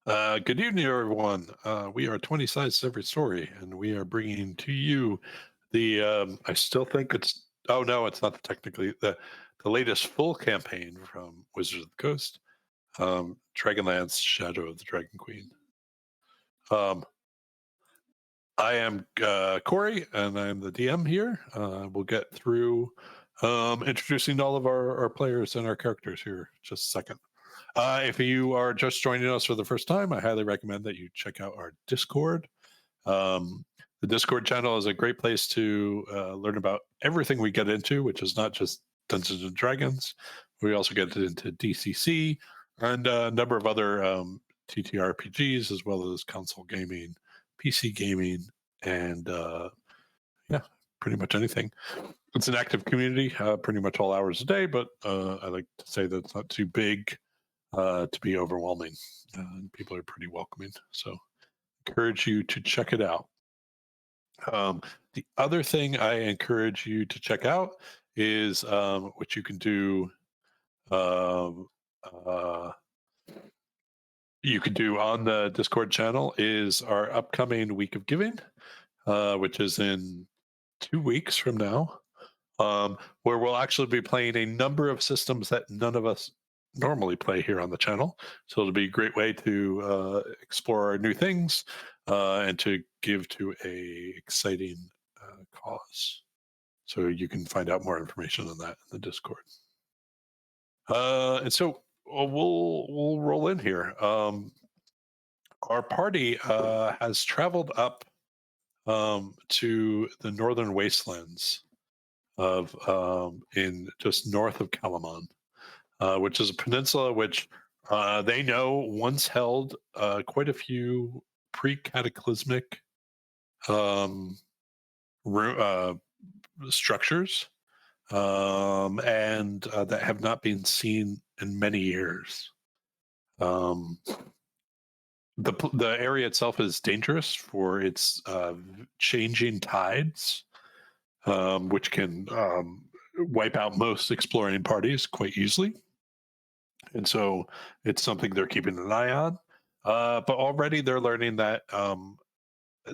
Good evening, everyone. We are 20 Sides to Every Story, and we are bringing to you I still think oh no, it's not technically the latest full campaign from Wizards of the Coast, Dragonlance Shadow of the Dragon Queen. Um, I am Corey, and I'm the DM here. We'll get through introducing all of our players and our characters here in just a second. If you are just joining us for the first time, I highly recommend that you check out our Discord. Um, the Discord channel is a great place to learn about everything we get into, which is not just Dungeons and Dragons. We also get into DCC and a number of other TTRPGs, as well as console gaming, PC gaming, and yeah, pretty much anything. It's an active community, pretty much all hours a day, but I like to say that it's not too big to be overwhelming. And people are pretty welcoming. So encourage you to check it out. The other thing I encourage you to check out is what you can do. Um, uh, you can do on the Discord channel is our upcoming week of giving, which is in 2 weeks from now, where we'll actually be playing a number of systems that none of us normally play here on the channel. So it'll be a great way to explore new things and to give to a exciting cause. So you can find out more information on that in the Discord. And so we'll roll in here. Our party has traveled up to the northern wastelands of in just north of Kalamon, which is a peninsula which they know once held quite a few pre-cataclysmic um, structures, and that have not been seen in many years. The area itself is dangerous for its changing tides, which can wipe out most exploring parties quite easily. And so it's something they're keeping an eye on. But already they're learning that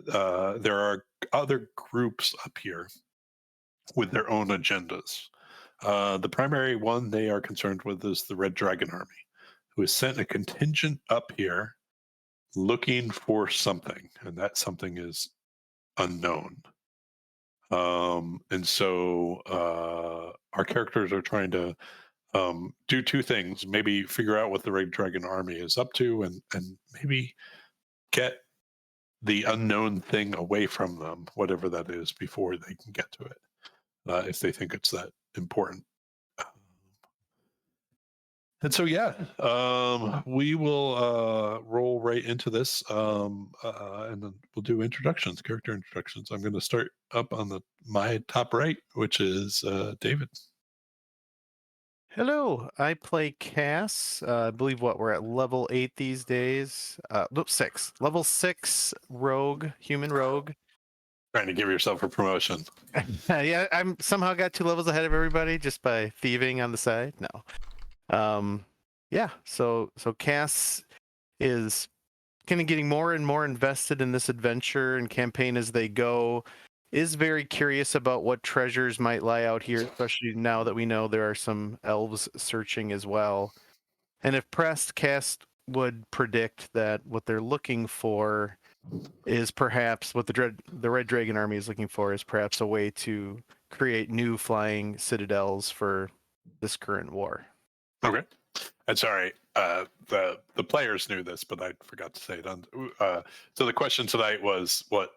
there are other groups up here with their own agendas. The primary one they are concerned with is the Red Dragon Army, who has sent a contingent up here looking for something, and that something is unknown. And so our characters are trying to do two things: maybe figure out what the Red Dragon Army is up to, and maybe get the unknown thing away from them, whatever that is, before they can get to it, if they think it's that important. And so, yeah, we will roll right into this, and then we'll do introductions, character introductions. I'm going to start up on my top right, which is David. Hello, I play Cass. I believe we're at level 8 these days. Nope, 6. Level 6 rogue, human rogue. Trying to give yourself a promotion. Yeah, I'm somehow got 2 levels ahead of everybody just by thieving on the side. No. Yeah, so Cass is kind of getting more and more invested in this adventure and campaign as they go. Is very curious about what treasures might lie out here, especially now that we know there are some elves searching as well. And if pressed, Cast would predict that what they're looking for is perhaps what the Red Dragon Army is looking for is perhaps a way to create new flying citadels for this current war. Okay. And sorry, the players knew this, but I forgot to say it. So the question tonight was what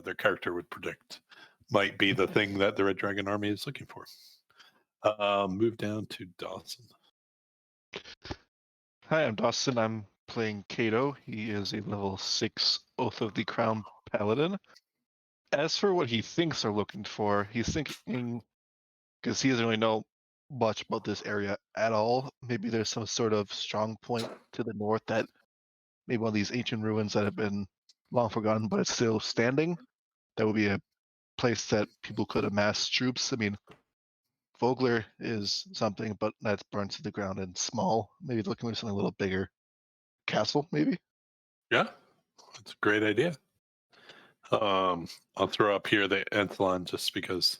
their character would predict might be the thing that the Red Dragon Army is looking for. Move down to Dawson. Hi, I'm Dawson. I'm playing Kato. He is a level 6 Oath of the Crown Paladin. As for what he thinks they're looking for, he's thinking, because he doesn't really know much about this area at all, maybe there's some sort of strong point to the north that maybe one of these ancient ruins that have been long forgotten, but it's still standing. That would be a place that people could amass troops. I mean, Vogler is something, but that's burned to the ground and small. Maybe looking for something a little bigger. Castle, maybe? Yeah, that's a great idea. I'll throw up here the Anthlon just because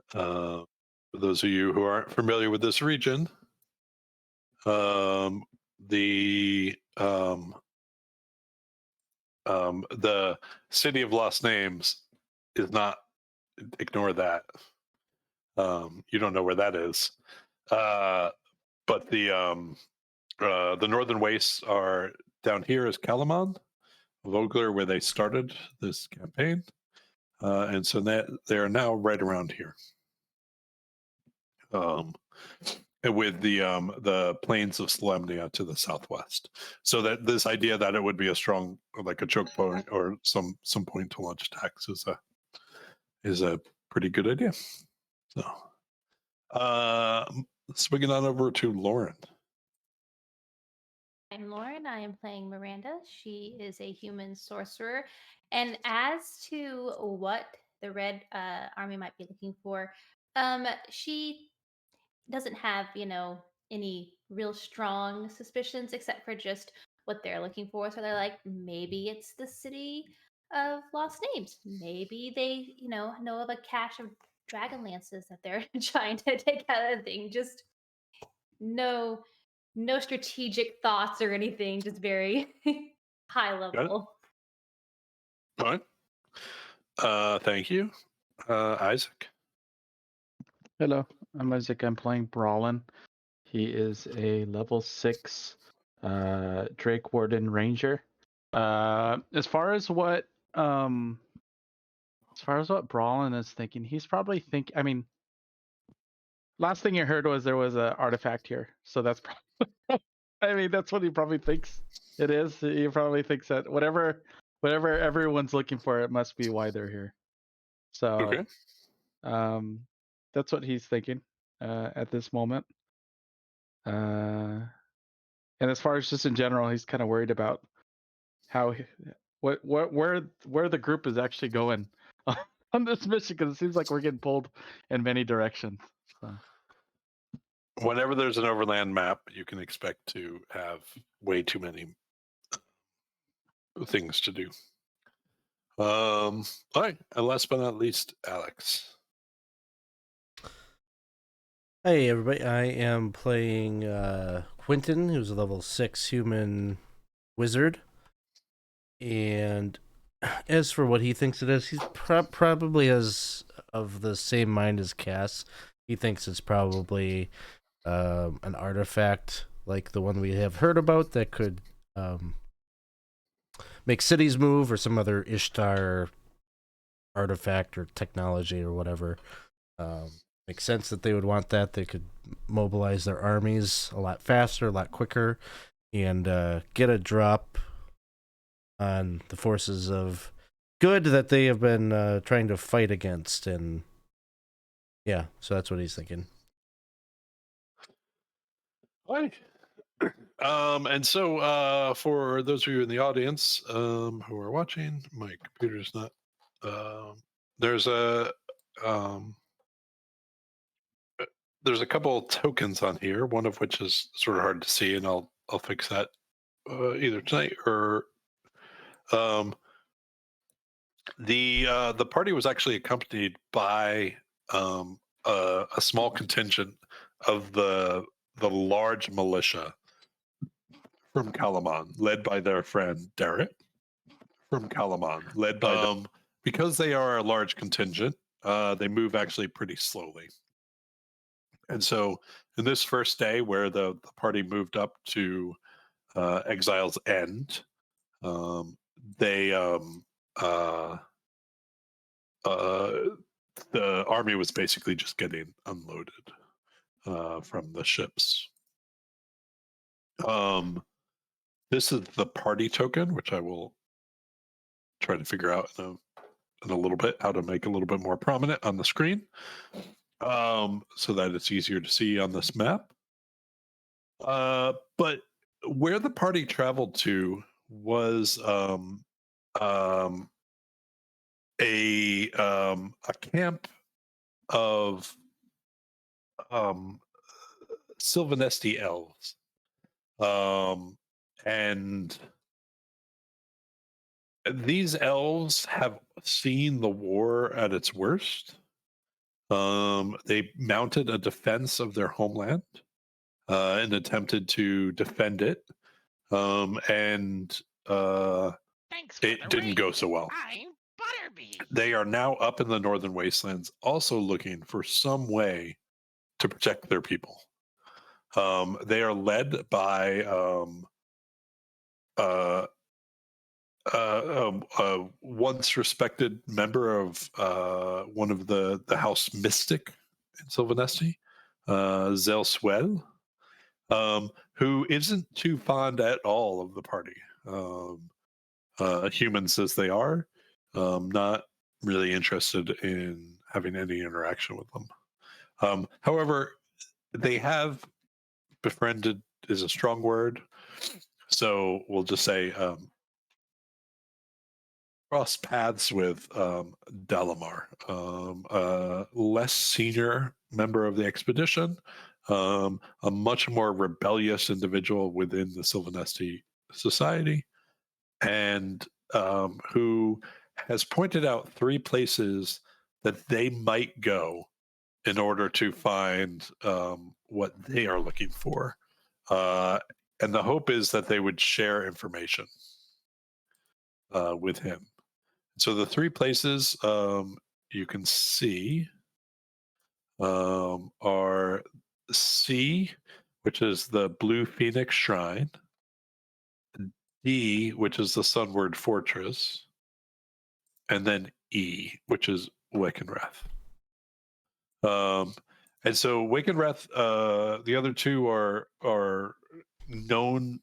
for those of you who aren't familiar with this region, um, the the city of lost names is not. Ignore that. You don't know where that is. But the northern wastes are down here is Kalamon, Vogler, where they started this campaign, and so that they are now right around here. And with the plains of Solemnia to the southwest, so that this idea that it would be a strong, like a choke point or some point to launch attacks is a pretty good idea. So, swinging on over to Lauren. I'm Lauren. I am playing Miranda. She is a human sorcerer. And as to what the Red Army might be looking for, she doesn't have, any real strong suspicions except for just what they're looking for. So they're like, maybe it's the city of lost names. Maybe they, know of a cache of Dragonlances that they're trying to take out of the thing. Just no strategic thoughts or anything, just very high level. Fine. Thank you. Isaac. Hello, I'm Isaac. I'm playing Brallin. He is a level 6 Drake Warden Ranger. As far as what Brallin is thinking, he's probably last thing you heard was there was an artifact here. So that's probably that's what he probably thinks it is. He probably thinks that whatever everyone's looking for, it must be why they're here. So Okay. that's what he's thinking at this moment. And as far as just in general, he's kind of worried about how where the group is actually going on this mission, because it seems like we're getting pulled in many directions. So. Whenever there's an overland map, you can expect to have way too many things to do. All right, and last but not least, Alex. Hey everybody, I am playing Quinton, who's a level 6 human wizard. And as for what he thinks it is, he's probably has of the same mind as Cass. He thinks it's probably an artifact like the one we have heard about that could make cities move, or some other Ishtar artifact or technology or whatever. Makes sense that they would want that. They could mobilize their armies a lot faster, a lot quicker, and get a drop on the forces of good that they have been trying to fight against. And yeah, so that's what he's thinking. Hi. And so for those of you in the audience who are watching, my computer's not. There's a couple tokens on here, one of which is sort of hard to see, and I'll fix that either tonight or the party was actually accompanied by a small contingent of the large militia from Kalamon, led by their friend Derek from Kalamon, led by them. Because they are a large contingent, they move actually pretty slowly. And so in this first day where the party moved up to Exile's End, the army was basically just getting unloaded from the ships. This is the party token, which I will try to figure out in a little bit how to make a little bit more prominent on the screen, so that it's easier to see on this map. But where the party traveled to was a camp of Sylvanesti elves, and these elves have seen the war at its worst. They mounted a defense of their homeland and attempted to defend it. And it didn't go so well. I'm Butterbean. They are now up in the northern wastelands, also looking for some way to protect their people. They are led by a once respected member of one of the House Mystic in Sylvanesti, Zelswell, who isn't too fond at all of the party. Humans as they are, not really interested in having any interaction with them. However, they have befriended is a strong word, so we'll just say cross paths with Dalamar, a less senior member of the expedition, a much more rebellious individual within the Sylvanesti society, and who has pointed out 3 places that they might go in order to find what they are looking for. And the hope is that they would share information with him. So the 3 places you can see are C, which is the Blue Phoenix Shrine, D, which is the Sunward Fortress, and then E, which is Wickenrath. And so Wickenrath, the other 2 are known.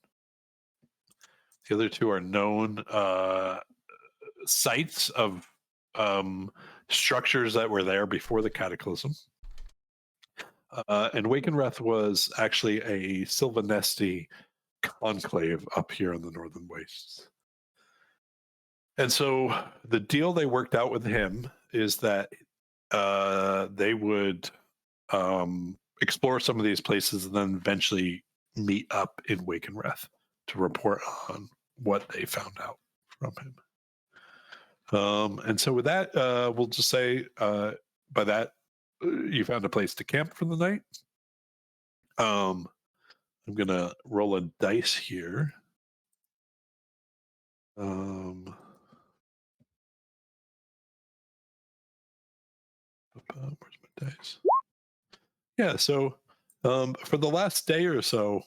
The other 2 are known sites of structures that were there before the Cataclysm. And Wickenrath was actually a Sylvanesti conclave up here in the Northern Wastes. And so the deal they worked out with him is that they would explore some of these places and then eventually meet up in Wickenrath to report on what they found out from him. And so with that, we'll just say by that, you found a place to camp for the night. I'm going to roll a dice here. Where's my dice? Yeah, so for the last day or so,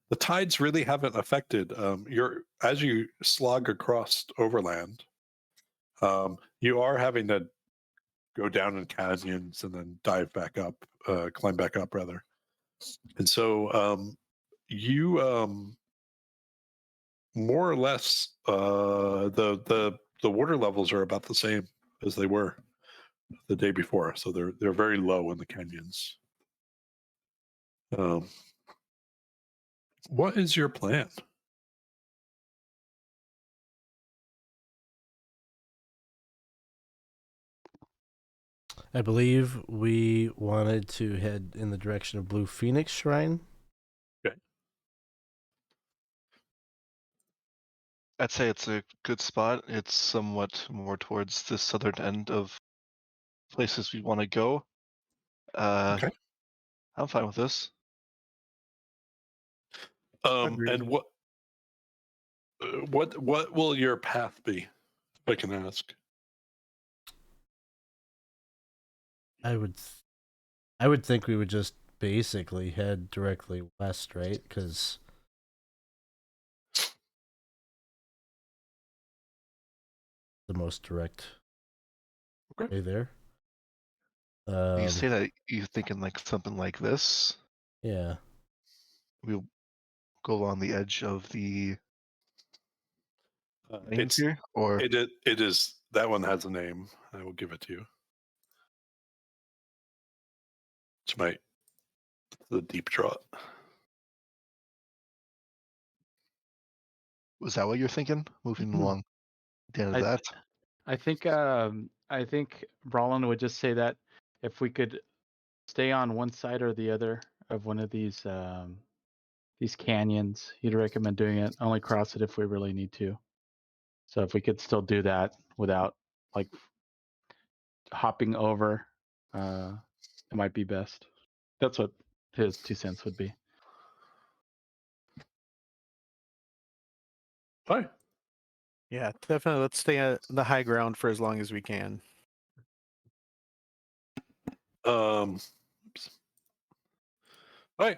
the tides really haven't affected as you slog across overland. You are having to go down in canyons and then dive back up, climb back up rather. And so you more or less the water levels are about the same as they were the day before, so they're very low in the canyons. What is your plan? I believe we wanted to head in the direction of Blue Phoenix Shrine. Okay. I'd say it's a good spot. It's somewhat more towards the southern end of places we want to go. Okay. I'm fine with this. And what will your path be, if I can ask? I would think we would just basically head directly west, right? Because the most direct way there. You say that you're thinking like something like this. Yeah. We'll go along the edge of the It's here, or it is that one has a name. I will give it to you. It's the Deep Draught. was that what you're thinking? Moving along the end of that. I think Brallin would just say that if we could stay on one side or the other of one of these canyons, he'd recommend doing it. Only cross it if we really need to. So if we could still do that without like hopping over, it might be best. That's what his 2 cents would be. Hi. Yeah, definitely. Let's stay at the high ground for as long as we can. Oops. All right.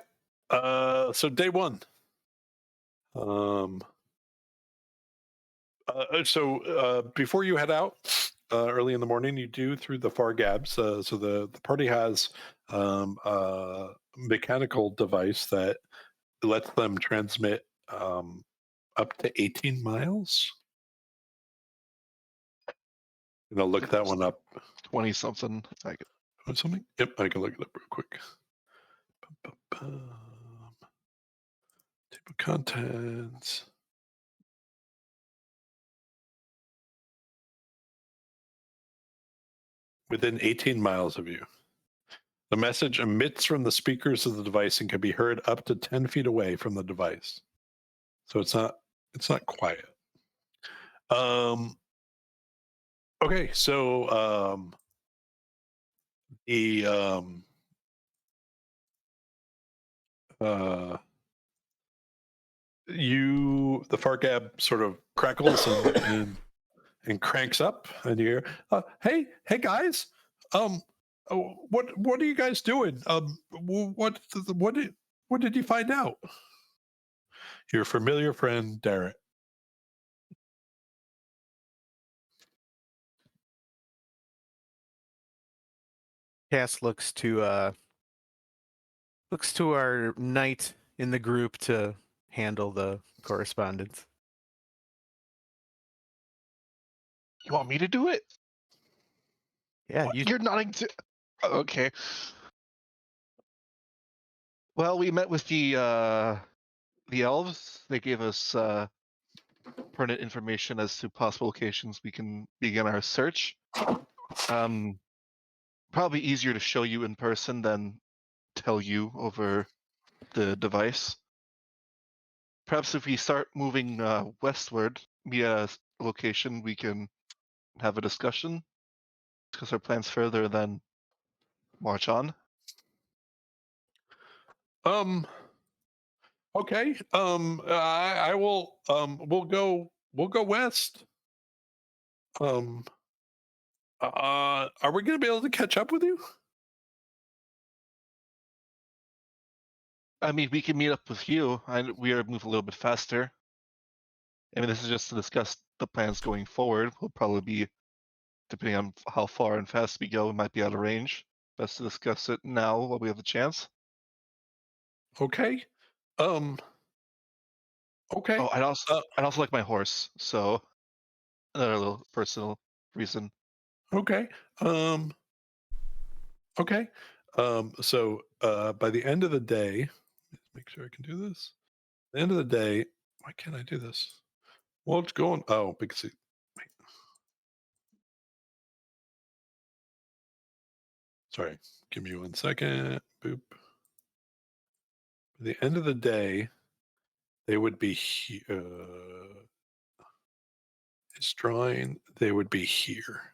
So day one. Before you head out early in the morning, you do through the far gaps. So the party has a mechanical device that lets them transmit up to 18 miles. And I'll look that one up. 20 something. Something? Yep, I can look it up real quick. Table of contents. Within 18 miles of you. The message emits from the speakers of the device and can be heard up to 10 feet away from the device. So it's not quiet. Okay, so the far gab sort of crackles and cranks up, and you hear, hey guys, what are you guys doing? What did you find out? Your familiar friend Darrett. Cass looks to our knight in the group to handle the correspondence. You want me to do it? Yeah, What? you You're nodding to. Okay. Well, we met with the elves. They gave us pertinent information as to possible locations we can begin our search. Probably easier to show you in person than tell you over the device. Perhaps if we start moving westward via location, we can have a discussion, discuss our plans further, then march on. Okay. I will. We'll go west. Are we going to be able to catch up with you? I mean, we can meet up with you. We are move a little bit faster. I mean, this is just to discuss the plans going forward. We'll probably be, depending on how far and fast we go, we might be out of range. Best to discuss it now while we have the chance. Okay. Okay. Oh, I'd also like my horse. So another little personal reason. Okay. Okay. So by the end of the day, let's make sure I can do this. At the end of the day, why can't I do this? Well, it's going. Oh, because wait. Sorry. Give me 1 second. Boop. By the end of the day, they would be here. It's drawing. They would be here.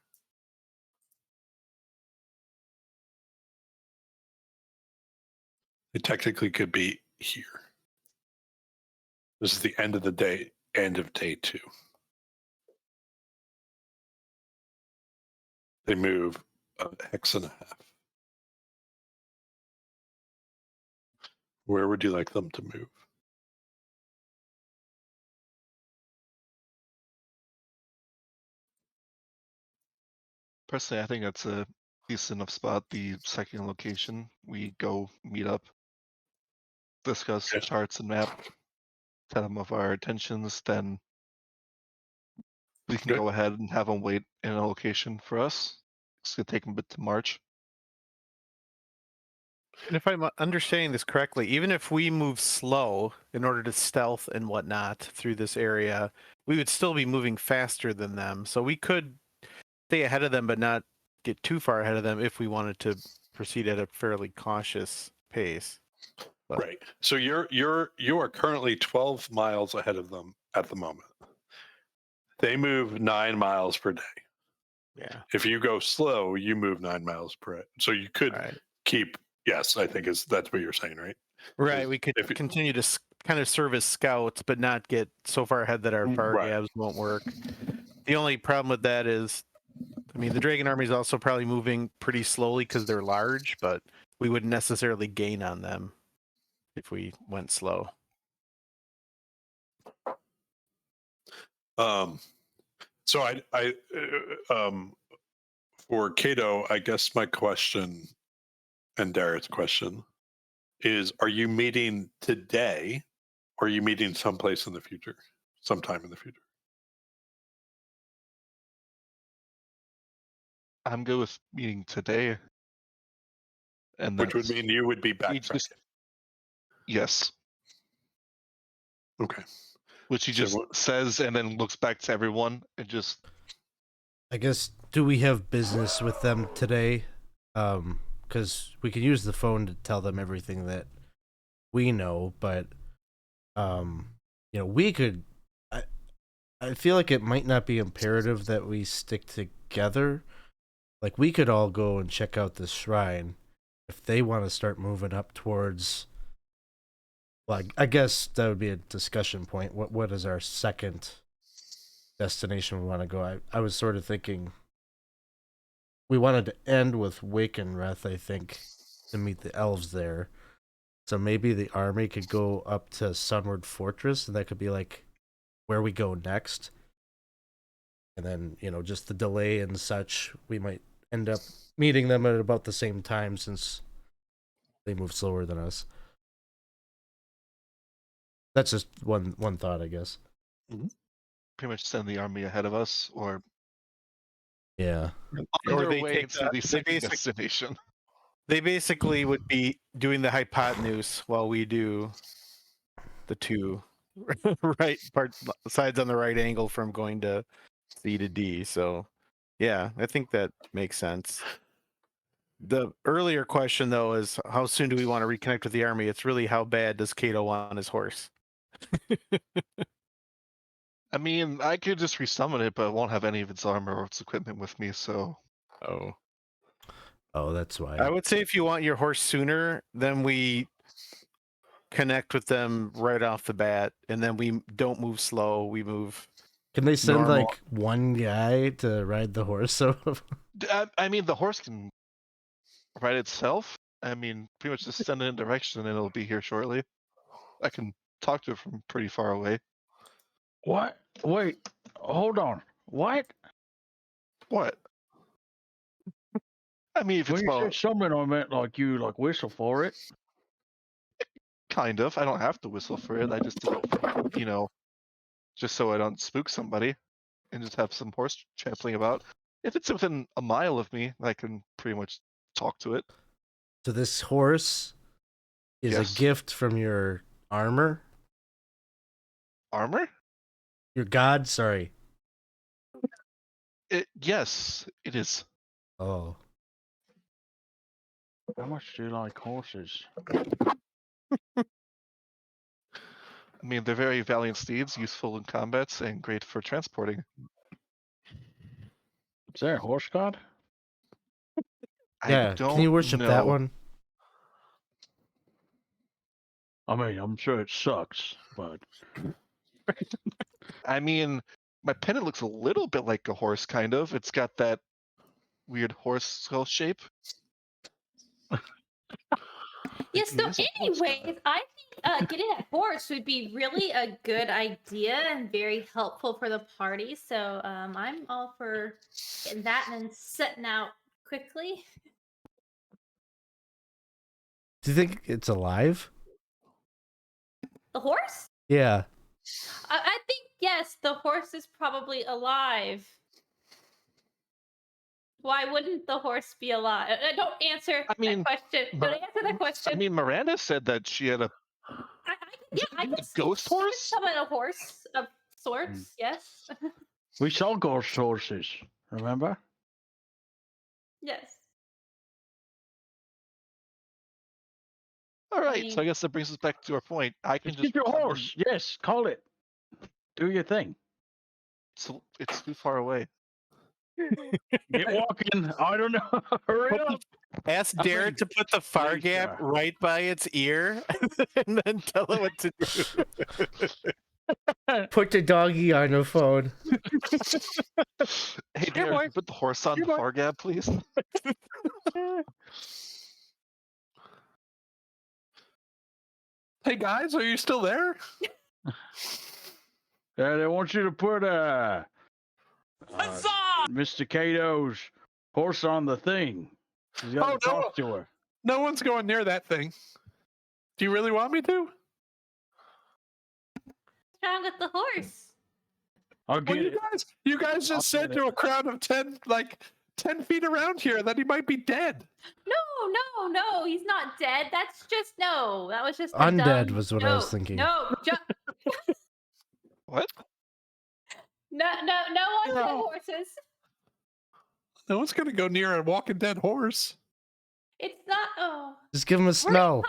It technically could be here. This is the end of the day, end of day 2. They move a hex and a half. Where would you like them to move? Personally, I think that's a decent enough spot. The second location, we go meet up, discuss Yeah. charts and map, tell them of our intentions, then we can Good. go ahead and have them wait in a location for us. It's gonna take them a bit to march. And if I'm understanding this correctly, even if we move slow in order to stealth and whatnot through this area, we would still be moving faster than them. So we could stay ahead of them, but not get too far ahead of them if we wanted to proceed at a fairly cautious pace. But Right. So you are currently 12 miles ahead of them at the moment. They move 9 miles per day. Yeah. If you go slow, you move 9 miles per hour. So you could Right. keep. Yes, I think that's what you're saying, right? Right. We could if it- continue to kind of serve as scouts, but not get so far ahead that our far Right. gabs won't work. The only problem with that is, I mean, the Dragon Army is also probably moving pretty slowly because they're large, but we wouldn't necessarily gain on them if we went slow. So for Kato, I guess my question and Darrett's question is: are you meeting today, or are you meeting someplace in the future, sometime in the future? I'm good with meeting today. And Which would that's- mean you would be we backtracking. just- Yes. Okay. Which he So just what- says and then looks back to everyone and just I guess, do we have business with them today? Because we can use the phone to tell them everything that we know, but we could. I feel like it might not be imperative that we stick together. Like, we could all go and check out this shrine if they want to start moving up towards. Well, I guess that would be a discussion point. What is our second destination we want to go? I was sort of thinking we wanted to end with Wakenreth, I think, to meet the elves there. So maybe the army could go up to Sunward Fortress, and that could be like where we go next. And then, just the delay and such, we might end up meeting them at about the same time since they move slower than us. That's just one thought, I guess. pretty much send the army ahead of us, or Yeah. Or either they way take to the- the they second basic- destination. They basically would be doing the hypotenuse while we do the two sides on the right angle from going to C to D. So, yeah, I think that makes sense. The earlier question, though, is how soon do we want to reconnect with the army? It's really how bad does Kato want his horse? I mean, I could just resummon it, but I won't have any of its armor or its equipment with me, so Oh, that's why. I would say if you want your horse sooner, then we connect with them right off the bat, and then we don't move slow. We move. Can they send normal. like one guy to ride the horse? So I mean, the horse can ride itself. I mean, pretty much just send it in direction and it'll be here shortly. I can talk to it from pretty far away. What? Wait, hold on. What? What? I mean, if When it's you about said something, I meant like you whistle for it. kind of, I don't have to whistle for it. I just did it, just so I don't spook somebody, and just have some horse trampling about. If it's within a mile of me, I can pretty much talk to it. So this horse is Yes. a gift from your armor? Armor? Your god, sorry. Yes, it is. Oh. How much do you like horses? I mean, they're very valiant steeds, useful in combats, and great for transporting. Is there a horse god? Yeah, I don't can you worship know. that one? I mean, I'm sure it sucks, but I mean, my pennant looks a little bit like a horse, kind of. It's got that weird horse skull shape. Yes. It So, is a horse anyways, I think getting a horse would be really a good idea and very helpful for the party. So, I'm all for getting that and then setting out quickly. Do you think it's alive? The horse? Yeah. I think yes. The horse is probably alive. Why wouldn't the horse be alive? Don't answer I mean, that question. Don't answer that question. I mean, Miranda said that she had a I can ghost I can horse? summon a horse of sorts. Yes. we sell ghost horses. Remember? Yes. All right, so I mean- guess that brings us back to our point. I can Just just get your summon horse. Yes, call it. Do your thing. It's too far away. Get walking. I don't know. Hurry Put up. Ask I'm Derek ready. to put the far Please, gap sir. right by its ear, and then tell it what to do. Put the doggy on the phone. Hey, Here, boy. Derek, put the horse on Here, the boy. far gap, please. Hey guys, are you still there? They want you to put Mr. Cato's horse on the thing. He's got Oh, to talk to her. No one's going near that thing. Do you really want me to? What's wrong with the horse? I'll Well, get it. you guys I'll just said get to a crowd of 10 feet around here that he might be dead. No, he's not dead. That's just that was just a Undead dumb was what I was joke. thinking. No, What? no undead No. horses. No one's going to go near a walking dead horse. It's not. Oh, Just give him a smell.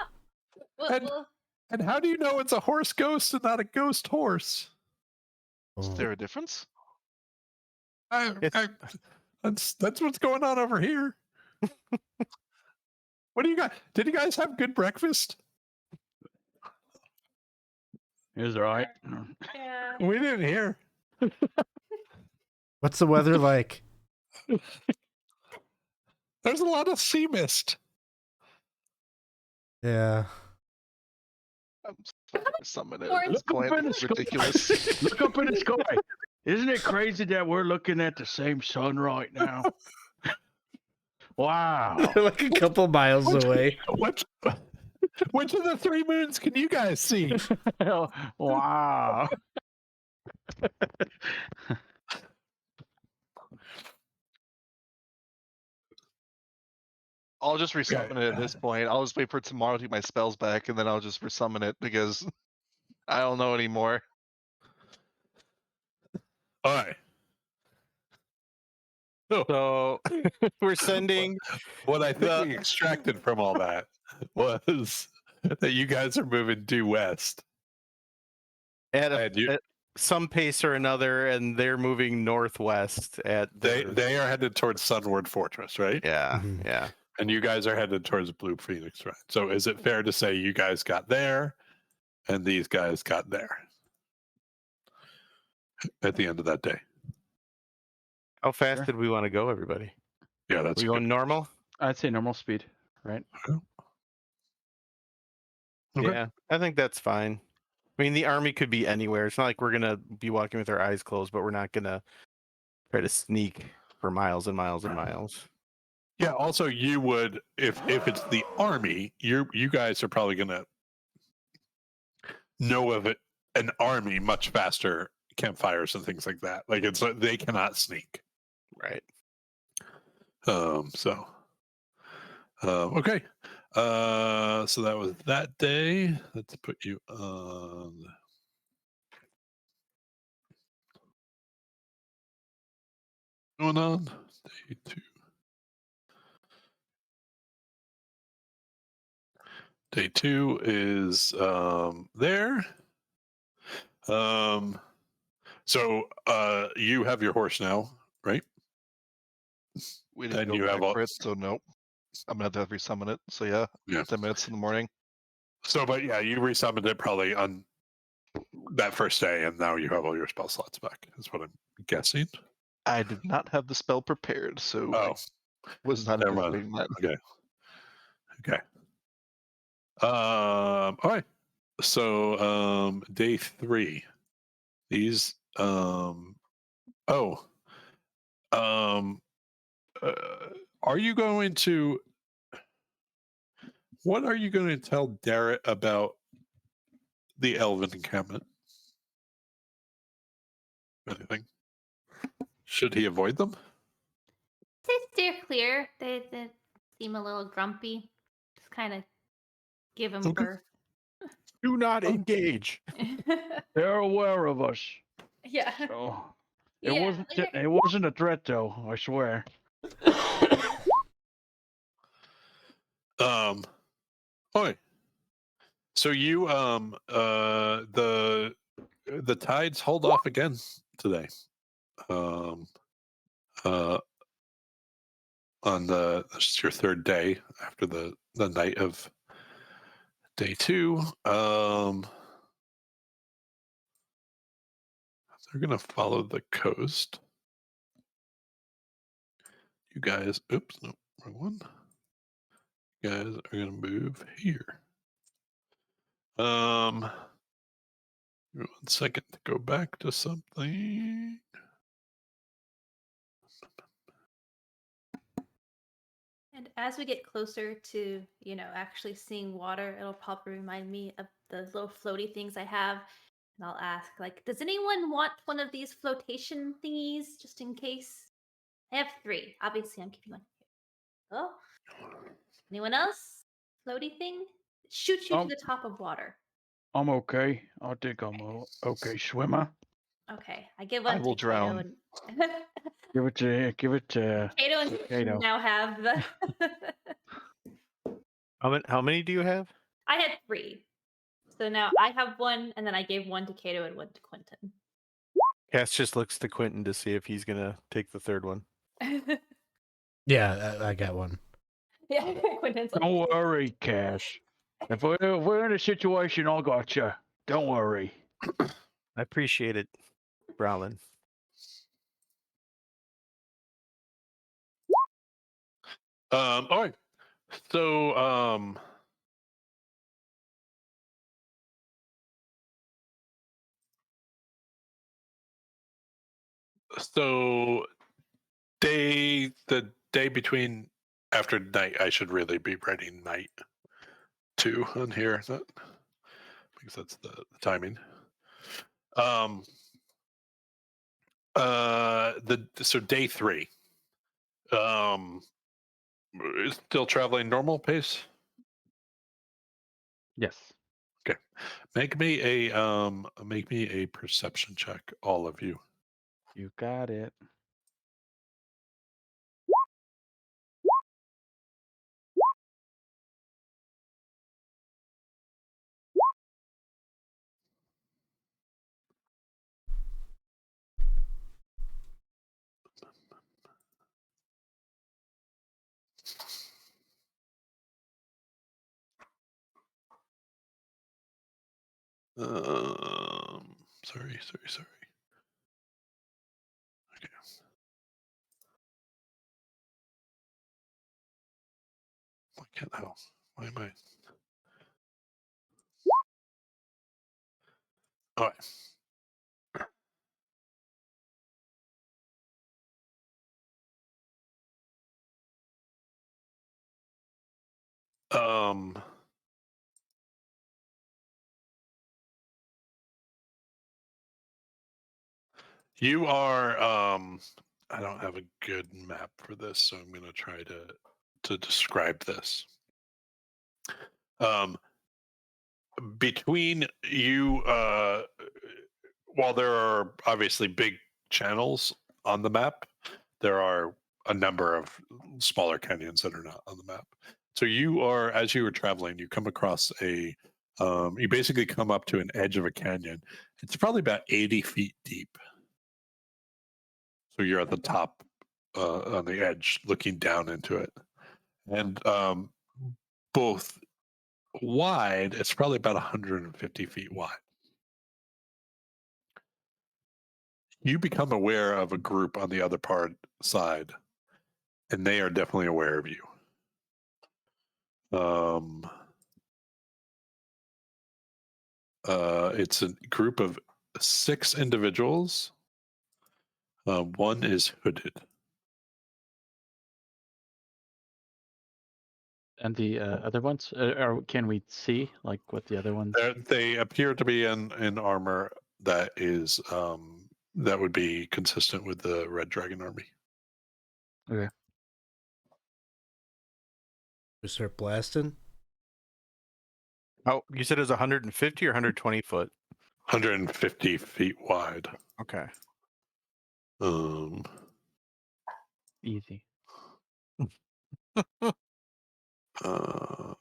well, And how do you know it's a horse ghost and not a ghost horse? Is Oh. there a difference? That's what's going on over here. What do you guys? Did you guys have good breakfast? He's right. yeah. We didn't hear. What's the weather like? There's a lot of sea mist. Yeah. I'm sorry to summon it Or at this Look up point. in the It's sky. ridiculous. Look up in the sky. Isn't it crazy that we're looking at the same sun right now? Wow. They're like a couple miles away. Which of the three moons can you guys see? Wow. I'll just resummon it at this point. I'll just wait for tomorrow to get my spells back, and then I'll just resummon it because I don't know anymore. All right. So we're sending. What I think we extracted from all that was that you guys are moving due west. At some pace or another, and they're moving northwest at They are headed towards Sunward Fortress, right? yeah, Mhm. yeah. And you guys are headed towards Blue Phoenix, right? So is it fair to say you guys got there and these guys got there at the end of that day? How fast Sure. did we want to go, everybody? Yeah, that's We good. going normal? I'd say normal speed, right? Okay. Yeah, I think that's fine. I mean, the army could be anywhere. It's not like we're gonna be walking with our eyes closed, but we're not gonna try to sneak for miles and miles and miles. Yeah. Also, you would if it's the army, you guys are probably gonna know of it an army much faster, campfires and things like that. Like they cannot sneak. Right. So okay. So that was that day. Let's put you on. Going on day 2. Day 2 is there. So you have your horse now, right? We didn't And go you back have all- for it, so nope. I'm gonna have to resummon it. So yeah, Yeah. 10 minutes in the morning. So, but yeah, you resummoned it probably on that first day, and now you have all your spell slots back. Is what I'm guessing. I did not have the spell prepared, so Oh, I was not never mind. anticipating that. Okay. All right. So day 3. These are you going to what are you going to tell Darrett about the elven encampment? Anything? Should he avoid them? They steer clear. They seem a little grumpy. Just kind of give him Okay. birth. Do not engage. They're aware of us. yeah. So Yeah, it wasn't a threat though, I swear. Okay. So you the tides hold off again today. um, on this is your third day after the night of day 2. They're gonna follow the coast. You guys, oops, no, wrong one. You guys are gonna move here. Give me 1 second to go back to something. And as we get closer to, actually seeing water, it'll probably remind me of the little floaty things I have. And I'll ask, like, does anyone want one of these flotation thingies just in case? I have 3. Obviously, I'm keeping one here. Oh, anyone else? Floaty thing? Shoots you to the top of water. I'm okay. I think I'm a okay swimmer. Okay, I give I one will to Kato drown. and Give it to Kato and Kato. now have the. How many do you have? I had 3. So now I have 1, and then I gave 1 to Kato and 1 to Quinton. Cass just looks to Quinton to see if he's gonna take the third one. Yeah, I got one. Yeah, Quinton's like, Don't worry, Cash. If we're in a situation, I got you. Don't worry. I appreciate it, Brallin. All right. So, the day between after night, I should really be writing night 2 on here, because that's the timing. So day 3. Still traveling normal pace. Yes. Make me a perception check, all of you. You got it. Sorry. Okay. Why can't I? Why am I? All right. You are I don't have a good map for this, so I'm going to try to describe this. Between you, while there are obviously big channels on the map, there are a number of smaller canyons that are not on the map. So you are, as you were traveling, you come across you basically come up to an edge of a canyon. It's probably about 80 feet deep. So you're at the top, on the edge, looking down into it. And both wide, it's probably about 150 feet wide. You become aware of a group on the other side, and they are definitely aware of you. It's a group of 6 individuals. One is hooded. And the other ones, or can we see like what the other ones? They appear to be in armor that is that would be consistent with the Red Dragon Army. Okay. We start blasting. Oh, you said it was 150 or 120 foot? 150 feet wide. Okay. Easy. I'll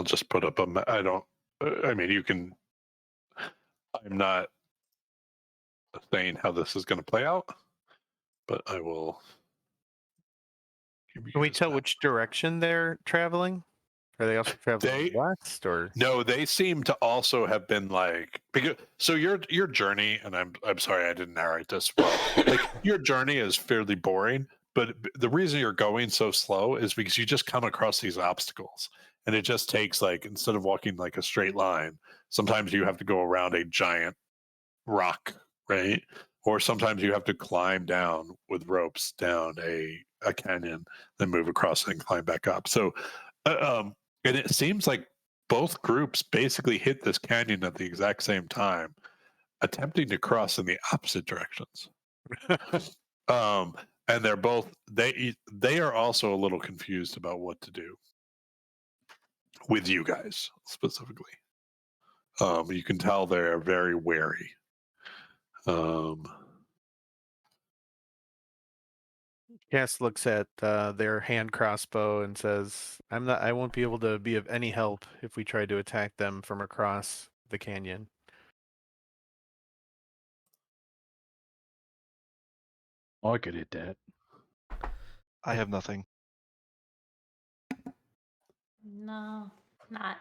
just put up I don't. I mean, you can. I'm not saying how this is going to play out, but I will. Can we tell which direction they're traveling? Are they also traveling west or? No, they seem to also have been like so your journey, and I'm sorry I didn't narrate this well. Like your journey is fairly boring, but the reason you're going so slow is because you just come across these obstacles, and it just takes like instead of walking like a straight line, sometimes you have to go around a giant rock, right? Or sometimes you have to climb down with ropes down a canyon, then move across and climb back up. So, and it seems like both groups basically hit this canyon at the exact same time, attempting to cross in the opposite directions. And they're both they are also a little confused about what to do with you guys specifically. You can tell they're very wary. Cass looks at their hand crossbow and says, I won't be able to be of any help if we try to attack them from across the canyon. Oh, I could hit that. I have nothing. No, not.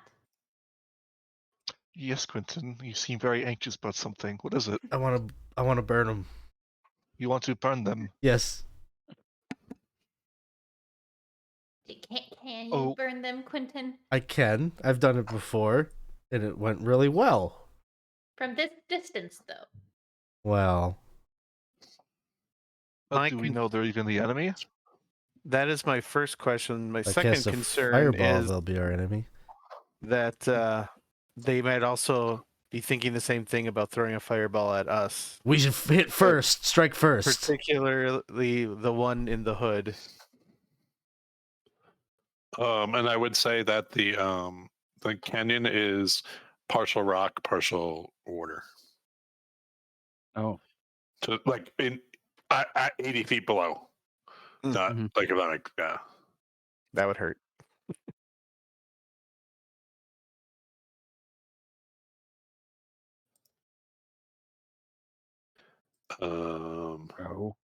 Yes, Quinton, you seem very anxious about something. What is it? I want to burn them. You want to burn them? Yes. Can you burn them, Quinton? I can. I've done it before, and it went really well. From this distance, though. Well. But do we know they're even the enemy? That is my first question. My I second guess a concern fireball, is they'll be our enemy. that they might also be thinking the same thing about throwing a fireball at us. We should hit first. Strike first. Particularly the one in the hood. And I would say that the canyon is partial rock, partial water. Oh. So like at 80 feet below. Not like if I'm yeah. That would hurt. Oh.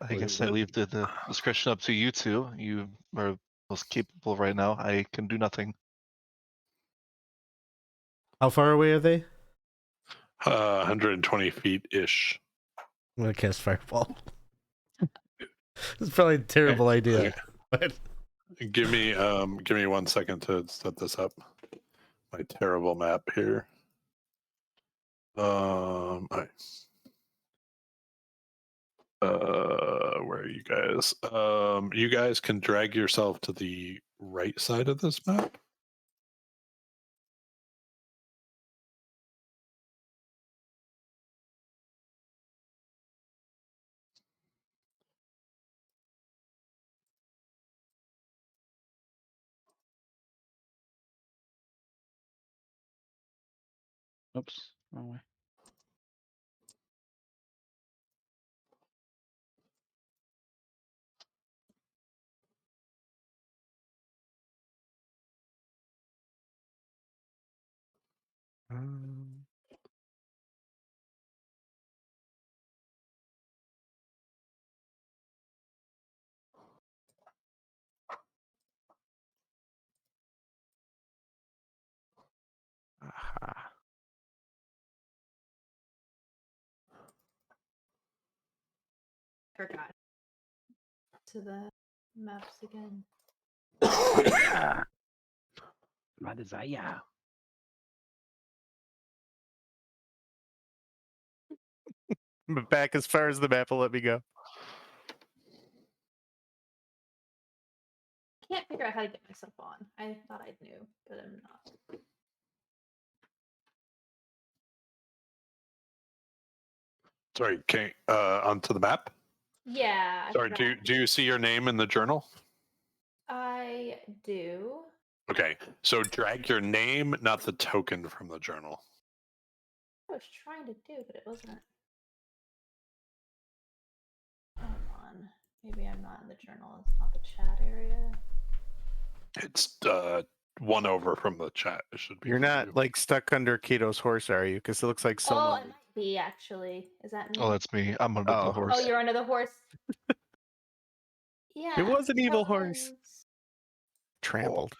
I guess I leave the discretion up to you two. You are most capable right now. I can do nothing. How far away are they? 120 feet ish. I'm gonna cast fireball. It's probably a terrible idea. But Give me 1 second to set this up. My terrible map here. All right. Where are you guys? You guys can drag yourself to the right side of this map. Oops. Wrong way. Aha. Forgot. To the maps again. My desire. Back as far as the map will let me go. Can't figure out how to get myself on. I thought I knew, but I'm not. Sorry, okay, onto the map. Yeah. I Sorry, forgot. do you see your name in the journal? I do. Okay, so drag your name, not the token, from the journal. I was trying to do, but it wasn't. Hold on. Maybe I'm not in the journal. It's not the chat area. It's one over from the chat. It should be. You're for not you. like stuck under Kato's horse, are you? Because it looks like Oh, someone. it might be actually. Is that me? Oh, that's me. I'm under Oh. the horse. Oh, you're under the horse. Yeah. It was an evil horse. tokens. Trampled.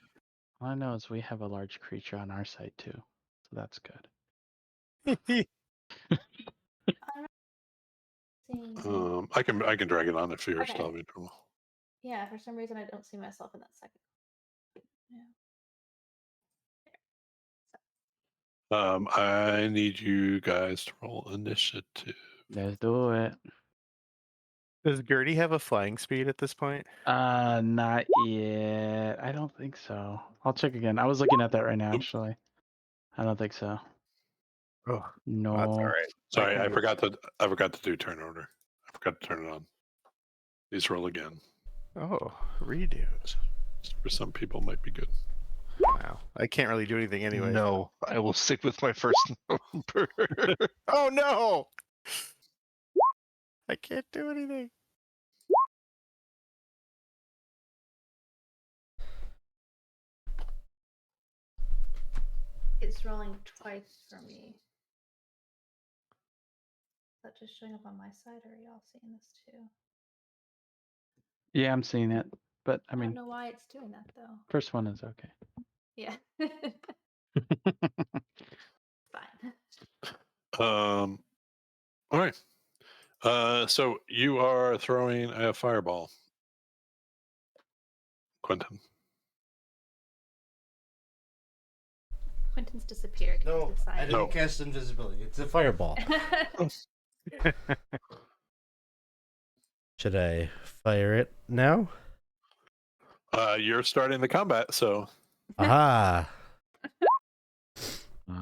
All I know is we have a large creature on our side too, so that's good. Seeing- I can drag it on if you're Okay. still having trouble. Yeah, for some reason I don't see myself in that second. Yeah. I need you guys to roll initiative. Let's do it. Does Gertie have a flying speed at this point? Not yet. I don't think so. I'll check again. I was looking at that right now, Nope. actually. I don't think so. Oh, No. that's all right. Sorry, can I do- forgot to do turn order. I forgot to turn it on. Please roll again. Oh, redo. For some people, might be good. Wow. I can't really do anything anyway. No, I will stick with my first number. Oh no! I can't do anything. It's rolling twice for me. Is that just showing up on my side, or are y'all seeing this too? Yeah, I'm seeing it. But I I mean, don't know why it's doing that though. first one is okay. Yeah. Fine. All right. So you are throwing a fireball, Quinton. Quinton's disappeared. No, He's I decided. didn't cast invisibility. It's a fireball. Should I fire it now? You're starting the combat, so Aha!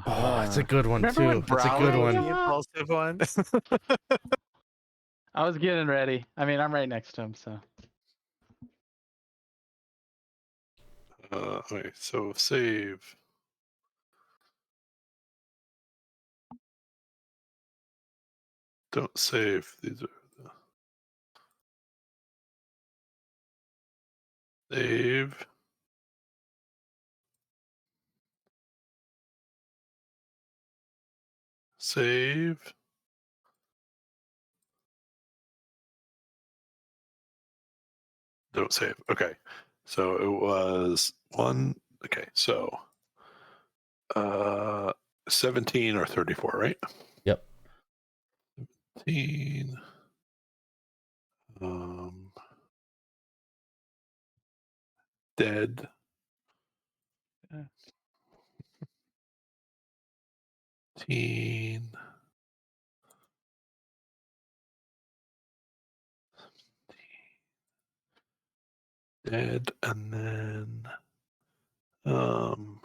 Oh, it's a good one Remember too. when It's a good Brallin, one. the impulsive one? I was getting ready. I mean, I'm right next to him, so. okay. So save. Don't save. These are the save. Save. Don't save. Okay. So it was one. Okay. So 17 or 34, right? Yep. 17. Dead. Yeah. 17. Dead, and then oh,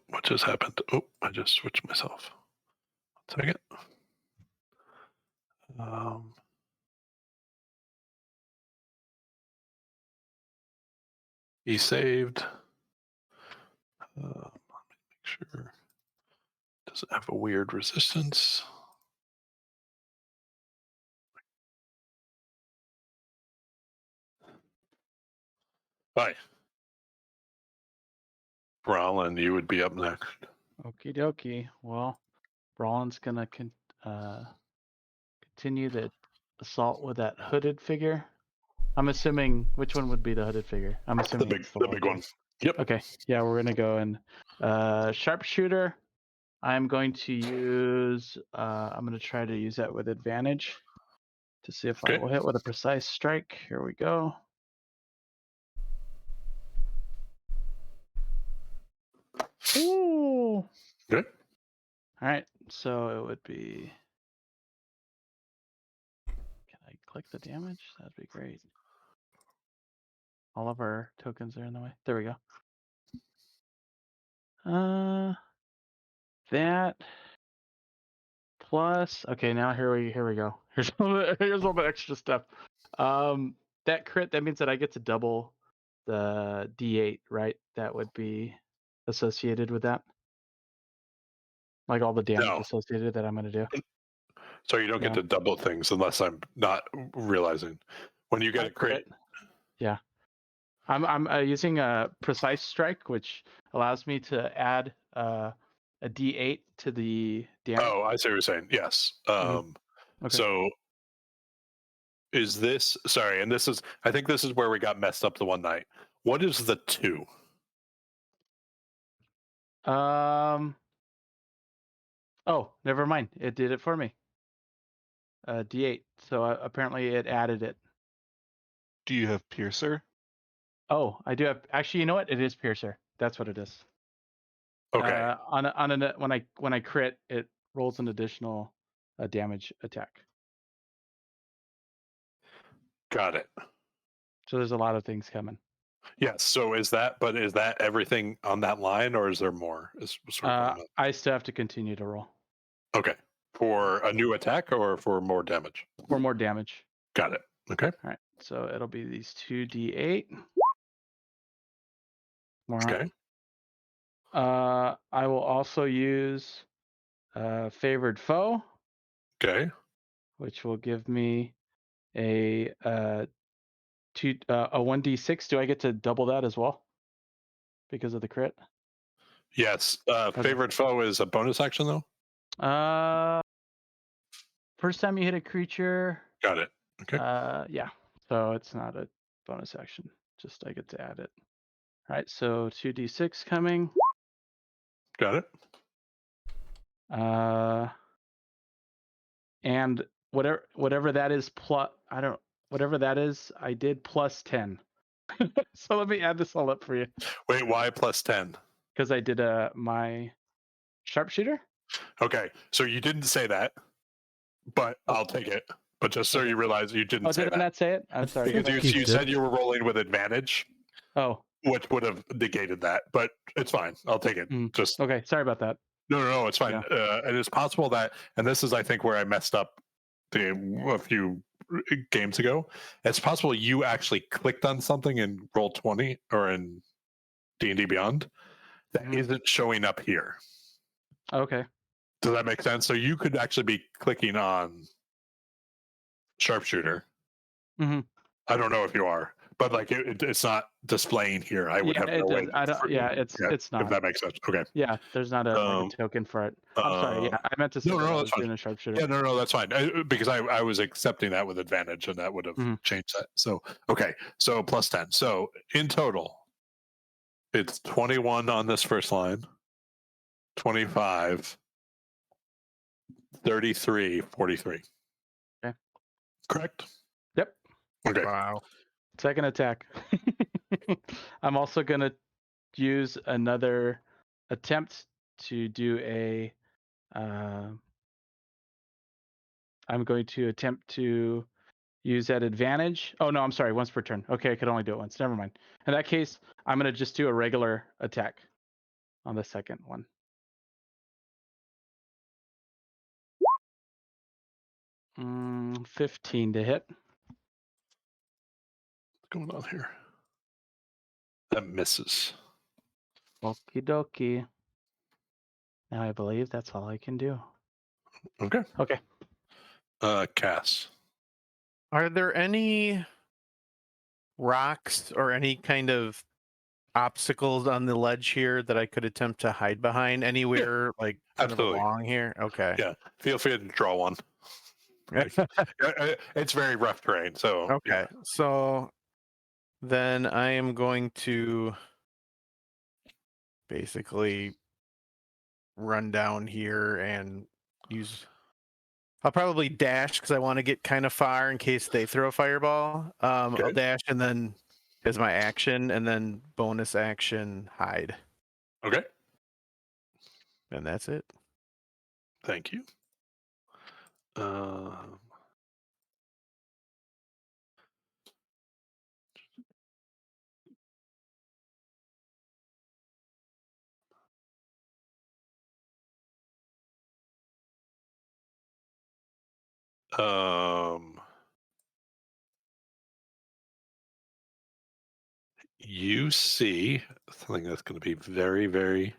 what just happened? Oh, I just switched myself. 1 second. He saved. Let me make sure. Doesn't have a weird resistance. Bye. Brallin, you would be up next. Okie dokie. Well, Brallin's gonna continue the assault with that hooded figure. I'm assuming which one would be the hooded figure. I'm assuming The big, it's the big one. Yep. Okay. Yeah, we're gonna go and sharpshooter. I'm going to use. I'm gonna try to use that with advantage to see if I Okay. will hit with a precise strike. Here we go. Ooh. Good. All right. So it would be. Can I click the damage? That'd be great. All of our tokens are in the way. There we go. That plus. Okay, now here we go. Here's a little bit extra stuff. That crit, that means that I get to double the D8, right? That would be associated with that. Like all the damage No. associated that I'm gonna do. So you don't get No. to double things unless I'm not realizing. when you get a crit. Yeah. I'm using a precise strike, which allows me to add a D8 to the damage. Oh, I see what you're saying. Yes. Okay. So is this sorry? And I think this is where we got messed up the one night. What is the 2? Oh, never mind. It did it for me. D8. So apparently it added it. Do you have Piercer? Oh, I do have. Actually, you know what? It is Piercer. That's what it is. Okay. When I crit, it rolls an additional damage attack. Got it. So there's a lot of things coming. Yes. So is that everything on that line, or is there more? Is sort of what I'm at. I still have to continue to roll Okay. For a new attack or for more damage? for more damage. Got it. Okay. All right. So it'll be these 2d8. Okay. I will also use favored foe, Okay. which will give me a 1d6. Do I get to double that as well because of the crit? Yes. Favorite foe is a bonus action though. First time you hit a creature. Got it. Okay. Yeah. So it's not a bonus action. Just I get to add it. All right. So 2d6 coming. Got it. And whatever that is whatever that is, I did plus 10. So let me add this all up for you. Wait, why plus 10? Because I did my sharpshooter. Okay. So you didn't say that, but I'll take it. But just so you realize you didn't say Did I that. not say it? I'm sorry. Because you said you were rolling with advantage, Oh, which would have negated that, but it's fine. I'll take it. Just okay. Sorry about that. no, it's fine. It is possible that, and this is, I think, where I messed up a few games ago. It's possible you actually clicked on something in Roll20 or in D&D Beyond that isn't showing up here. Okay. Does that make sense? So you could actually be clicking on sharpshooter. Mm-hmm. I don't know if you are, but like it's not displaying here. I would have no way. I don't. Yeah, it's not. If that makes sense. Okay. Yeah, there's not a token for it. I'm sorry. Yeah, I meant to say no, that I that's was fine. doing a sharpshooter. Yeah, no, that's fine. Because I was accepting that with advantage, and that would have changed that. So okay, so plus 10. So in total, it's 21 on this first line, 25, 33, 43. Okay. Correct. Yep. Okay. Wow. Second attack. I'm also gonna use another attempt to do a. I'm going to attempt to use that advantage. Oh no, I'm sorry. Once per turn. Okay, I could only do it once. Never mind. In that case, I'm gonna just do a regular attack on the second one. Mm, 15 to hit. What's going on here? That misses. Okie dokie. Now I believe that's all I can do. Okay. Okay. Cass. Are there any rocks or any kind of obstacles on the ledge here that I could attempt to hide behind anywhere, like kind absolutely. of along here? Okay. Yeah. Feel free to draw one. It's very rough terrain, so Okay. yeah. So then I am going to basically run down here and use. I'll probably dash because I want to get kind of far in case they throw a fireball. I'll dash and then as my action, and then bonus action hide. Okay. And that's it. Thank you. You see something that's going to be very, very.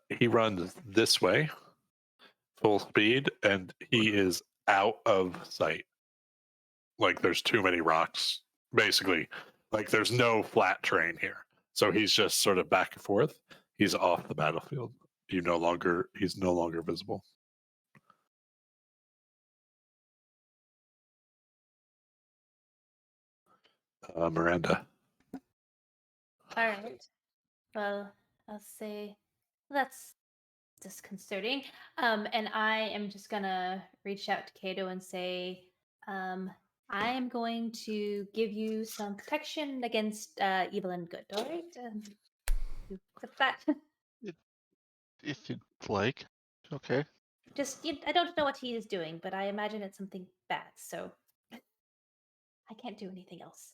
He runs this way, full speed, and he is out of sight. like there's too many rocks. Basically, like there's no flat terrain here. So he's just sort of back and forth. He's off the battlefield. He's no longer visible. Miranda. All right. Well, I'll say that's disconcerting. And I am just gonna reach out to Kato and say, I am going to give you some protection against evil and good. All right. You accept that? If you'd like. Okay. Just I don't know what he is doing, but I imagine it's something bad. So I can't do anything else.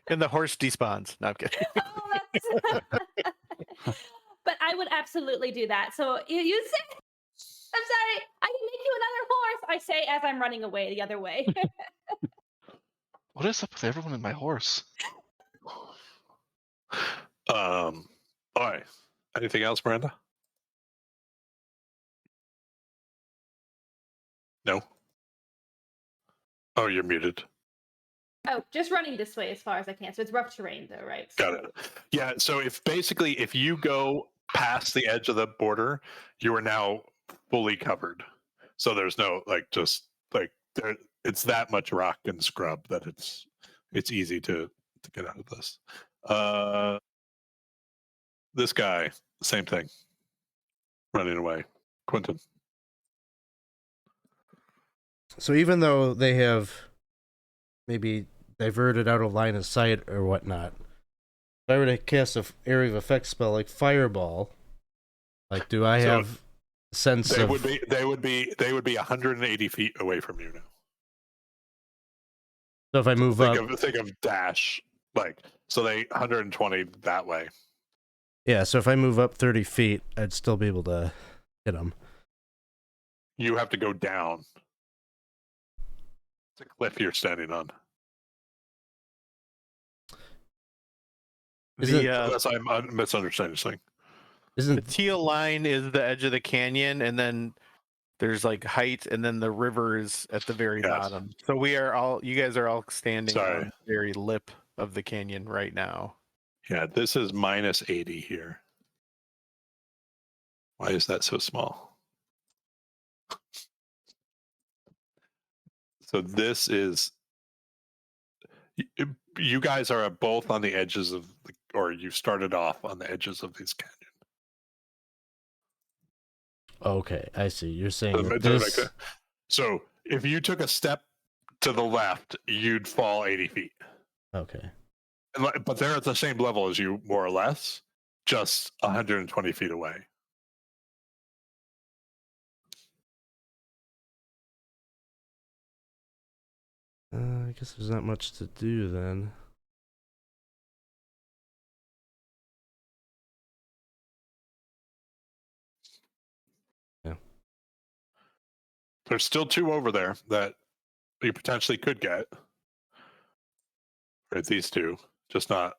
And the horse despawns. No, I'm kidding. Oh, that's... But I would absolutely do that. So you say, I'm sorry, I can make you another horse, I say as I'm running away the other way. What is up with everyone and my horse? All right. Anything else, Miranda? No. Oh, you're muted. Oh, just running this way as far as I can. So it's rough terrain though, right? Got it. Yeah. So if you go past the edge of the border, you are now fully covered. So there's no just there. It's that much rock and scrub that it's easy to get out of this. This guy, same thing. Running away. Quinton. So even though they have maybe diverted out a line of sight or whatnot, if I were to cast an area of effect spell like Fireball, like do I have a sense they of... they would be 180 feet away from you now. So if I move up... Think of dash, so they 120 that way. Yeah, so if I move up 30 feet, I'd still be able to hit them. You have to go down. It's a cliff you're standing on. Unless I'm misunderstanding this thing. The teal line is the edge of the canyon, and then there's like height, and then the river is at the very bottom. So you guys are all standing on the very lip of the canyon right now. Yeah, this is minus 80 here. Why is that so small? So this is... You guys are both on the edges of, or you started off on the edges of these canyons. Okay, I see. You're saying that this... So if you took a step to the left, you'd fall 80 feet. Okay. But they're at the same level as you, more or less, just 120 feet away. I guess there's not much to do then. Yeah. There's still two over there that you potentially could get. Right, these two, just not.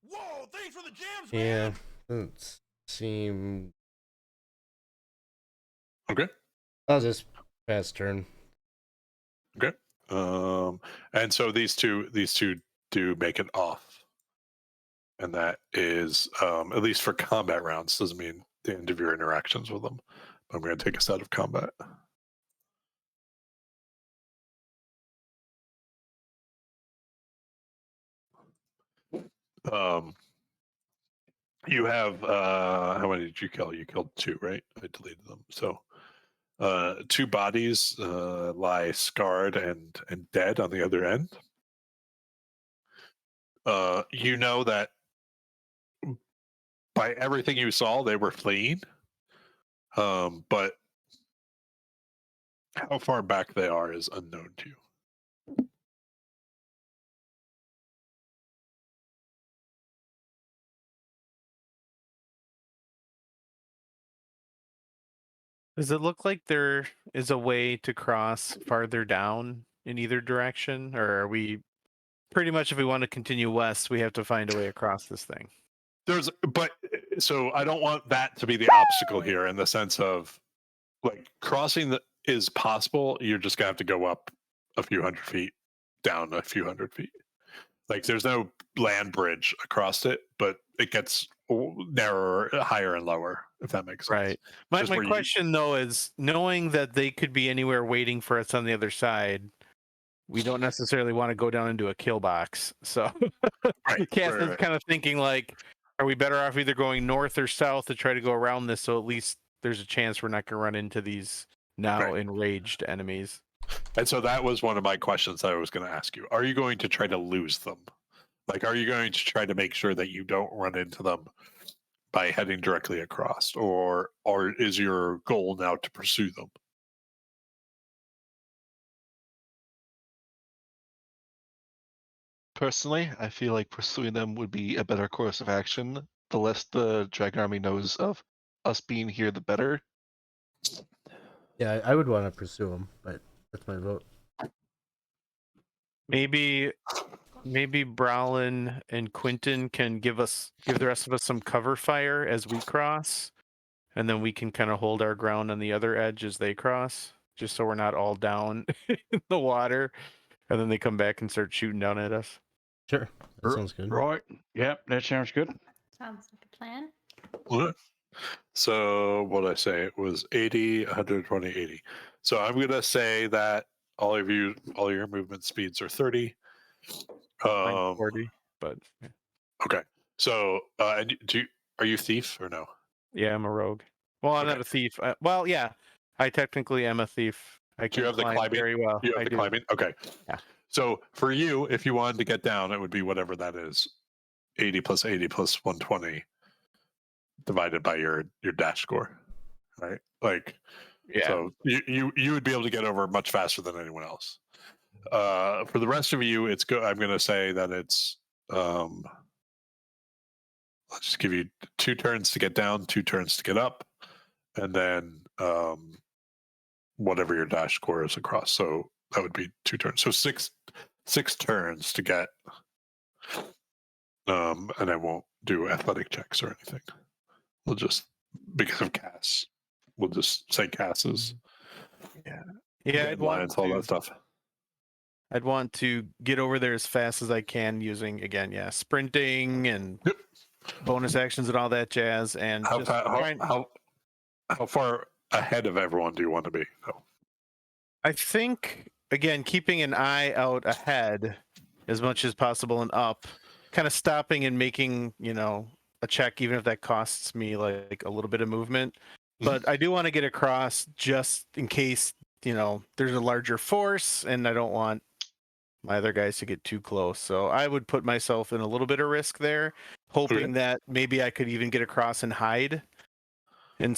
Whoa! Thanks for the gems, Yeah, man. doesn't seem... Okay. I'll just pass turn. Okay. And so these two do make it off, and that is at least for combat rounds. Doesn't mean the end of your interactions with them. But I'm going to take us out of combat. You have how many did you kill? You killed two, right? I deleted them. So two bodies lie scarred and dead on the other end. You know that by everything you saw, they were fleeing. But how far back they are is unknown to you. Does it look like there is a way to cross farther down in either direction? Or are we pretty much, if we want to continue west, we have to find a way across this thing? So I don't want that to be the obstacle here, in the sense of crossing is possible. You're just gonna have to go up a few hundred feet down, a few hundred feet. Like there's no land bridge across it, but it gets narrower, higher, and lower. If that makes sense. Right. My Just where you- question though is knowing that they could be anywhere waiting for us on the other side. We don't necessarily want to go down into a kill box. So Right, Cass right, is right. kind of thinking like, are we better off either going north or south to try to go around this so at least there's a chance we're not going to run into these now Right. enraged enemies? And so that was one of my questions I was going to ask you. Are you going to try to lose them? Like, are you going to try to make sure that you don't run into them by heading directly across, or is your goal now to pursue them? Personally, I feel like pursuing them would be a better course of action. The less the Dragon Army knows of us being here, the better. Yeah, I would want to pursue him, but that's my vote. Maybe Brallin and Quinton can give the rest of us some cover fire as we cross, and then we can kind of hold our ground on the other edge as they cross, just so we're not all down in the water, and then they come back and start shooting down at us. Sure, that sounds good. Right. Yep, that sounds good. Sounds like a plan. What? So what did I say? It was 80, 120, 80. So I'm going to say that all your movement speeds are 30. Mine's 40, but yeah. Okay. So and are you thief or no? Yeah, I'm a rogue. Well, I'm not Okay. a thief. Well, yeah, I technically am a thief. I Do can you have the climb climbing? very well. You have I the do. climbing? Okay. Yeah. So for you, if you wanted to get down, it would be whatever that is. 80 plus 80 plus 120 divided by your dash score. Right? Like Yeah. so you would be able to get over much faster than anyone else. For the rest of you, it's good. I'm gonna say that it's I'll just give you 2 turns to get down, 2 turns to get up, and then whatever your dash score is across. So that would be 2 turns. So six turns to get. And I won't do athletic checks or anything. We'll just because of Cass. We'll just say Cass's. Yeah, I'd all that stuff. I'd want to get over there as fast as I can using sprinting and Yep. bonus actions and all that jazz. And How, just how far ahead of everyone do you want to be? Oh. I think again keeping an eye out ahead as much as possible and up, kind of stopping and making a check, even if that costs me like a little bit of movement. But I do want to get across just in case there's a larger force, and I don't want my other guys to get too close. So I would put myself in a little bit of risk there, hoping that maybe I could even get across and hide, and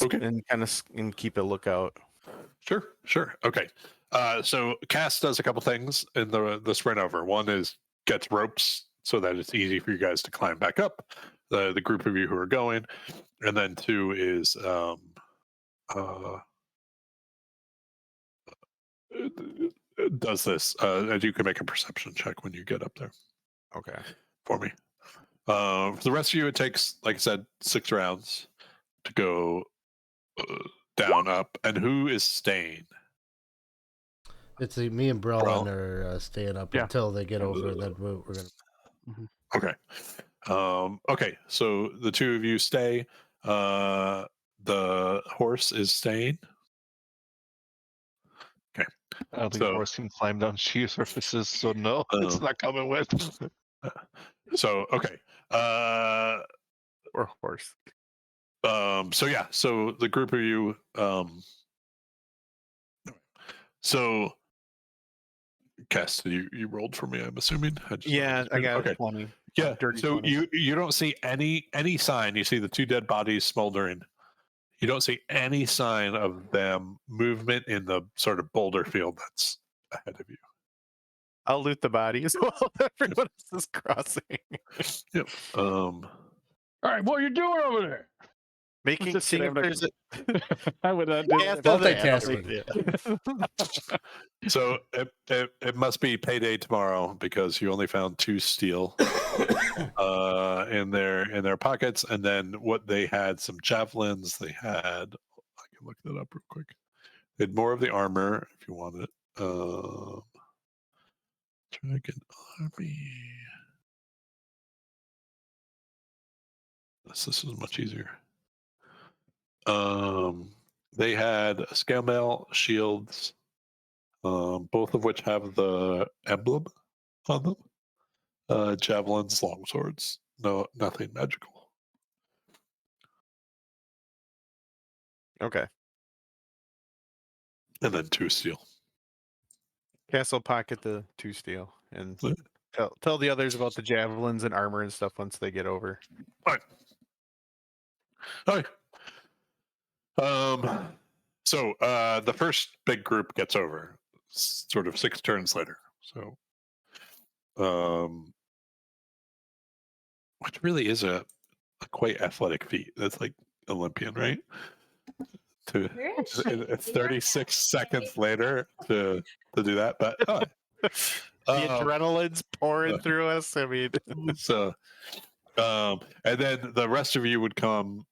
kind of keep a lookout. Sure. Okay. So Cass does a couple things in the sprint over. One is gets ropes so that it's easy for you guys to climb back up. The group of you who are going, and then 2 is does this. And you can make a perception check when you get up there. Okay. For me. For the rest of you, it takes, like I said, 6 rounds to go down, up. And who is staying? It's me and Brallin are staying up until they get over. Then we're gonna. Okay. Okay. So the 2 of you stay. The horse is staying. Okay. I don't think horse can climb down sheer surfaces, so no, it's not coming with. So okay. Or horse. So the group of you. So, Cass, you rolled for me, I'm assuming. I got 20. Yeah. So 20. you don't see any sign. You see the 2 dead bodies smoldering. You don't see any sign of them movement in the sort of boulder field that's ahead of you. I'll loot the bodies while everyone else is crossing. Yep. All right, what are you doing over there? Making seeing if there's I would not do it. Multitasking. So it must be payday tomorrow because you only found 2 steel in their pockets, and then what they had some javelins. They had, I can look that up real quick. They had more of the armor if you want it. Dragon Army. This is much easier. They had scale mail shields, both of which have the emblem on them. Javelins, longswords. No, nothing magical. Okay. And then 2 steel. Castle pocket the 2 steel and Yeah. tell the others about the javelins and armor and stuff once they get over. All right. So the first big group gets over, sort of 6 turns later. So, which really is a quite athletic feat. That's like Olympian, right? It's 36 seconds later to do that, but The adrenaline's pouring through us. I mean, so, and then the rest of you would come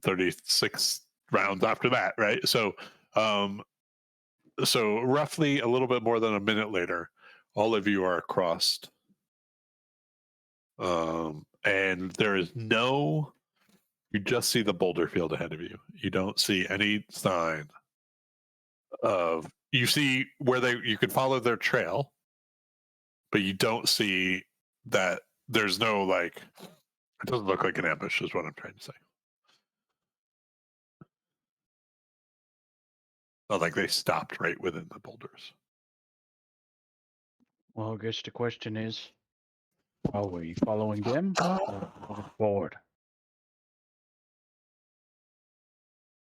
36 rounds after that, right? So, so roughly a little bit more than a minute later, all of you are crossed, and there is no. You just see the boulder field ahead of you. You don't see any sign of. You see where you could follow their trail, but you don't see that. There's no like. It doesn't look like an ambush, is what I'm trying to say. Not like they stopped right within the boulders. Well, I guess the question is, are we following them or moving forward?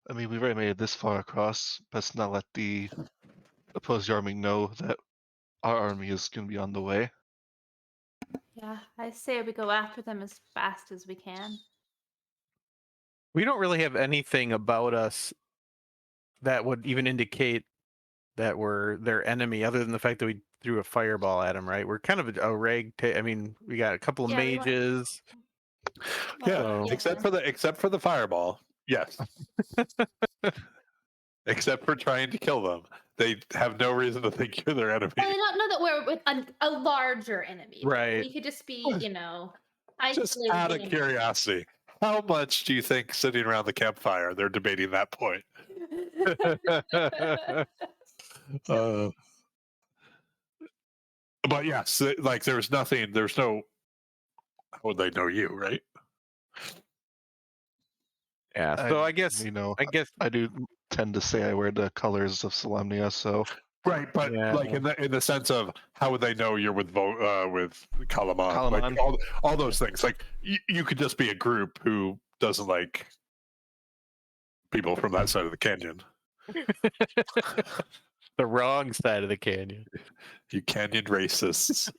I mean, we've already made it this far across. Let's not let the opposing army know that our army is going to be on the way. Yeah, I say we go after them as fast as we can. we don't really have anything about us that would even indicate that we're their enemy, other than the fact that we threw a fireball at them. Right? We're kind of a I mean, we got a couple of Yeah, we want- mages. Yeah, So- except for the fireball. Yes. Except for trying to kill them, they have no reason to think you're their enemy. Well, they don't know that we're with a larger enemy. Right. We could just be, Just isolated. out of curiosity, how much do you think sitting around the campfire they're debating that point? But yes, like there's no. How would they know you, right? Yeah. So I guess I do tend to say I wear the colors of Solemnia, so Right, but Yeah. like in the sense of how would they know you're with Kalaman? Like Kalaman. all those things. Like you could just be a group who doesn't like people from that side of the canyon. the wrong side of the canyon. You canyon racists.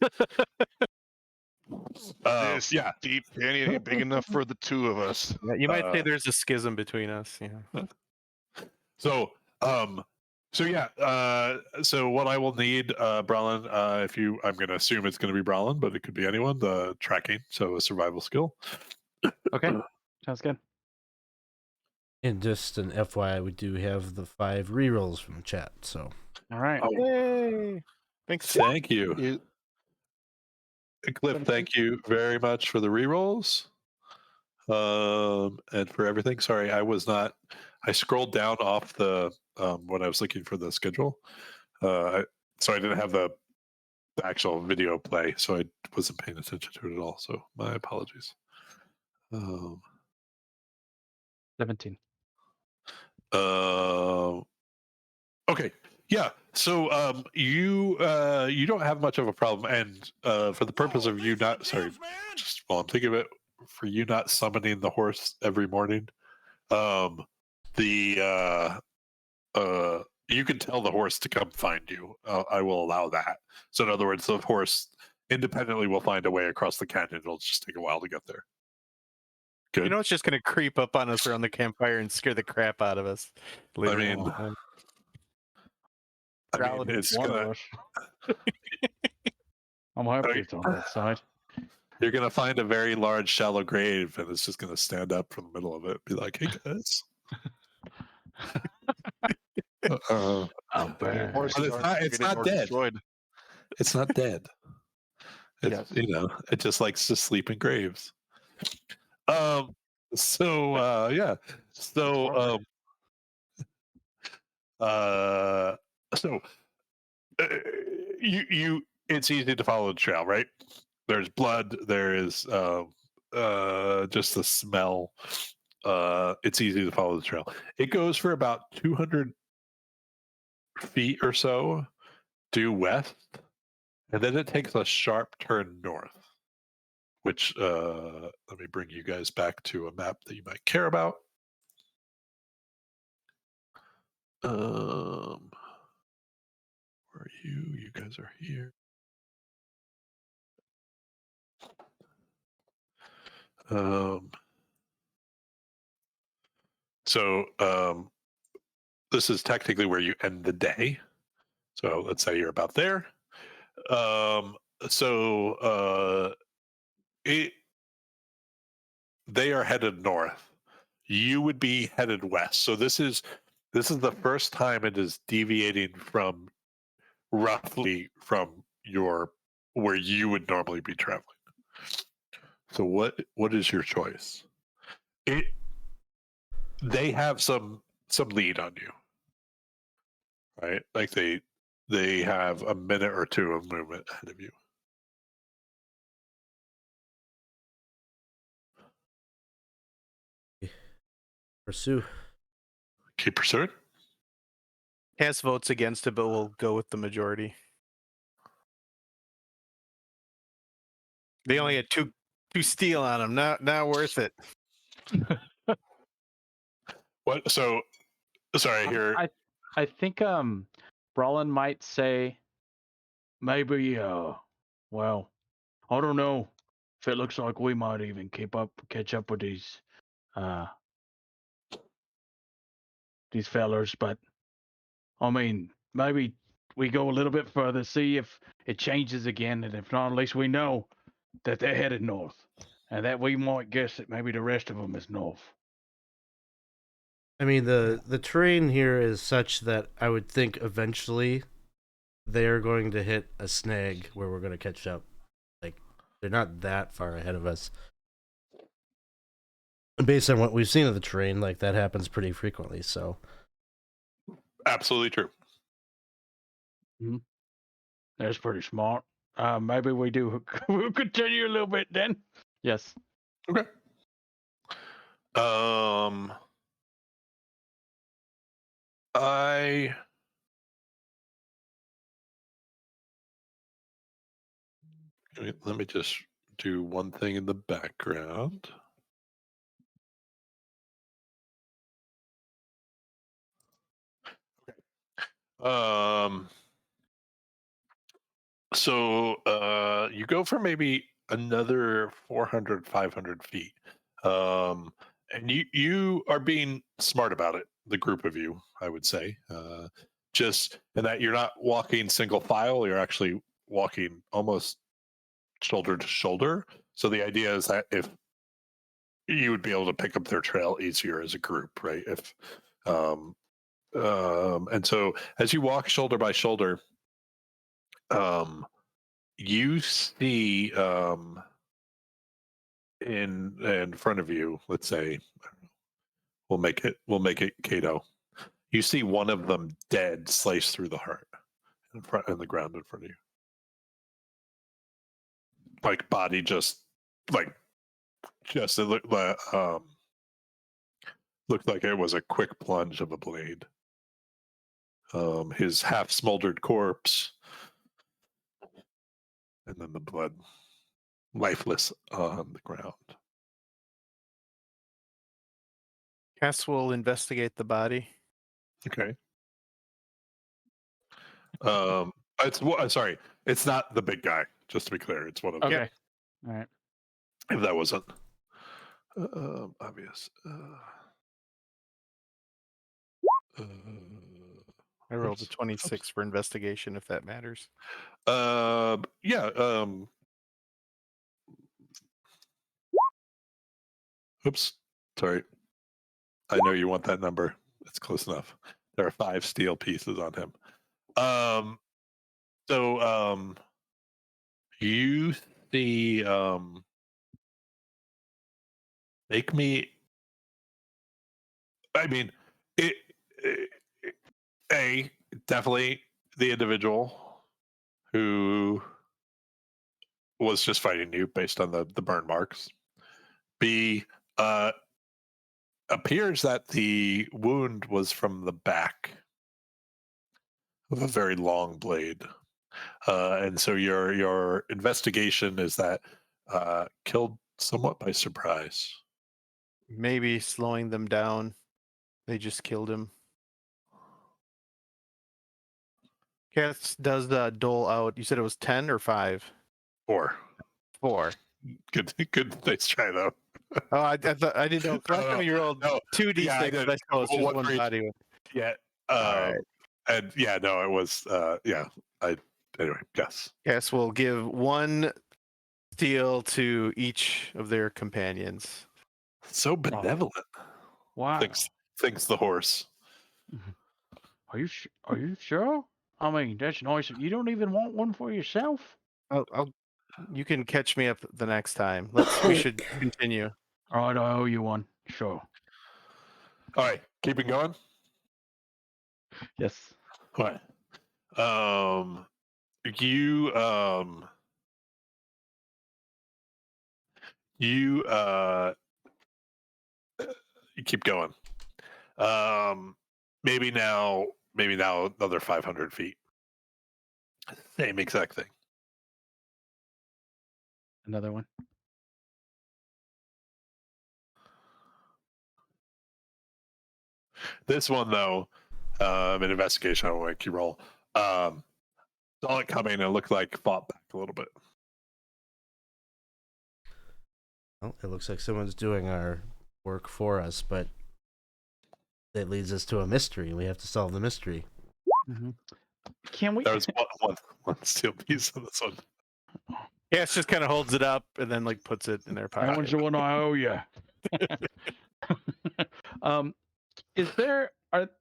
this Yeah. deep canyon ain't big enough for the 2 of us. Yeah, you might say there's a schism between us. Yeah. So so what I will need, Brallin, I'm going to assume it's going to be Brallin, but it could be anyone. The tracking, so a survival skill. Okay, sounds good. And just an FYI, we do have the 5 rerolls from chat. So All right. Yay! Thanks. Thank you, Cliff. Thank you very much for the rerolls, and for everything. Sorry, I scrolled down off the when I was looking for the schedule, so I didn't have the actual video play, so I wasn't paying attention to it at all. So my apologies. 17. Okay. Yeah. So you don't have much of a problem, and for the purpose of you not just while I'm thinking of it, for you not summoning the horse every morning, you can tell the horse to come find you. I will allow that. So in other words, the horse independently will find a way across the canyon. It'll just take a while to get there. Good. It's just going to creep up on us around the campfire and scare the crap out of us. later mean, on. it's gonna. I'm happy it's on that side. You're gonna find a very large, shallow grave, and it's just gonna stand up from the middle of it, and be like, "Hey guys." Oh, bad. Horse But it's guards not- are it's getting not more dead. destroyed. It's not dead. It's Yes. it just likes to sleep in graves. So yeah. So so you it's easy to follow the trail, right? There's blood, there is just the smell. It's easy to follow the trail. It goes for about 200 feet or so due west, and then it takes a sharp turn north, which let me bring you guys back to a map that you might care about. Where are you? You guys are here. So this is technically where you end the day. So let's say you're about there. Um, so they are headed north. You would be headed west. So this is the first time it is deviating from roughly from your where you would normally be traveling. So what is your choice? They have some lead on you, right? Like they have a minute or two of movement ahead of you. Pursue. Keep pursuing. Cass votes against it, but we'll go with the majority. They only had two steel on them. Not worth it. What? So sorry. Here. I think Brallin might say maybe well, I don't know if it looks like we might even catch up with these fellers, but I mean maybe we go a little bit further, see if it changes again, and if not, at least we know that they're headed north, and that we might guess that maybe the rest of them is north. I mean, the terrain here is such that I would think eventually they're going to hit a snag where we're going to catch up. Like, they're not that far ahead of us. Based on what we've seen of the terrain, like, that happens pretty frequently, so. Absolutely true. Mm-hmm. That's pretty smart. Maybe we do. We'll continue a little bit then. Yes. Okay. Let me just do one thing in the background. So you go for maybe another 400, 500 feet. And you are being smart about it, the group of you, I would say. Just in that you're not walking single file, you're actually walking almost shoulder to shoulder. So the idea is that if you would be able to pick up their trail easier as a group, right? If and so as you walk shoulder by shoulder, you see in front of you, let's say, we'll make it Kato. You see one of them dead, sliced through the heart, in the ground in front of you, like body just it looked like it was a quick plunge of a blade. His half smoldered corpse, and then the blood, lifeless on the ground. Cass will investigate the body. Okay. Sorry, it's not the big guy. Just to be clear, it's one of them. Okay. All right. If that wasn't obvious. I rolled a 26 for investigation, if that matters. Yeah. Oops. Sorry. I know you want that number. It's close enough. There are 5 steel pieces on him. So you see make me. I mean, it, a definitely the individual who was just fighting you based on the burn marks. B, appears that the wound was from the back of a very long blade, and so your investigation is that killed somewhat by surprise. Maybe slowing them down. They just killed him. Cass does dole out. You said it was 10 or 5? Or 4. good, nice try though. Oh, I thought I didn't know. Last time you rolled No, 2d6. yeah, I did. I suppose just One one for each. body. Yeah, right. and yeah, no, it was yeah. Anyway, yes. Cass will give 1 steel to each of their companions. So benevolent. Wow. Thinks the horse. Are you sure? I mean, that's nice. You don't even want one for yourself? You can catch me up the next time. We should continue. All right, I owe you one. Sure. All right, keeping going. Yes. All right. You you keep going. Maybe now another 500 feet. Same exact thing. Another one. This one though, an investigation. I won't make you roll. Saw it coming and it looked like fought back a little bit. Well, it looks like someone's doing our work for us, but that leads us to a mystery. We have to solve the mystery. Mm-hmm. Can we? There was one steel piece on this one. Cass just kind of holds it up and then like puts it in their That pocket. one's the one I owe you. They're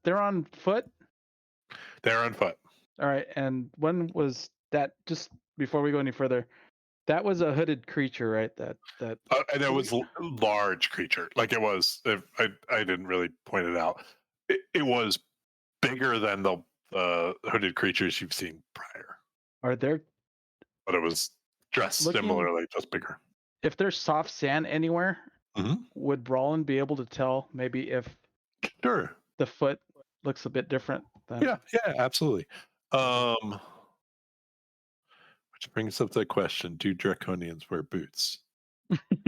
on foot? They're on foot. All right. And when was that? Just before we go any further, that was a hooded creature, right? And it was large creature. Like it was. I didn't really point it out. It was bigger than the hooded creatures you've seen prior. Are there? But it was dressed similarly, just bigger. If there's soft sand anywhere, would Brallin be able to tell maybe if Sure the foot looks a bit different? Yeah, absolutely. Which brings up the question: do draconians wear boots?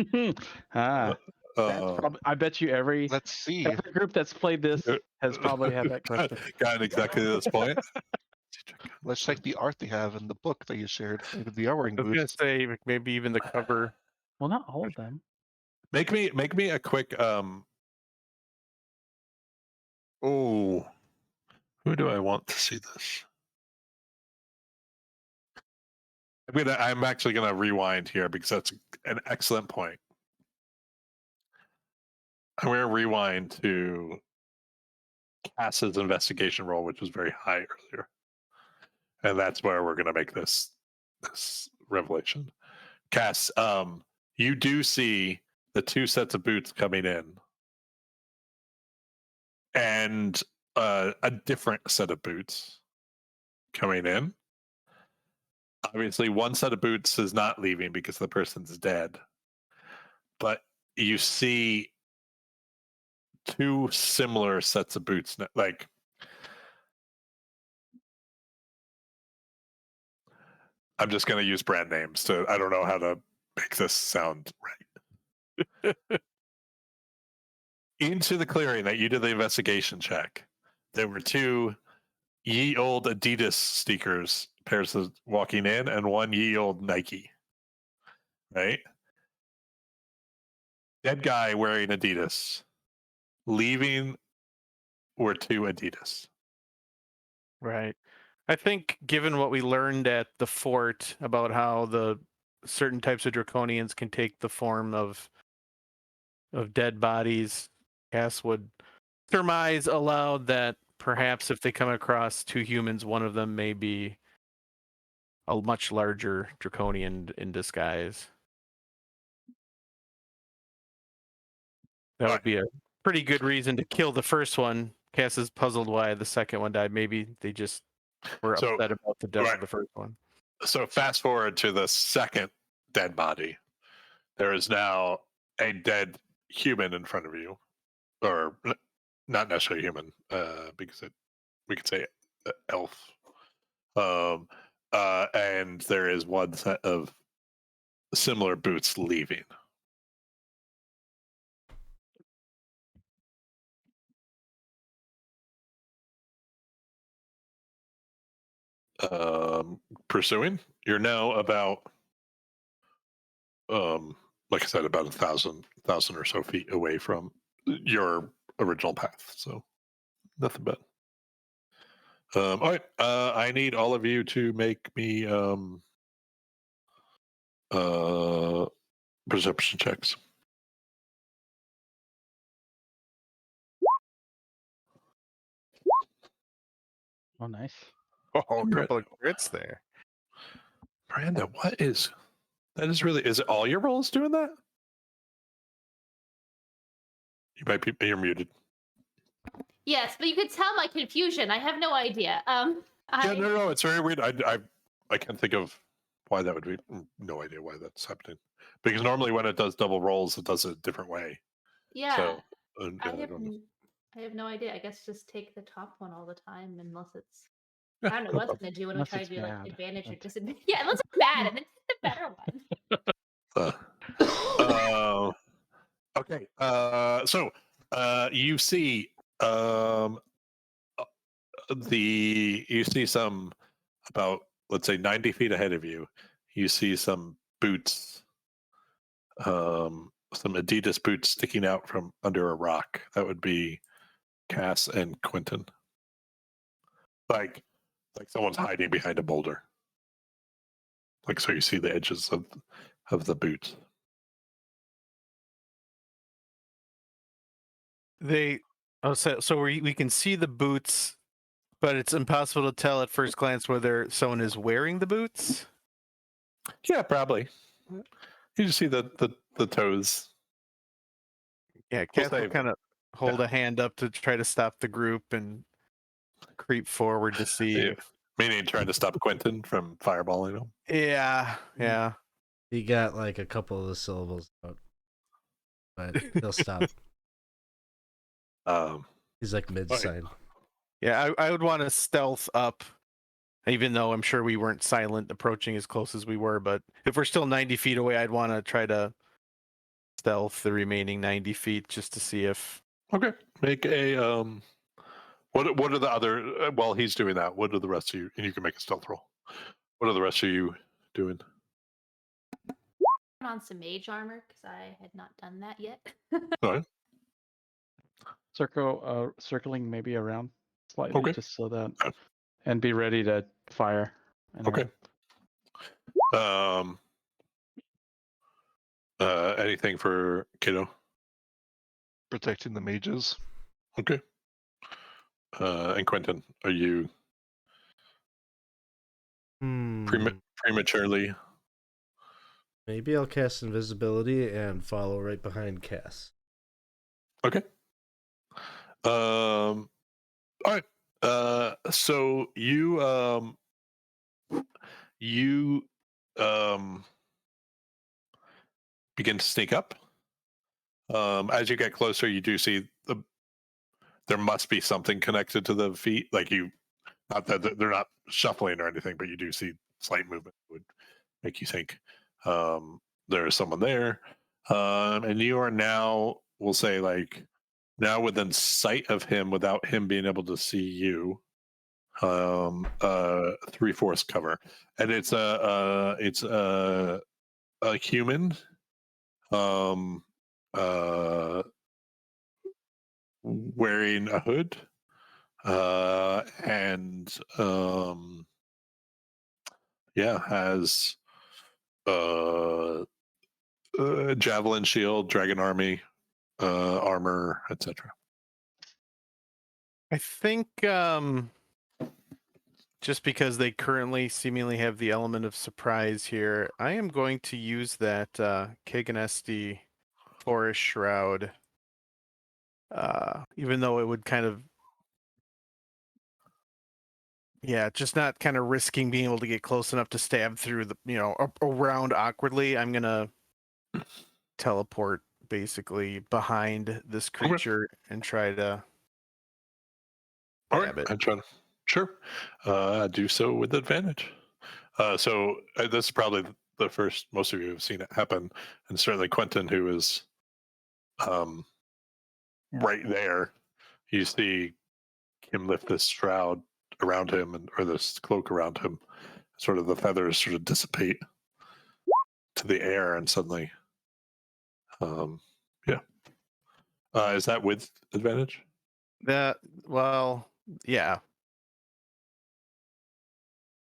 That's I bet you every group that's played this has probably had that question. Got exactly this point. Let's check the art they have in the book that you shared. Maybe they are wearing I was gonna boots. say maybe even the cover. Well, not all of them. Make me a quick oh, who do I want to see this? I'm actually gonna rewind here because that's an excellent point. I'm gonna rewind to Cass's investigation roll, which was very high earlier. And that's where we're gonna make this revelation. Cass, you do see the 2 sets of boots coming in. And a different set of boots coming in. Obviously, one set of boots is not leaving because the person's dead. But you see 2 similar sets of boots. Like, I'm just going to use brand names. I don't know how to make this sound right. Into the clearing that you did the investigation check, there were 2 ye old Adidas sneakers pairs of walking in and 1 ye old Nike. Right? Dead guy wearing Adidas. Leaving were 2 Adidas. Right. I think given what we learned at the fort about how the certain types of draconians can take the form of dead bodies, Cass would surmise aloud that perhaps if they come across 2 humans, one of them may be a much larger draconian in disguise. That would be a pretty good reason to kill the first one. Cass is puzzled why the second one died. Maybe they just were So, upset about the death right. of the first one. So fast forward to the second dead body. There is now a dead human in front of you, or not necessarily human, because we could say elf. And there is one set of similar boots leaving. Pursuing. You're now about, like I said, about 1,000 or so feet away from your original path. So nothing bad. All right. I need all of you to make me perception checks. Oh, nice. Oh, a couple of crits there. Miranda, what is that? Is it all your rolls doing that? You might be. You're muted. Yes, but you could tell my confusion. I have no idea. Yeah, no, it's very weird. I can't think of why that would be. No idea why that's happening. Because normally when it does double rolls, it does it a different way. Yeah. So I I don't know. have no idea. I guess just take the top one all the time, unless it's. Yeah, I don't know no what it's problem. gonna do when Unless we try it's to do like bad. advantage or That's- disadvantage. Yeah, unless it's bad, and then take the better one. Okay. So you see you see some about, let's say, 90 feet ahead of you. You see some boots, some Adidas boots sticking out from under a rock. That would be Cass and Quinton. Like someone's hiding behind a boulder. Like, so you see the edges of the boots. So we can see the boots, but it's impossible to tell at first glance whether someone is wearing the boots. Yeah, probably. You just see the toes. Yeah, We'll Cass will say- kind of hold a hand up to try to stop the group and creep forward to see. Yeah. Meaning trying to stop Quinton from fireballing him. Yeah. He got like a couple of the syllables out, but he'll stop. He's like mid-sign. Yeah, I would want to stealth up, even though I'm sure we weren't silent approaching as close as we were. But if we're still 90 feet away, I'd want to try to stealth the remaining 90 feet just to see if. Okay, make a What are the other? While he's doing that, what are the rest of you? And you can make a stealth roll. What are the rest of you doing? On some mage armor because I had not done that yet. All right. Circling maybe around slightly, Okay. just so that, Yeah. and be ready to fire. Okay. Anything for Kato? Protecting the mages. Okay. And Quinton, are you prematurely? Maybe I'll cast invisibility and follow right behind Cass. Okay. All right. So you begin to sneak up. As you get closer, you do see there must be something connected to the feet. Like not that they're not shuffling or anything, but you do see slight movement that would make you think there is someone there. And you are now, we'll say, like now within sight of him without him being able to see you. 3/4 cover, and it's a human wearing a hood and has javelin shield, dragon army, armor, etc. I think just because they currently seemingly have the element of surprise here, I am going to use that Kaganesti Forest Shroud. Even though it would kind of, just not kind of risking being able to get close enough to stab through the, around awkwardly. I'm gonna teleport basically behind this creature and try to stab it. I'm trying to. Sure. Do so with advantage. So this is probably the first most of you have seen it happen, and certainly Quinton, who is right there. You see him lift this shroud around him, or this cloak around him. Sort of the feathers sort of dissipate to the air, and suddenly, is that with advantage? Yeah.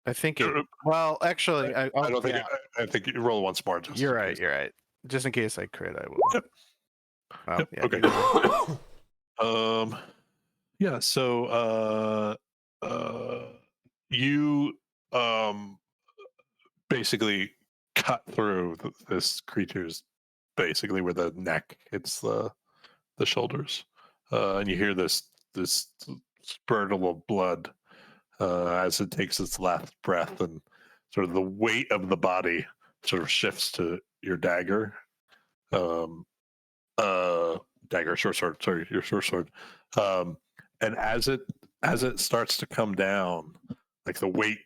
I think it. Well, actually, I don't think. I think you roll once more. Just You're right. You're right. Just in case I crit, I will. Yep. Well, Yep. Okay. Yeah. So, you basically cut through this creature's basically where the neck hits the shoulders, and you hear this spurtle of blood as it takes its last breath, and sort of the weight of the body sort of shifts to your dagger. Dagger, short sword. Sorry, your short sword. And as it starts to come down, like the weight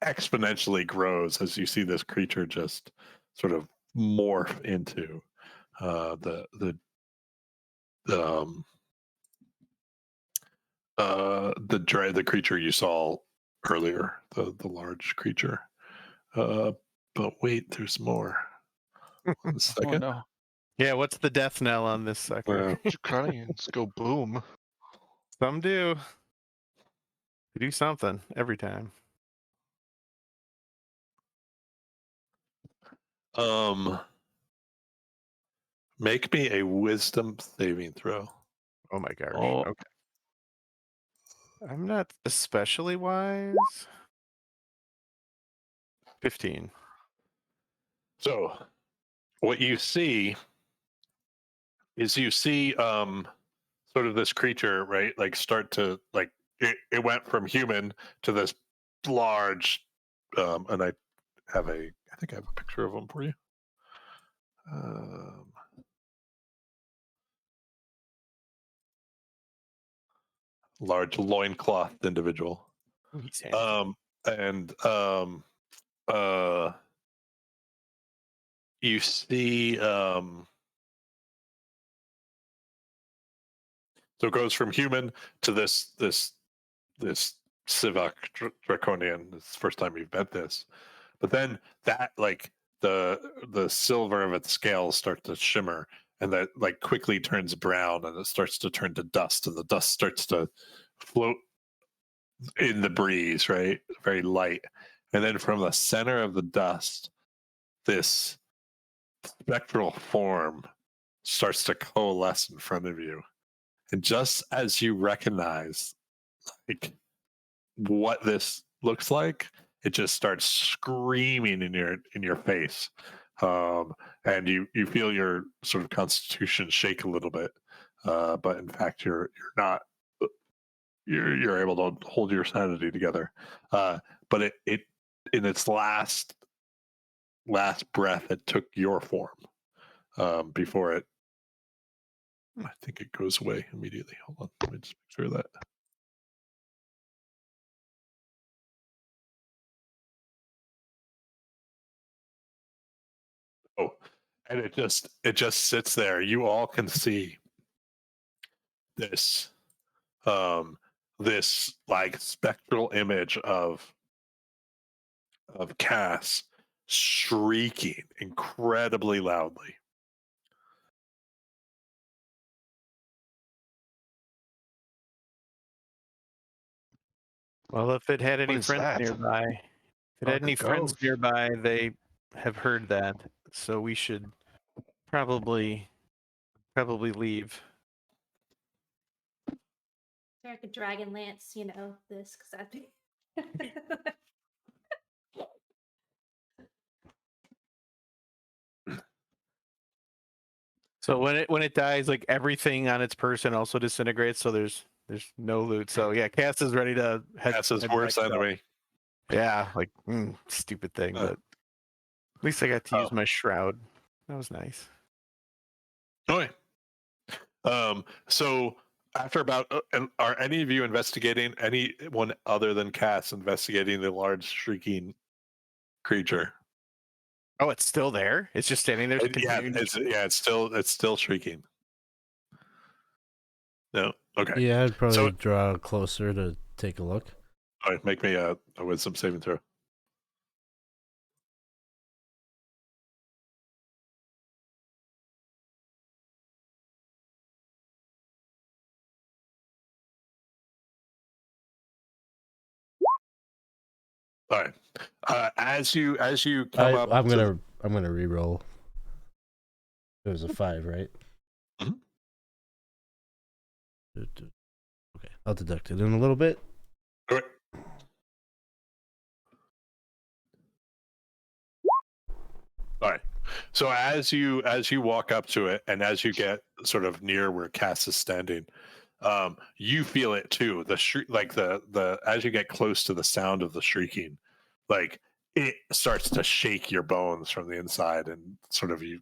exponentially grows as you see this creature just sort of morph into the creature you saw earlier, the large creature. But wait, there's more. 1 second. Oh no. Yeah, what's the death knell on this sucker? Draconians go boom. Some do. They do something every time. Make me a wisdom saving throw. Oh my gosh. Oh. Okay. I'm not especially wise. 15. So, what you see is sort of this creature, right? Like start to like it went from human to this large, and I think I have a picture of him for you. Large loincloth individual. He's handsome. You see so it goes from human to this Sivak draconian. It's the first time you've met this, but then that like the silver of its scales start to shimmer, and that like quickly turns brown, and it starts to turn to dust, and the dust starts to float in the breeze, right? Very light, and then from the center of the dust, this spectral form starts to coalesce in front of you. And just as you recognize like what this looks like, it just starts screaming in your face. And you feel your sort of constitution shake a little bit. But in fact you're not you're able to hold your sanity together. But it in its last breath it took your form before it I think it goes away immediately. Hold on, let me just make sure that. Oh, and it just sits there. You all can see this this like spectral image of Cass shrieking incredibly loudly. Well, if it had any is friends that? nearby, they have heard that. So we should probably leave. They're like a Dragonlance, this because I think. So when it dies, like everything on its person also disintegrates. So there's no loot. So yeah, Cass is ready to head. That's his head worst back up. enemy. Yeah, like stupid thing, but at least I got to use my shroud. That was nice. Okay. So after about, are any of you investigating, anyone other than Cass investigating the large shrieking creature? Oh, it's still there. It's just standing there. Continuing. It's still shrieking. No. Okay. Yeah, I'd probably So- draw closer to take a look. All right. Make me a wisdom saving throw. All right. As you come up, I'm gonna re-roll. It was a 5, right? Mhm. Okay, I'll deduct it in a little bit. Okay. All right. So as you walk up to it, and as you get sort of near where Cass is standing, you feel it too. The like the as you get close to the sound of the shrieking, like it starts to shake your bones from the inside, and sort of your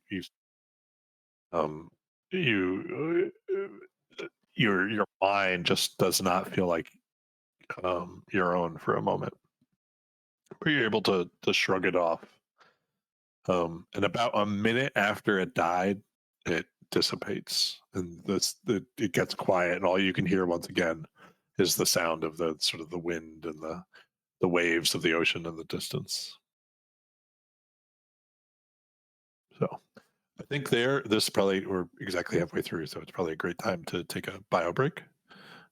mind just does not feel like your own for a moment. But you're able to shrug it off. And about a minute after it died, it dissipates, and it gets quiet, and all you can hear once again is the sound of the sort of the wind and the waves of the ocean in the distance. So I think this probably we're exactly halfway through, so it's probably a great time to take a bio break.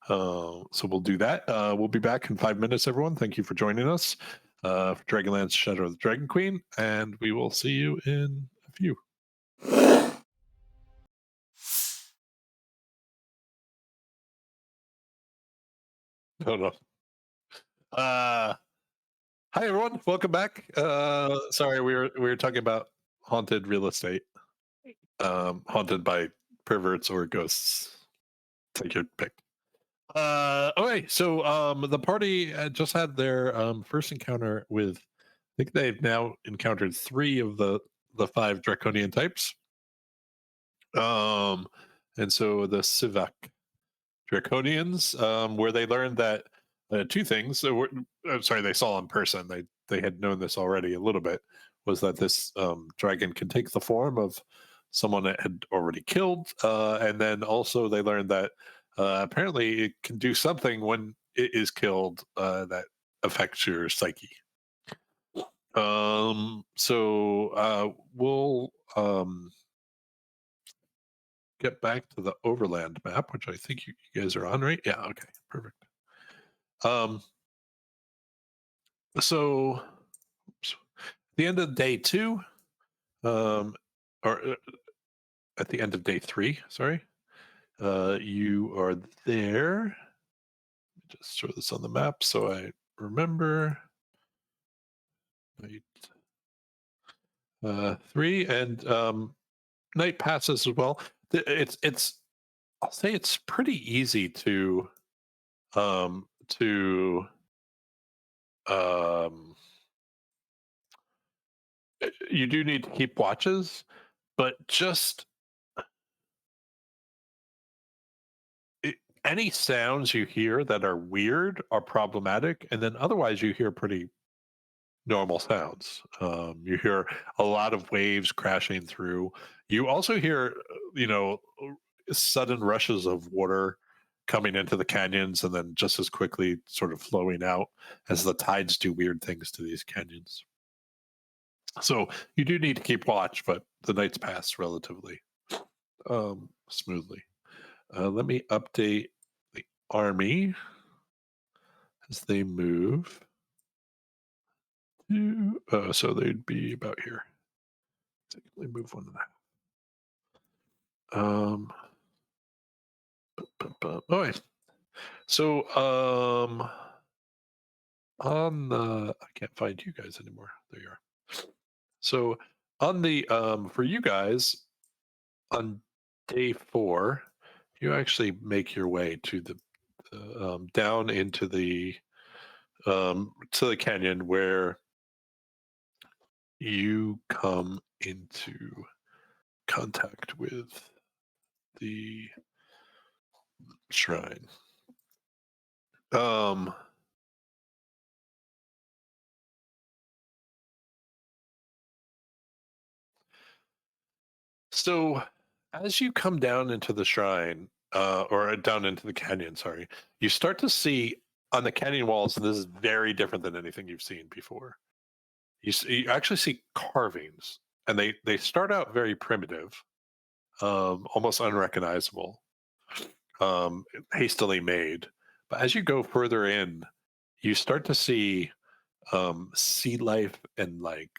So we'll do that. We'll be back in 5 minutes, everyone. Thank you for joining us for Dragonlance Shadow of the Dragon Queen, and we will see you in a few. Oh no. Hi everyone, welcome back. Sorry, we were talking about haunted real estate. Haunted by perverts or ghosts. Take your pick. Okay, so the party just had their first encounter with, I think they've now encountered 3 of the 5 draconian types. And so the Sivak Draconians, where they learned that 2 things. I'm sorry, they saw in person. They had known this already a little bit. Was that this dragon can take the form of someone that had already killed, and then also they learned that apparently it can do something when it is killed that affects your psyche. So we'll get back to the overland map, which I think you guys are on, right? Yeah. Okay. Perfect. So the end of day 2, or at the end of day 3, sorry, you are there. Just throw this on the map so I remember. 3 and night passes as well. It's I'll say it's pretty easy to you do need to keep watches, but just any sounds you hear that are weird are problematic, and then otherwise you hear pretty normal sounds. You hear a lot of waves crashing through. You also hear, sudden rushes of water coming into the canyons and then just as quickly sort of flowing out as the tides do weird things to these canyons. So you do need to keep watch, but the nights pass relatively smoothly. Let me update the army as they move to, so they'd be about here. They move 1.5. All right. So, on the, I can't find you guys anymore. There you are. So, on the, for you guys, on day 4, you actually make your way to the, down into the, to the canyon where you come into contact with the shrine. Um, so as you come down into the shrine, or down into the canyon, sorry, you start to see on the canyon walls, and this is very different than anything you've seen before. You actually see carvings, and they start out very primitive, almost unrecognizable, hastily made. But as you go further in, you start to see sea life and like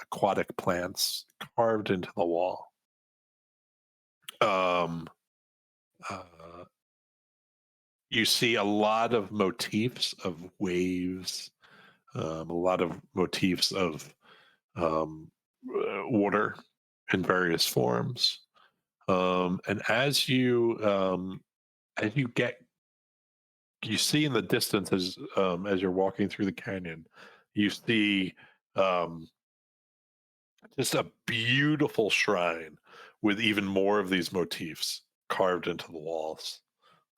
aquatic plants carved into the wall. Um, uh, you see a lot of motifs of waves, a lot of motifs of water in various forms. And as you get, you see in the distance as you're walking through the canyon, you see um, just a beautiful shrine with even more of these motifs carved into the walls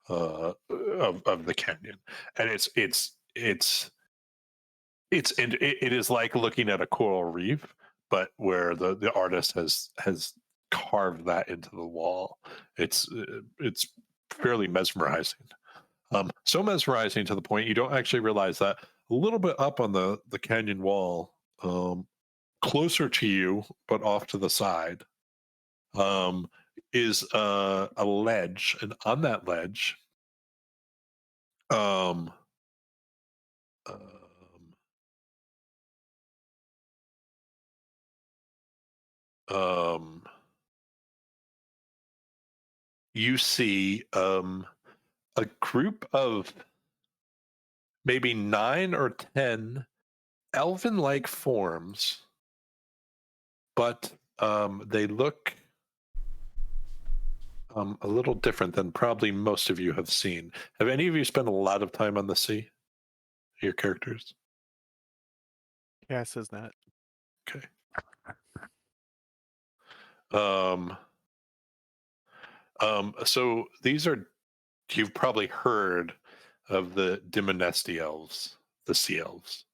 of the canyon, and it is like looking at a coral reef, but where the artist has carved that into the wall. It's fairly mesmerizing. So mesmerizing to the point you don't actually realize that a little bit up on the canyon wall, closer to you but off to the side, is a ledge, and on that ledge, um, um, um, you see a group of maybe 9 or 10 elven-like forms, but they look a little different than probably most of you have seen. Have any of you spent a lot of time on the sea? Your characters? Yeah, it says that. Okay. Um, so these are, you've probably heard of the Dimonesti elves, the sea elves.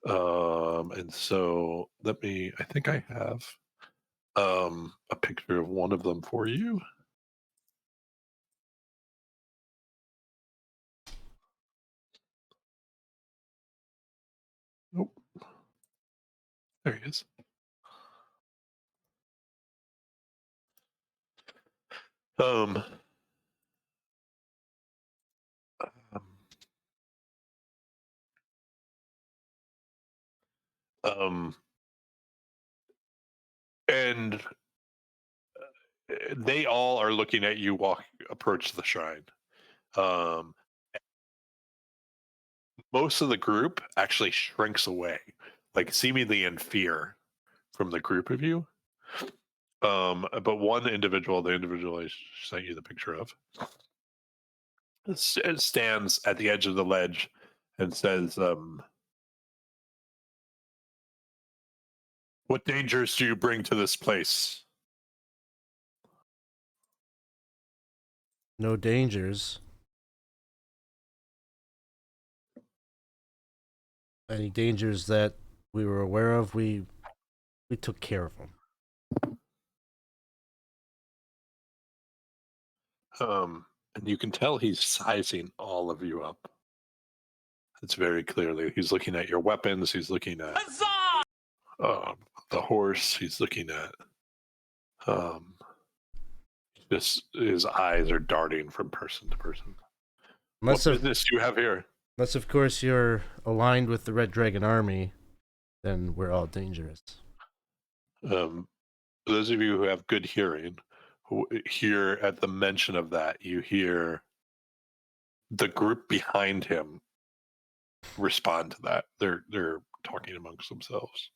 And so I think I have a picture of one of them for you. Nope. There he is. Um, um, um, and they all are looking at you approach the shrine. Um, most of the group actually shrinks away, like seemingly in fear from the group of you. But one individual, the individual I sent you the picture of, stands at the edge of the ledge and says, "What dangers do you bring to this place?" No dangers. Any dangers that we were aware of, we took care of them. And you can tell he's sizing all of you up. It's very clearly. He's looking at your weapons. He's looking at the horse. He's looking at just his eyes are darting from person to person. What business do you have here? Unless, of course, you're aligned with the Red Dragon Army, then we're all dangerous. Those of you who have good hearing, who hear at the mention of that, you hear the group behind him respond to that. They're talking amongst themselves.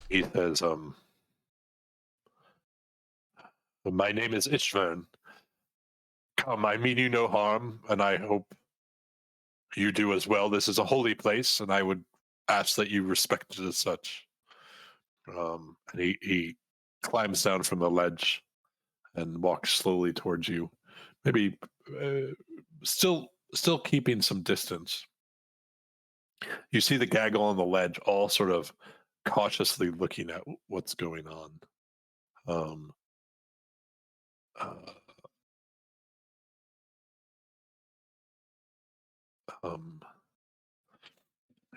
He says, "My name is Ishvern. Come, I mean you no harm, and I hope you do as well. This is a holy place, and I would ask that you respect it as such." And he climbs down from the ledge and walks slowly towards you, maybe still keeping some distance. You see the gaggle on the ledge, all sort of cautiously looking at what's going on. Um, uh,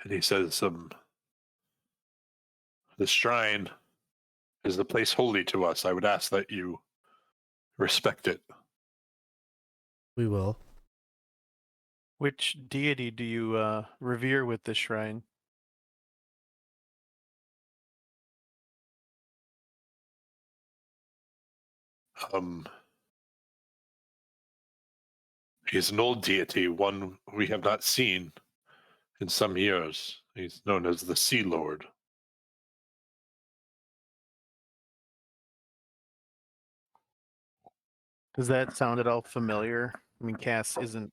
and he says, "The shrine is the place holy to us. I would ask that you respect it." We will. Which deity do you revere with this shrine? He's an old deity, one we have not seen in some years. He's known as the Sea Lord. Does that sound at all familiar? I mean, Cass isn't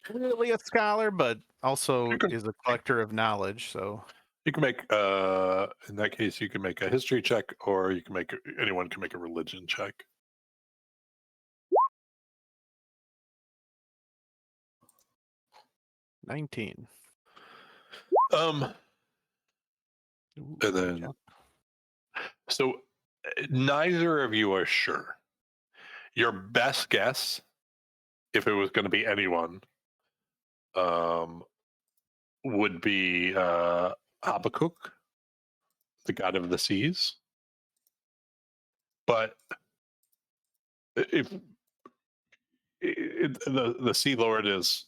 really a scholar, but also You can- is a collector of knowledge. So You can make, in that case, you can make a history check, or you can make anyone can make a religion check. $19. And Ooh, then, so neither of you are sure. Your best guess, if it was going to be anyone, would be Habakkuk, the god of the seas. But if the Sea Lord is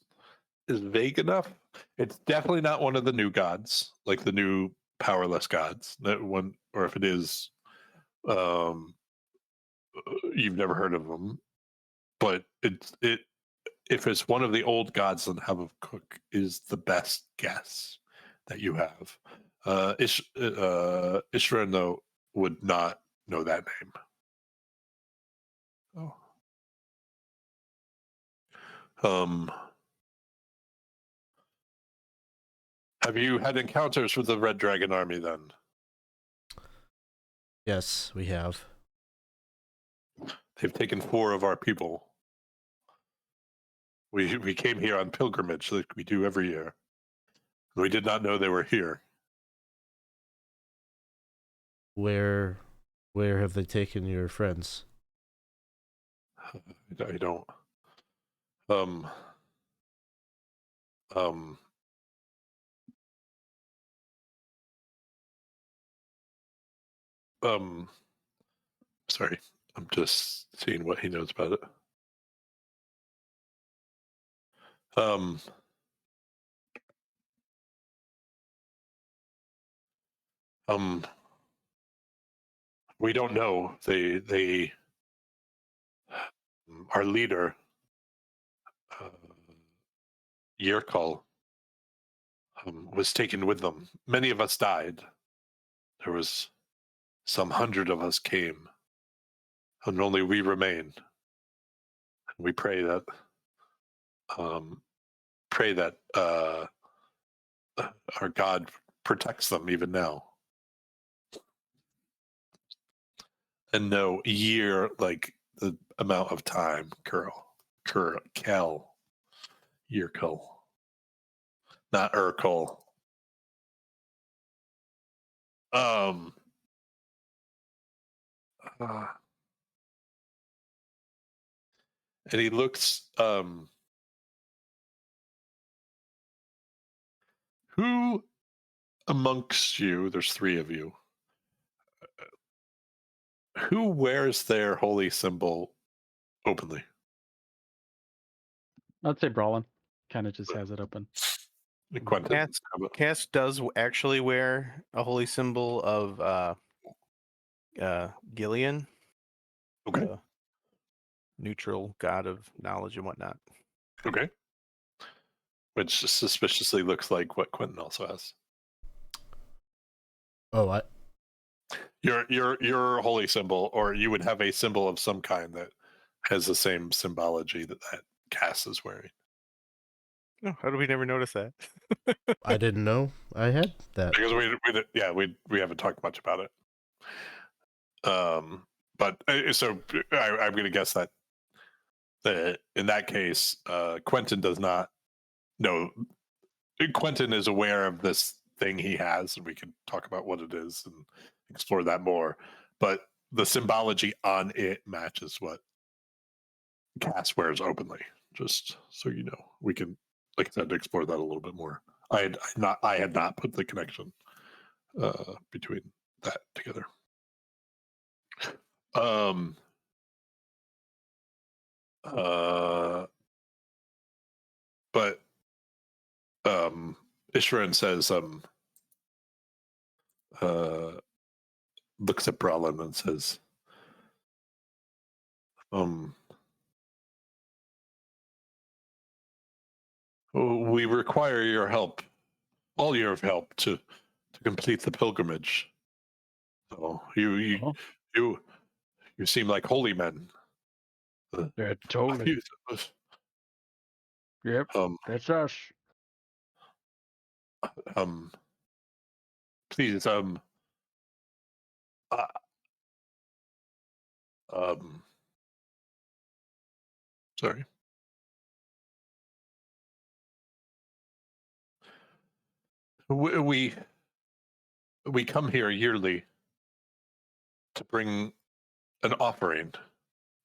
vague enough, it's definitely not one of the new gods, like the new powerless gods. That one, or if it is, you've never heard of them. But if it's one of the old gods, then Habakkuk is the best guess that you have. Ishvern, though, would not know that name. Oh. Have you had encounters with the Red Dragon Army then? Yes, we have. They've taken 4 of our people. We came here on pilgrimage like we do every year. We did not know they were here. Where have they taken your friends? I don't. Sorry, I'm just seeing what he knows about it. We don't know. Our leader, Yerkal, was taken with them. Many of us died. There was some 100 of us came, and only we remain. We pray that our God protects them even now. And no year, like the amount of time, Kel, Yerkal, not Urkel. And he looks, who amongst you, there's 3 of you, who wears their holy symbol openly? I'd say Brallin kind of just has it open. Quinton. Cass does actually wear a holy symbol of Gillian. Okay. neutral god of knowledge and whatnot. Okay. Which suspiciously looks like what Quinton also has. Oh, Your holy symbol, or you would have a symbol of some kind that has the same symbology that Cass is wearing. Oh, how did we never notice that? I didn't know I had that. Because we haven't talked much about it. But so I'm going to guess that in that case, Quinton does not know. Quinton is aware of this thing he has, and we can talk about what it is and explore that more. But the symbology on it matches what Cass wears openly. Just so you know, we can, like I said, explore that a little bit more. I had not put the connection between that together. But Ishran says looks at Brallin and says we require your help, all your help to complete the pilgrimage. So you seem like holy men. Yeah, totally. Yep, that's us. Please, sorry. We come here yearly to bring an offering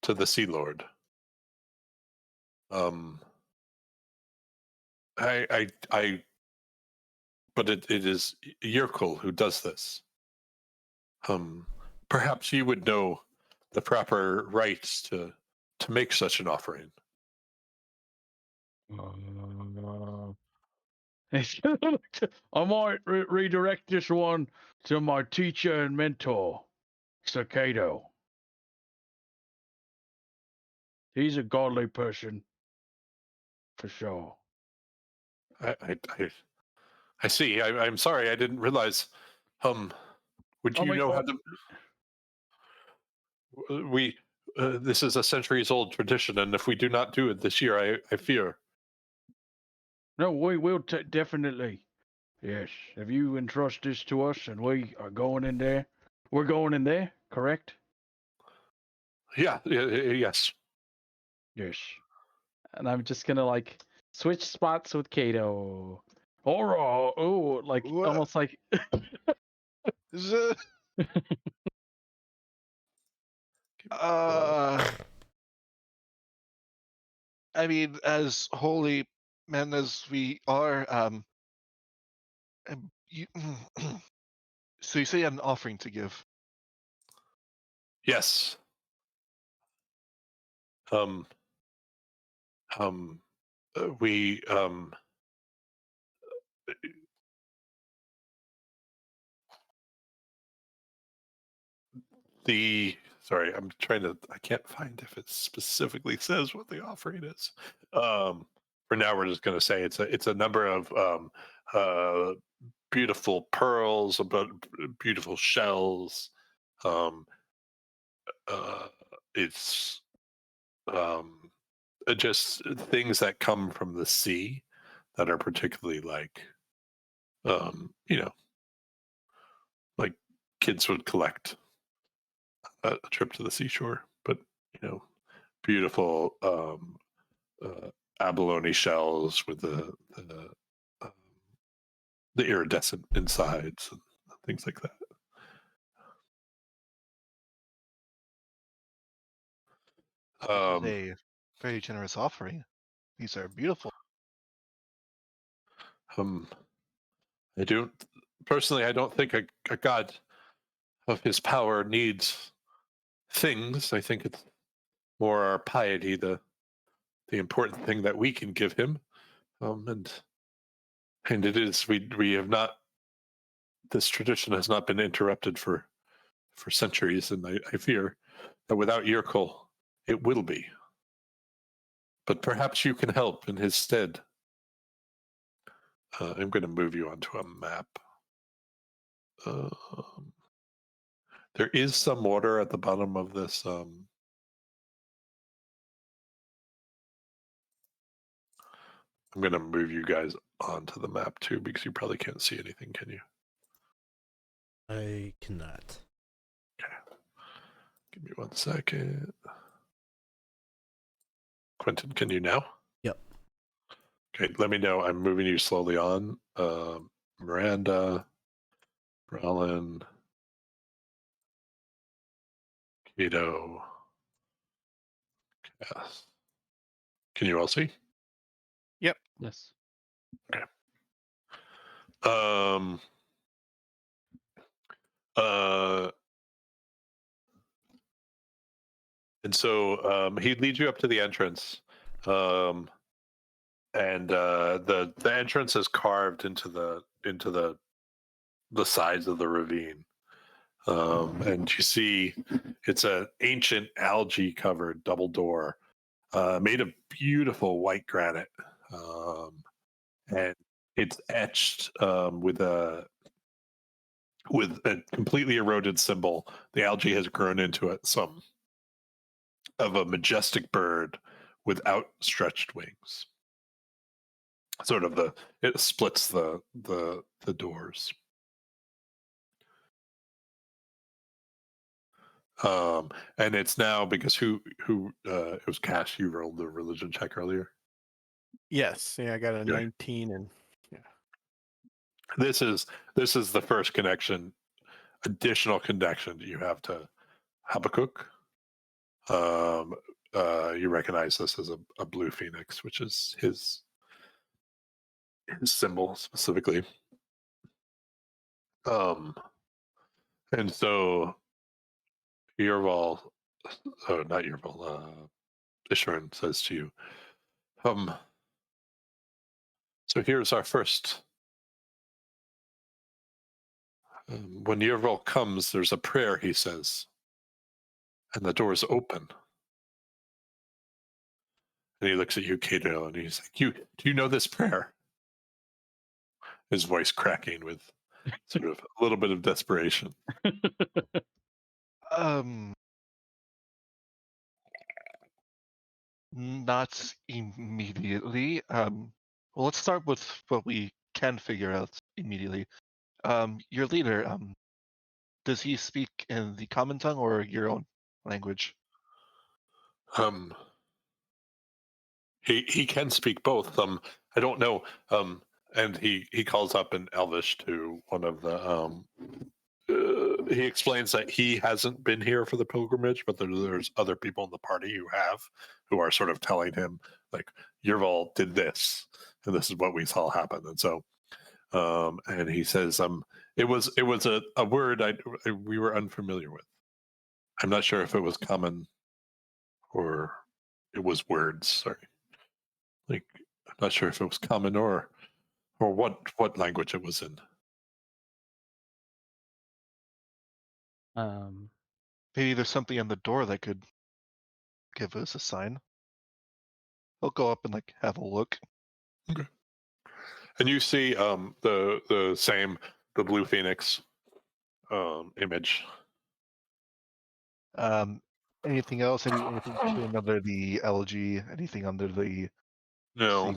to the Sea Lord. But it is Yerkul who does this. Perhaps you would know the proper rites to make such an offering. I might redirect this one to my teacher and mentor, Kato. He's a godly person, for sure. I see. I'm sorry. I didn't realize. Would you know how to? We this is a centuries-old tradition, and if we do not do it this year, I fear. No, we will definitely. Yes. If you entrust this to us, and we are going in there, we're going in there, correct? Yeah. Yes. Yes. And I'm just gonna like switch spots with Kato. Oh, like What? almost like. I mean, as holy men as we are, you, so you say you have an offering to give? Yes. We sorry, I'm trying to. I can't find if it specifically says what the offering is. For now, we're just going to say it's a number of beautiful pearls, about beautiful shells. It's just things that come from the sea that are particularly like, like kids would collect a trip to the seashore, but beautiful abalone shells with um, the iridescent insides and things like that. A very generous offering. These are beautiful. I don't personally. I don't think a god of his power needs things. I think it's more our piety, the important thing that we can give him, and it is we have not. This tradition has not been interrupted for centuries, and I fear that without Yerkul, it will be. but perhaps you can help in his stead. I'm going to move you onto a map. There is some water at the bottom of this. I'm going to move you guys onto the map too, because you probably can't see anything, can you? I cannot. Okay. Give me 1 second. Quinton, can you now? Yep. Okay, let me know. I'm moving you slowly on. Miranda, Brallin, Kato. Yes. Can you all see? Yes. Um. And so he leads you up to the entrance, and the entrance is carved into the sides of the ravine. And you see it's an ancient algae covered double door, made of beautiful white granite, and it's etched with a completely eroded symbol. The algae has grown into it, some of a majestic bird with outstretched wings. Sort of it splits the doors. And it's now because it was Cash. You rolled the religion check earlier. Yes, yeah, I got a Okay. 19 and This is the first additional connection that you have to Habakkuk. You recognize this as a blue phoenix, which is his symbol specifically. And so Yerval, not Yerval, Ishmael says to you, so here's our first. When Yerval comes, there's a prayer, he says, and the door's open. And he looks at you, Kato, and he's like, do you know this prayer? His voice cracking with sort of a little bit of desperation. Not immediately. Well, let's start with what we can figure out immediately. Your leader, does he speak in the common tongue or your own language? He can speak both. I don't know. And he calls up in Elvish to one of the. He explains that he hasn't been here for the pilgrimage, but there's other people in the party who are sort of telling him like, Yerval did this, and this is what we saw happen. And so, and he says, it was a word we were unfamiliar with. I'm not sure if it was common or it was words. Sorry. Like, I'm not sure if it was common or what language it was in. Maybe there's something on the door that could give us a sign. I'll go up and like have a look. Okay. And you see the blue phoenix image. Anything else? Anything showing under the algae? Anything under the No,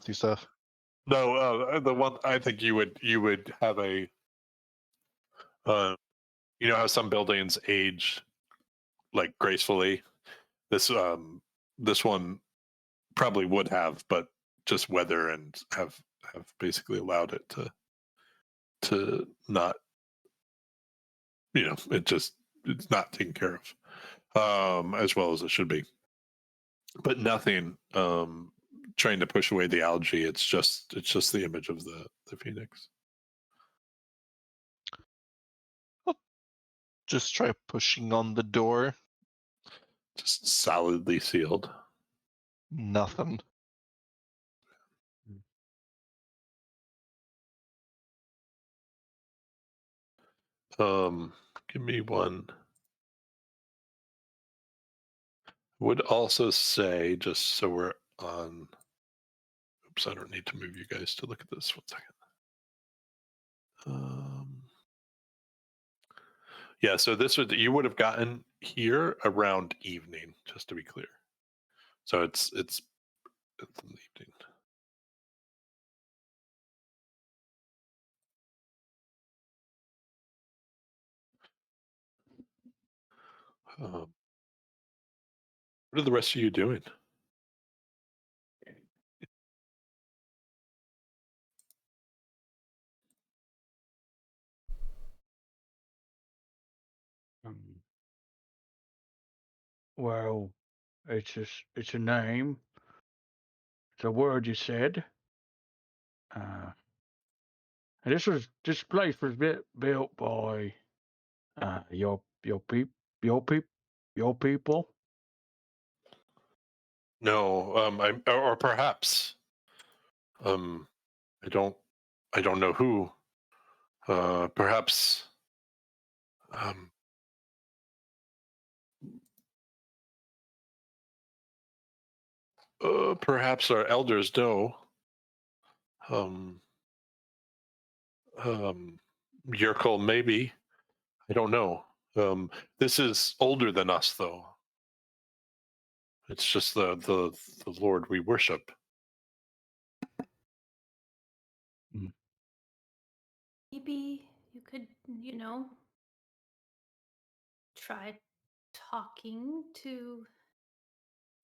sea stuff? no. The one I think you would have a. You know how some buildings age like gracefully. This one probably would have, but just weather and have basically allowed it to not. It's not taken care of as well as it should be. But nothing trying to push away the algae. It's just the image of the phoenix. Just try pushing on the door. Just solidly sealed. Nothing. Give me one. Would also say, just so we're on. Oops, I don't need to move you guys to look at this. 1 second. Yeah, so this would you would have gotten here around evening, just to be clear. So it's in the evening. What are the rest of you doing? Um, well, it's a name. It's a word you said. And this place was built by your people. No, or perhaps um, I don't know who. Perhaps um, perhaps our elders know. Um, Yerkel, maybe. I don't know. This is older than us, though. It's just the Lord we worship. Maybe you could, try talking to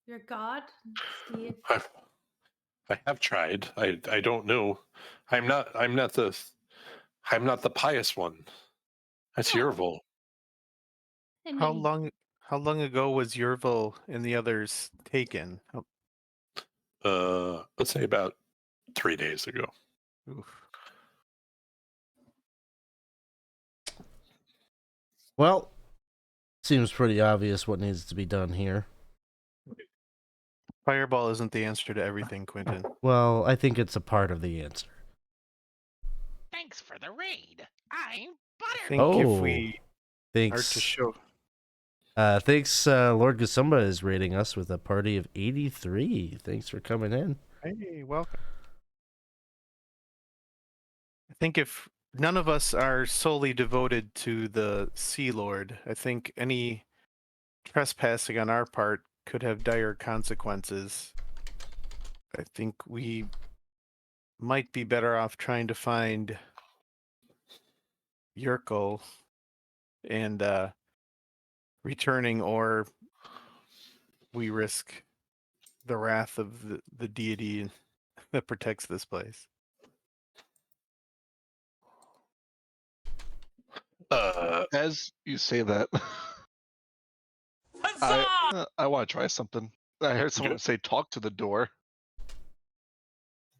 your god and see if I have tried. I don't know. I'm not the pious one. That's Oh. Yervil. and How maybe long ago was Yervil and the others taken? Let's say about 3 days ago. Oof. Well, seems pretty obvious what needs to be done here. Fireball isn't the answer to everything, Quinton. Well, I think it's a part of the answer. Thanks for the raid. I'm I Butter. think if Oh, we are to Thanks. show Thanks, Lord Gasumba is rating us with a party of 83. Thanks for coming in. Hey, welcome. I think if none of us are solely devoted to the Sea Lord, I think any trespassing on our part could have dire consequences. I think we might be better off trying to find Yurko and returning, or we risk the wrath of the deity that protects this place. As you say that, I want to try something. I heard someone Okay. say talk to the door.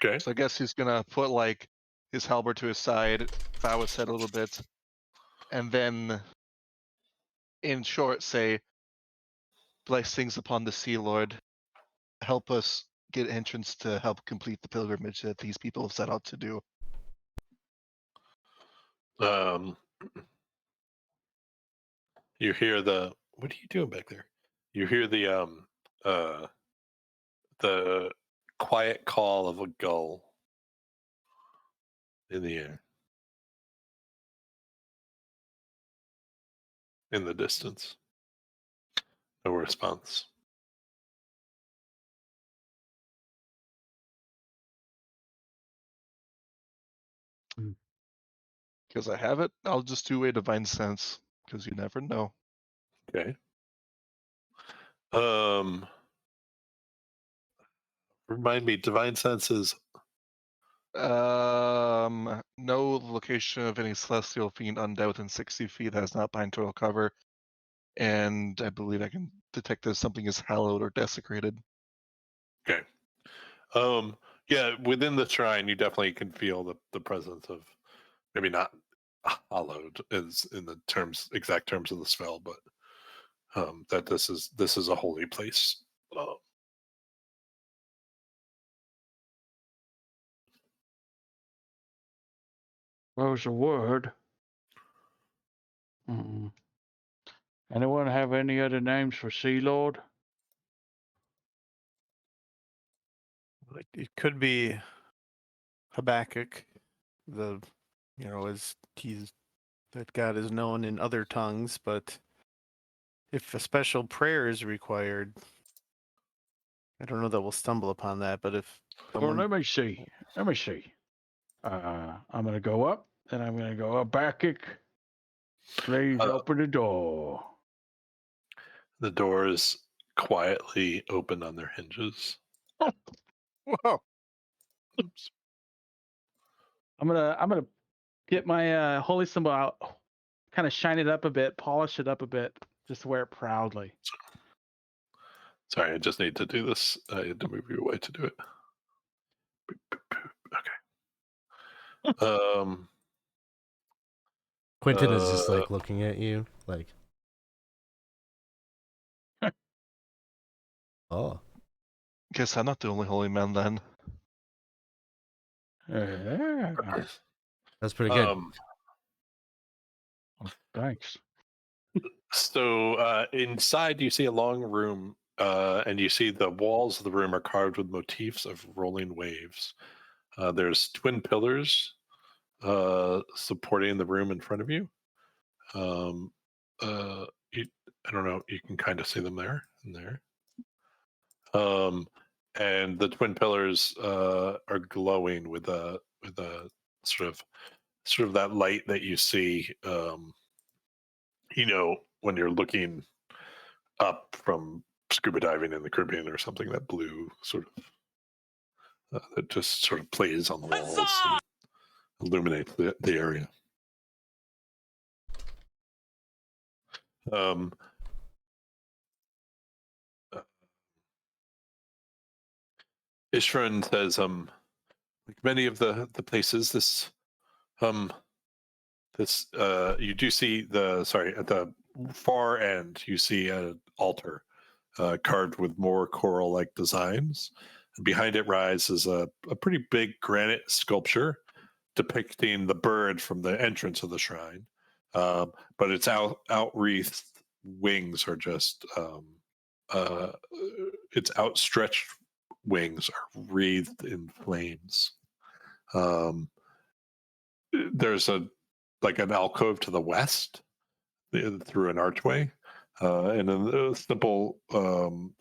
Okay. So I guess he's gonna put like his halberd to his side, bow his head a little bit, and then in short say, blessings upon the Sea Lord. Help us get entrance to help complete the pilgrimage that these people have set out to do. You hear what are you doing back there? You hear the quiet call of a gull in the air, in the distance. No response. Because I have it, I'll just do a divine sense, because you never know. Okay. Remind me, divine senses. No location of any celestial fiend undead within 60 feet that has not bind total cover. And I believe I can detect if something is hallowed or desecrated. Okay. Yeah, within the shrine, you definitely can feel the presence of, maybe not hallowed is in the exact terms of the spell, but that this is a holy place. Well, it's a word. Anyone have any other names for Sea Lord? It could be Habakkuk, as that God is known in other tongues, but if a special prayer is required, I don't know that we'll stumble upon that. But if Well, someone, let me see. I'm gonna go up, and I'm gonna go up back. Please open the door. The doors quietly open on their hinges. whoa, Oops. I'm gonna get my holy symbol out, kind of shine it up a bit, polish it up a bit, just to wear it proudly. Sorry, I just need to do this. I had to move you away to do it. Okay. Quinton is just like looking at you, like, oh, Guess I'm not the only holy man then. that's pretty good. Thanks. So inside, you see a long room, and you see the walls of the room are carved with motifs of rolling waves. There's twin pillars supporting the room in front of you. I don't know. You can kind of see them there and there. And the twin pillars are glowing with a sort of that light that you see. When you're looking up from scuba diving in the Caribbean or something, that blue sort of that just sort of plays on the walls and illuminates the area. Ishran says, like many of the places, this you do see at the far end, you see an altar carved with more coral-like designs. And behind it rises a pretty big granite sculpture depicting the bird from the entrance of the shrine. But its outwreathed wings are just its outstretched wings are wreathed in flames. There's an alcove to the west through an archway, and a simple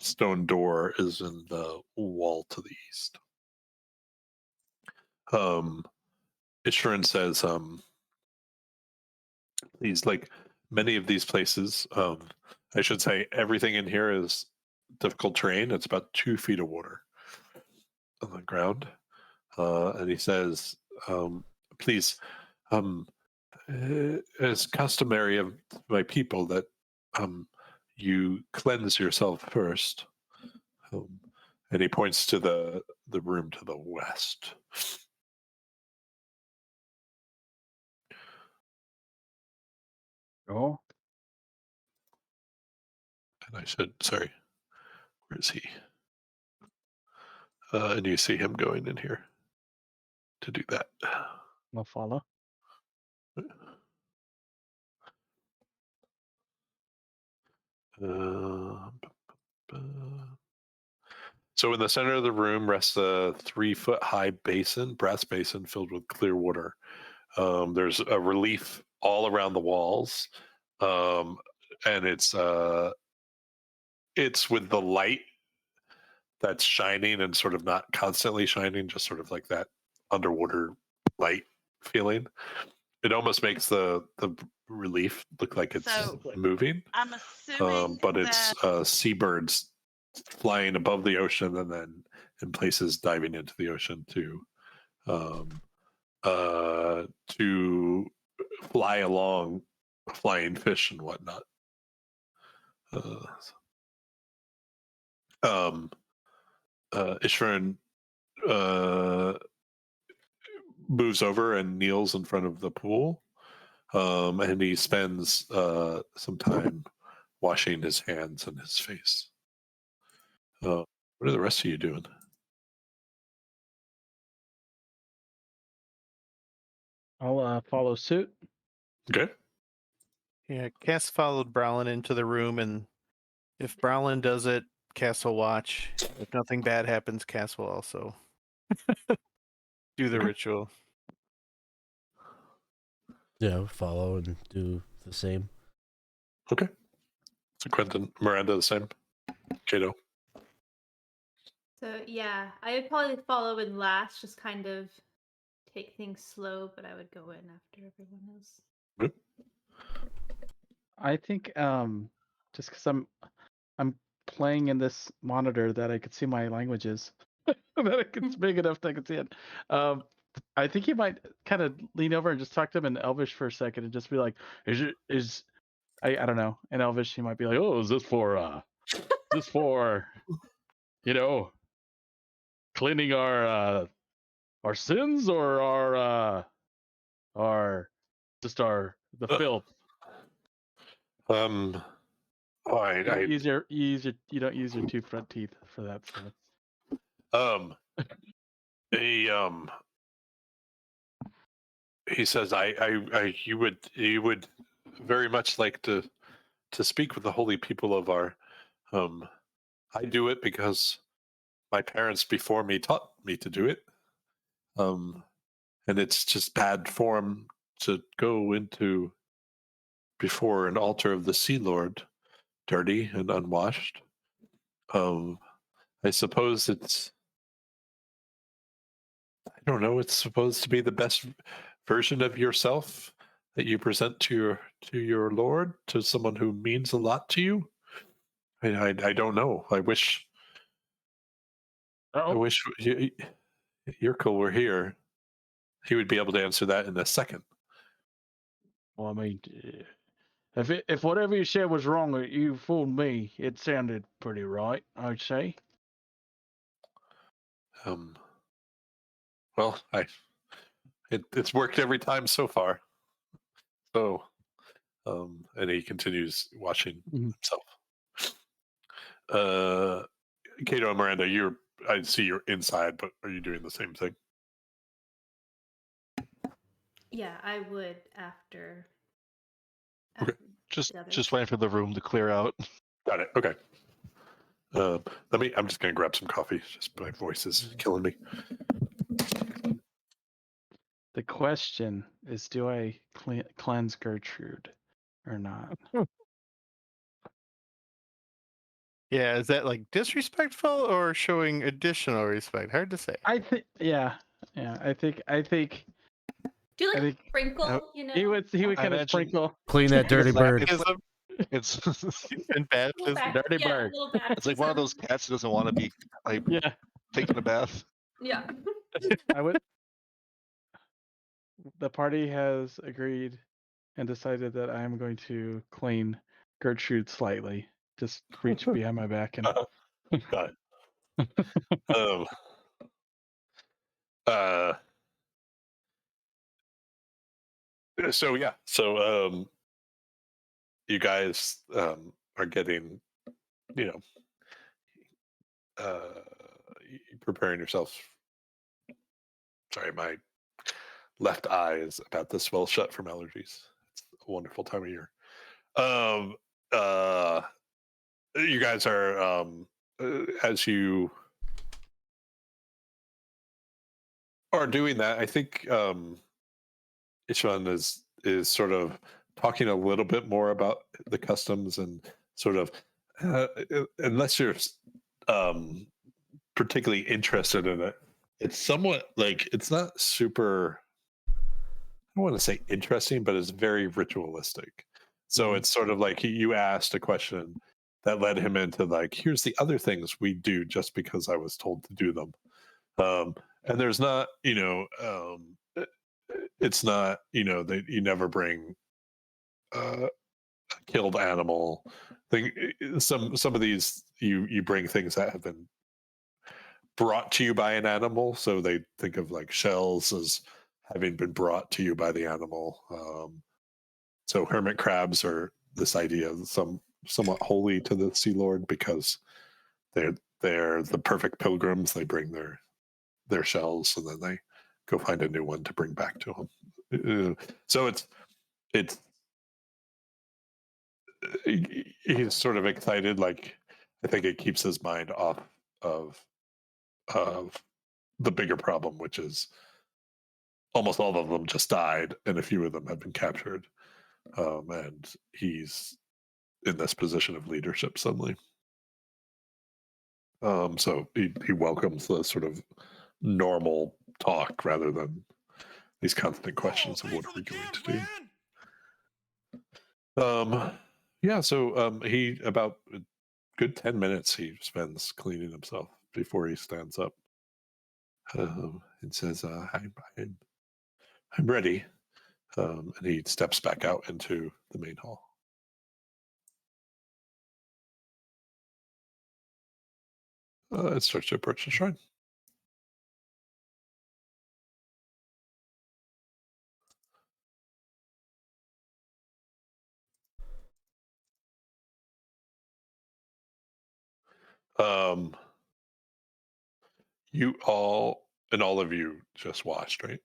stone door is in the wall to the east. Ishran says, please, like many of these places, I should say everything in here is difficult terrain. It's about 2 feet of water on the ground. And he says, please, as customary of my people, that you cleanse yourself first. And he points to the room to the west. Oh. And I said, sorry, where is he? And you see him going in here to do that. I'll follow. So in the center of the room rests a 3-foot-high brass basin filled with clear water. There's a relief all around the walls, and it's with the light that's shining and sort of not constantly shining, just sort of like that underwater light feeling. It almost makes the relief look like it's moving. I'm assuming but it's seabirds flying above the ocean and then in places diving into the ocean to fly along, flying fish and whatnot. Ishran moves over and kneels in front of the pool, and he spends some time washing his hands and his face. What are the rest of you doing? I'll follow suit. Okay. yeah, Cass followed Brallin into the room, and if Brallin does it, Cass will watch. If nothing bad happens, Cass will also Do the ritual. Yeah, follow and do the same. Okay. So Quinton, Miranda, the same. Kato. So yeah, I would probably follow in last, just kind of take things slow, but I would go in after everyone else. Good. I think just because I'm playing in this monitor that I could see my languages, that it's big enough that I could see it. I think he might kind of lean over and just talk to him in Elvish for a second and just be like, I don't know. In Elvish, he might be like, oh, is this for you know, cleaning our sins or the filth? Oh, You don't use your two front teeth for that. So. He says, you would very much like to speak with the holy people of our, I do it because my parents before me taught me to do it. And it's just bad form to go into before an altar of the Sea Lord, dirty and unwashed. I suppose I don't know, it's supposed to be the best version of yourself that you present to your Lord, to someone who means a lot to you. I don't know. I wish Yurko were here. He would be able to answer that in a second. Well, I mean, if whatever you said was wrong, you fooled me. It sounded pretty right, I'd say. Well, it's worked every time so far. So, and he continues watching himself. Kato and Miranda, I see you're inside, but are you doing the same thing? Yeah, I would after. Okay. Just waiting for the room to clear out. Got it. Okay. I'm just gonna grab some coffee. Just my voice is killing me. The question is, do I cleanse Gertrude or not? Yeah, is that like disrespectful or showing additional respect? Hard to say. I think, yeah. I think. Do I like think, sprinkle, you know? He would I kind of imagine- sprinkle. Clean that dirty bird. It's And baptism. Dirty bird. Little baptism. it's like one of those cats who doesn't want to be like Yeah, taking a bath. Yeah. I would. The party has agreed and decided that I am going to clean Gertrude slightly. Just reach behind my back and. Got it. So yeah. So you guys are getting, preparing yourselves. Sorry, my left eye is about to swell shut from allergies. It's a wonderful time of year. You guys are as you are doing that, I think Ishan is sort of talking a little bit more about the customs and sort of unless you're particularly interested in it, it's somewhat like it's not super, I don't want to say interesting, but it's very ritualistic. So it's sort of like you asked a question that led him into like, here's the other things we do just because I was told to do them. And there's not, it's not, that you never bring a killed animal. Some of these you bring things that have been brought to you by an animal, so they think of like shells as having been brought to you by the animal. So hermit crabs are this idea of somewhat holy to the Sea Lord because they're the perfect pilgrims. They bring their shells and then they go find a new one to bring back to him. So it's he's sort of excited. Like I think it keeps his mind off of the bigger problem, which is almost all of them just died, and a few of them have been captured. And he's in this position of leadership suddenly. So he welcomes the sort of normal talk rather than these constant questions of what are we going to do. Yeah, so he about a good 10 minutes he spends cleaning himself before he stands up and says, I'm ready. And he steps back out into the main hall. It starts to approach the shrine. You all and all of you just watched, right?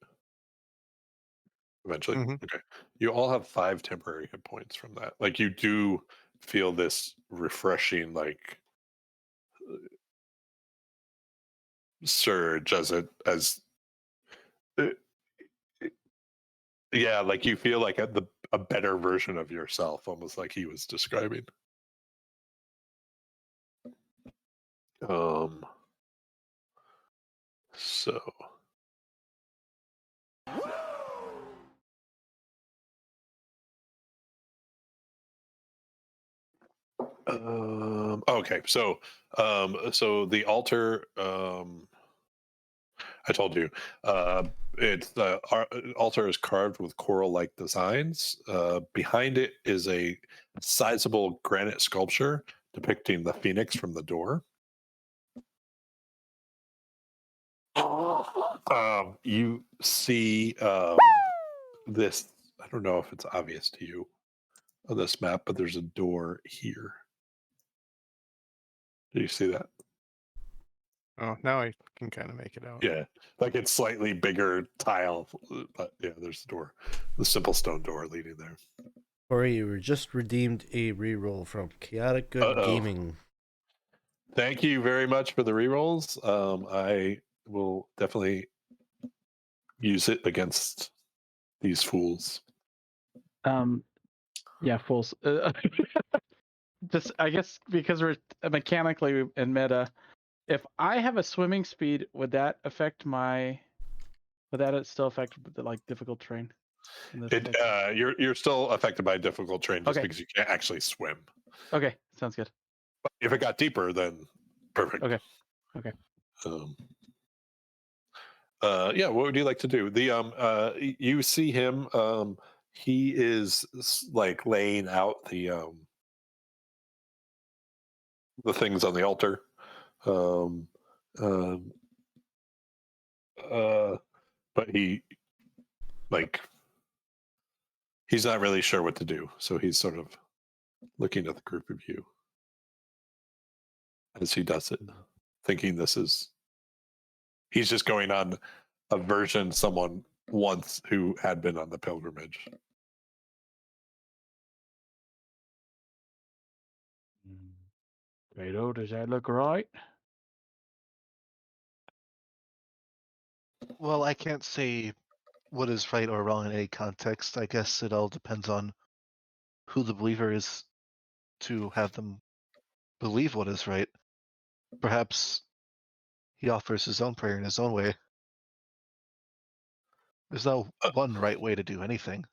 Eventually, Mhm. okay. You all have 5 temporary hit points from that. Like you do feel this refreshing, like surge as uh, yeah, like you feel like a better version of yourself, almost like he was describing. Um. So. Okay. So. So the altar. I told you. It's the altar is carved with coral-like designs. Behind it is a sizable granite sculpture depicting the phoenix from the door. You see this. I don't know if it's obvious to you on this map, but there's a door here. Do you see that? Oh, now I can kind of make it out. Yeah, like it's slightly bigger tile, but yeah, there's the door, the simple stone door leading there. Corey, you were just redeemed a reroll from Chaotic Good Gaming. Thank you very much for the rerolls. I will definitely use it against these fools. Yeah, fools. Just I guess because we're mechanically in meta, if I have a swimming speed, would that still affect the like difficult terrain? In this section? You're still affected by difficult terrain just Okay. because you can't actually swim. Okay, sounds good. But if it got deeper, then perfect. Okay. Okay. Yeah, what would you like to do? You see him. He is like laying out the things on the altar. Um, um, but he's not really sure what to do, so he's sort of looking at the group of you as he does it, thinking he's just going on a version someone once who had been on the pilgrimage. Kato, does that look right? Well, I can't say what is right or wrong in any context. I guess it all depends on who the believer is to have them believe what is right. Perhaps he offers his own prayer in his own way. There's no one right way to do anything.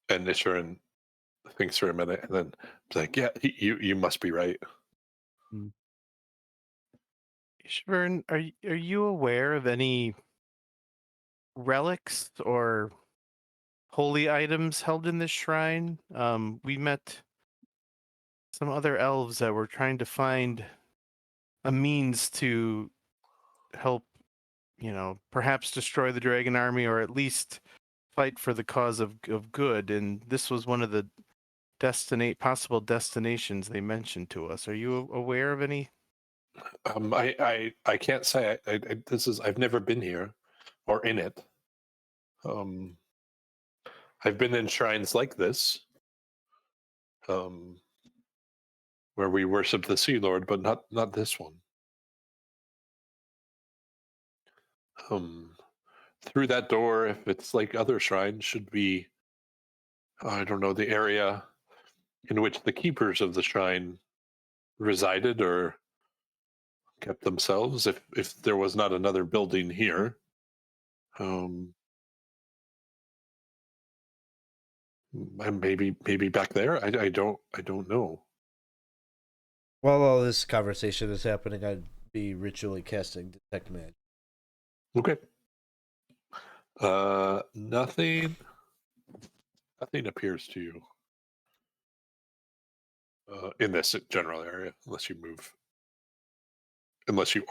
And Nisharan thinks for a minute and then it's like, yeah, you must be right. Ishvern, are you aware of any relics or holy items held in this shrine? We met some other elves that were trying to find a means to help, perhaps destroy the dragon army or at least fight for the cause of good. And this was one of the possible destinations they mentioned to us. Are you aware of any? I can't say I've never been here or in it. I've been in shrines like this. where we worship the Sea Lord, but not this one. Through that door, if it's like other shrines, should be, I don't know, the area in which the keepers of the shrine resided or kept themselves. If there was not another building here, and maybe back there. I don't know. While all this conversation is happening, I'd be ritually casting Detect Magic. Okay. Nothing appears to you in this general area, unless you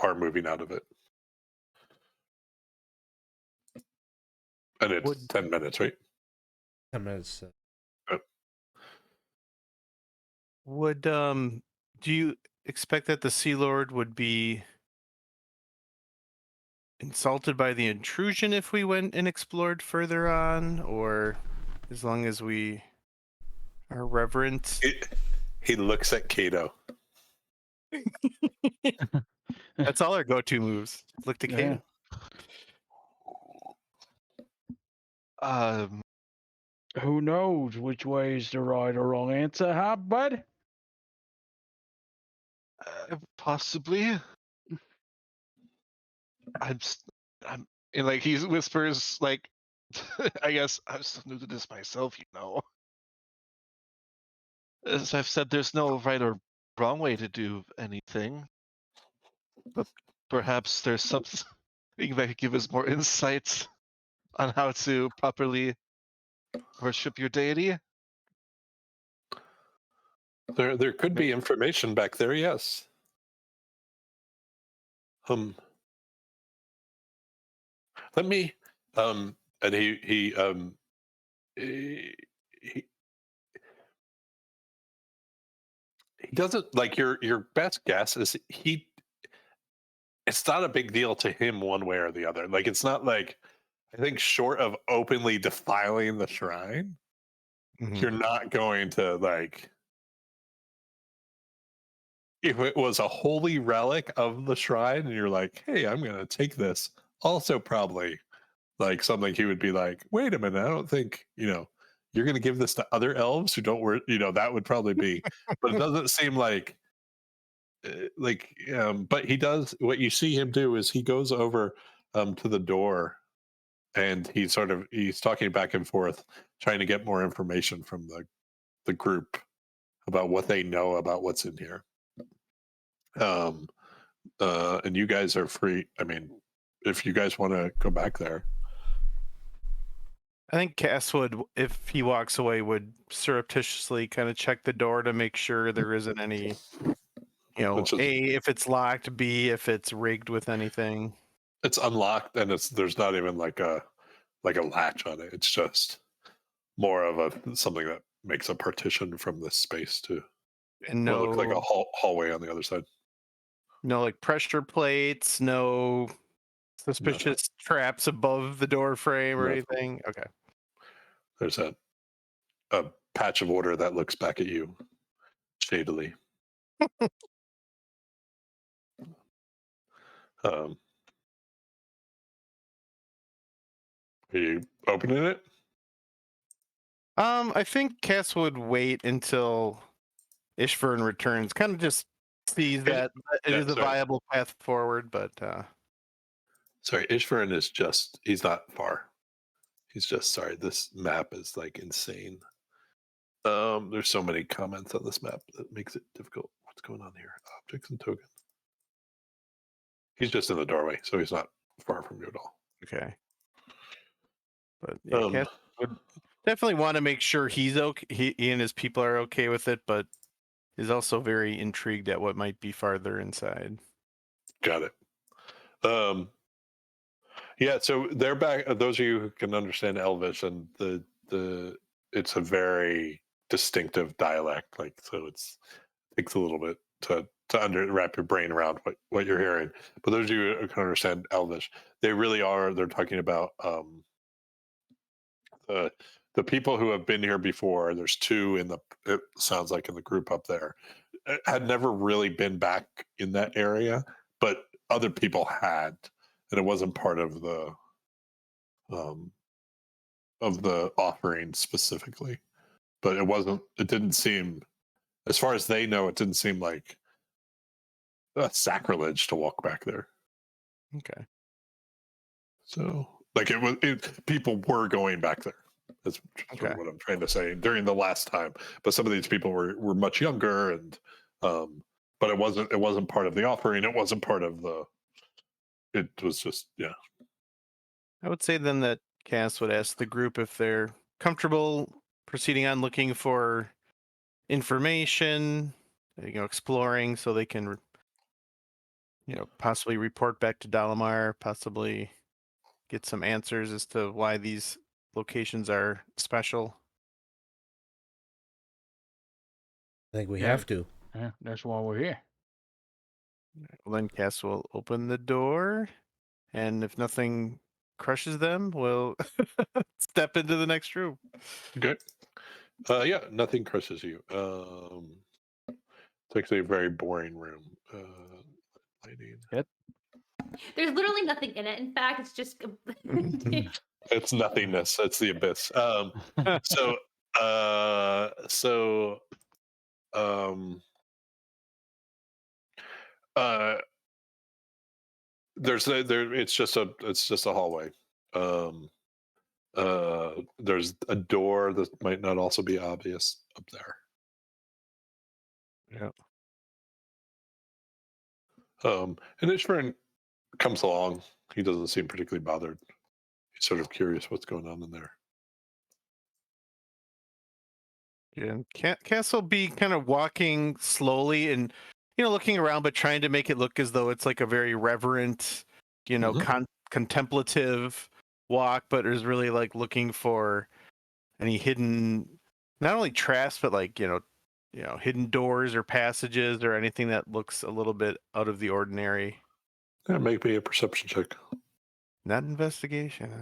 are moving out of it. And it's 10 minutes, right? 10 minutes. Would do you expect that the Sea Lord would be insulted by the intrusion if we went and explored further on, or as long as we are reverent? He looks at Kato. That's all our go-to moves. Look to Kato. Who knows which way is the right or wrong answer, huh, bud? Possibly. I'm, and like he whispers, like, I guess I'm still new to this myself, you know. As I've said, there's no right or wrong way to do anything, but perhaps there's something that could give us more insights on how to properly worship your deity. There could be information back there, yes. Let me and he doesn't, like, your best guess is it's not a big deal to him one way or the other. Like, it's not like, I think, short of openly defiling the shrine, you're not going to, like, if it was a holy relic of the shrine and you're like, hey, I'm going to take this, also probably like something he would be like, wait a minute, I don't think, you're going to give this to other elves who don't work, that would probably be, but it doesn't seem like, but he does, what you see him do is he goes over to the door and he's talking back and forth, trying to get more information from the group about what they know about what's in here. And you guys are free. I mean, if you guys want to go back there. I think Cass would, if he walks away, would surreptitiously kind of check the door to make sure there isn't any, A, if it's locked, B, if it's rigged with anything. It's unlocked, and there's not even like a latch on it. It's just more of something that makes a partition from this space to and what looks like a hallway on the other side. No, like, pressure plates, no suspicious traps above the door frame or anything. Okay. There's a patch of order that looks back at you shadily. Are you opening it? I think Cass would wait until Ishvern returns. Kind of just sees that it is a viable path forward, but sorry, Ishvern is he's not far. He's just, sorry, this map is like insane. There's so many comments on this map that makes it difficult. What's going on here? Objects and tokens. He's just in the doorway, so he's not far from you at all. Okay. But yeah, Cass would definitely want to make sure he's okay. He and his people are okay with it, but is also very intrigued at what might be farther inside. Got it. Yeah, so they're back. Those of you who can understand Elvish, and it's a very distinctive dialect. Like, so it takes a little bit to wrap your brain around what you're hearing. But those of you who can understand Elvish, they really are. They're talking about the people who have been here before. There's two it sounds like, in the group up there. had never really been back in that area, but other people had, and it wasn't part of the offering specifically. But it wasn't. It didn't seem, as far as they know, it didn't seem like a sacrilege to walk back there. Okay. So, like, people were going back there. That's sort Okay. of what I'm trying to say during the last time. But some of these people were much younger, and but it wasn't part of the offering. It wasn't part of the. It was just I would say then that Cass would ask the group if they're comfortable proceeding on looking for information, exploring, so they can, possibly report back to Dalamar, possibly get some answers as to why these locations are special. I think we Yeah. have to. Yeah, that's why we're here. Well, then Cass will open the door, and if nothing crushes them, we'll step into the next room. good. Yeah, nothing crushes you. It's actually a very boring room. Lighting. There's literally nothing in it. In fact, it's just. It's nothingness. It's the abyss. So, it's just a hallway. There's a door that might not also be obvious up there. Yeah. And Ishvern comes along. He doesn't seem particularly bothered. He's sort of curious what's going on in there. Yeah, Cass will be kind of walking slowly and, looking around, but trying to make it look as though it's like a very reverent, contemplative walk, but is really like looking for any hidden, not only traps, but like, hidden doors or passages or anything that looks a little bit out of the ordinary. Yeah, make me a perception check. Not investigation.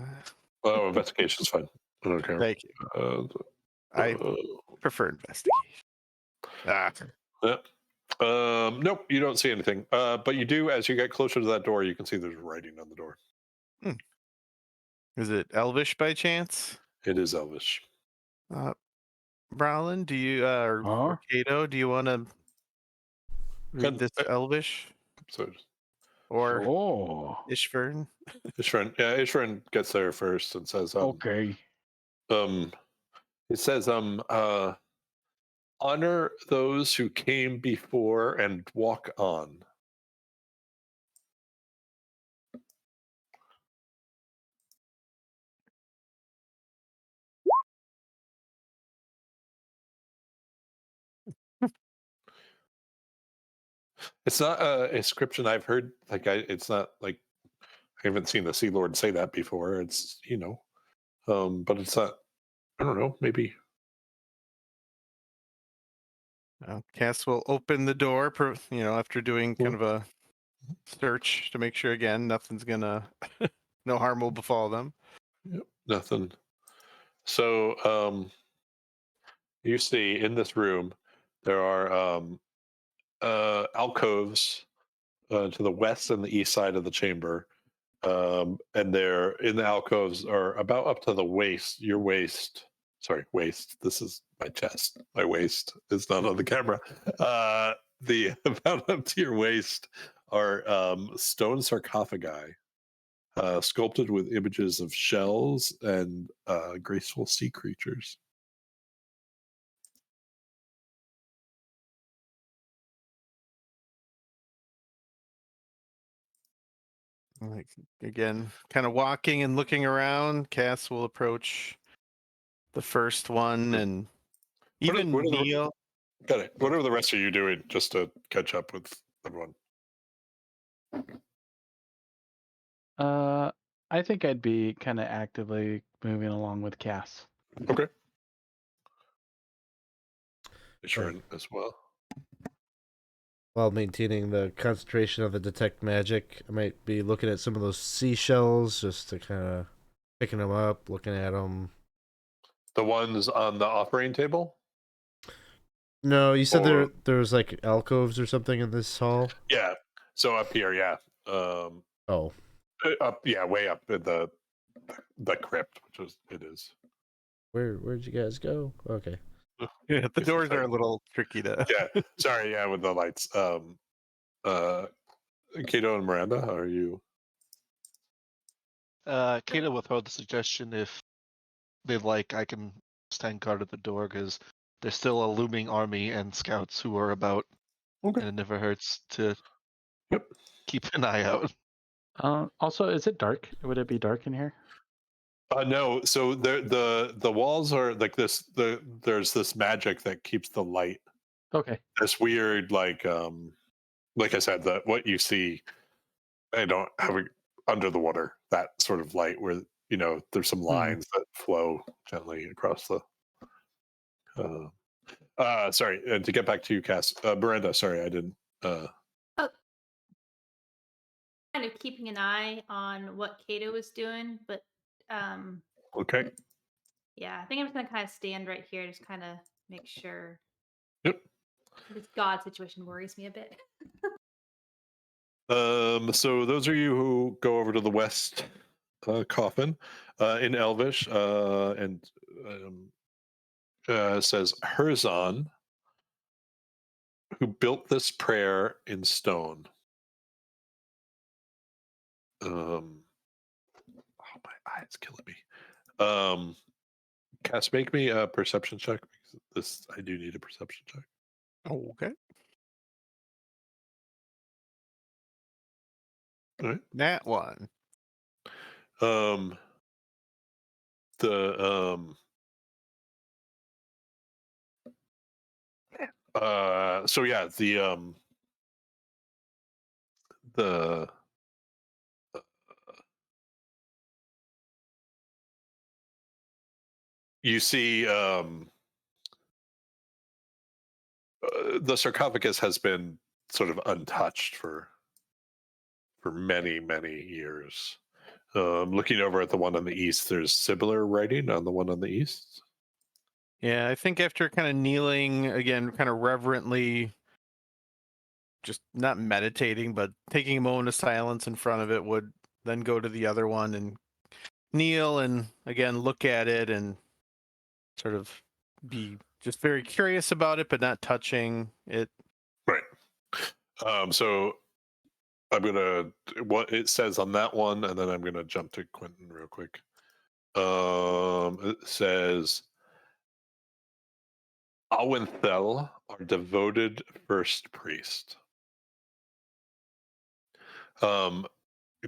Oh, investigation's fine. I don't care. Thank you. I prefer investigation. Yeah. Nope, you don't see anything. But you do, as you get closer to that door, you can see there's writing on the door. Is it Elvish by chance? It is Elvish. Brallin, do you or Kato, do you want to read this Elvish So or Ishvern? Ishvern gets there first and says, okay. It says, honor those who came before and walk on. It's not a inscription I've heard. It's not like I haven't seen the Sea Lord say that before. It's but it's not. I don't know. Maybe. Cass will open the door, after doing kind of a search to make sure again nothing's gonna, no harm will befall them. Yep, nothing. So you see in this room there are alcoves to the west and the east side of the chamber, and they're in the alcoves are about up to the waist. Your waist. Sorry, waist. This is my chest. My waist is not on the camera. The about up to your waist are stone sarcophagi, sculpted with images of shells and graceful sea creatures. Like, again, kind of walking and looking around, Cass will approach the first one and even kneel. Got it. What are the rest of you doing just to catch up with everyone? I think I'd be kind of actively moving along with Cass. Okay. Sure, as well. While maintaining the concentration of the detect magic, I might be looking at some of those seashells just to kind of picking them up, looking at them. The ones on the offering table? No, you said Or- there was like alcoves or something in this hall. Yeah. So up here, yeah. Oh, Up, yeah, way up in the crypt, which is it is. where'd you guys go? Okay. Yeah, the It's doors are a like- little tricky to. Yeah. Sorry. Yeah, with the lights. Kato and Miranda, are you? Kato will throw the suggestion if they'd like, I can stand guard at the door because there's still a looming army and scouts who are about, Okay. and it never hurts to Yep. keep an eye out. Also, is it dark? Would it be dark in here? No. So the walls are like this. There's this magic that keeps the light. Okay. This weird, like I said, that what you see, I don't have it under the water. That sort of light where there's some lines that flow gently across the. Sorry, and to get back to you, Cass, Miranda. Sorry, I didn't. Kind of keeping an eye on what Kato was doing, but Okay. yeah, I think I'm just gonna kind of stand right here, just kind of make sure. Yep. This God situation worries me a bit. So those of you who go over to the west coffin in Elvish and says Herzon, who built this prayer in stone. Oh, my eye is killing me. Cass, make me a perception check. Because I do need a perception check. Oh, okay. All right. That one. So yeah, the you see the sarcophagus has been sort of untouched for many years. Looking over at the one on the east, there's similar writing on the one on the east. Yeah, I think after kind of kneeling again, kind of reverently, just not meditating, but taking a moment of silence in front of it, would then go to the other one and kneel and again look at it and sort of be just very curious about it, but not touching it. Right. So I'm gonna what it says on that one, and then I'm gonna jump to Quinton real quick. It says Awenthel, our devoted first priest.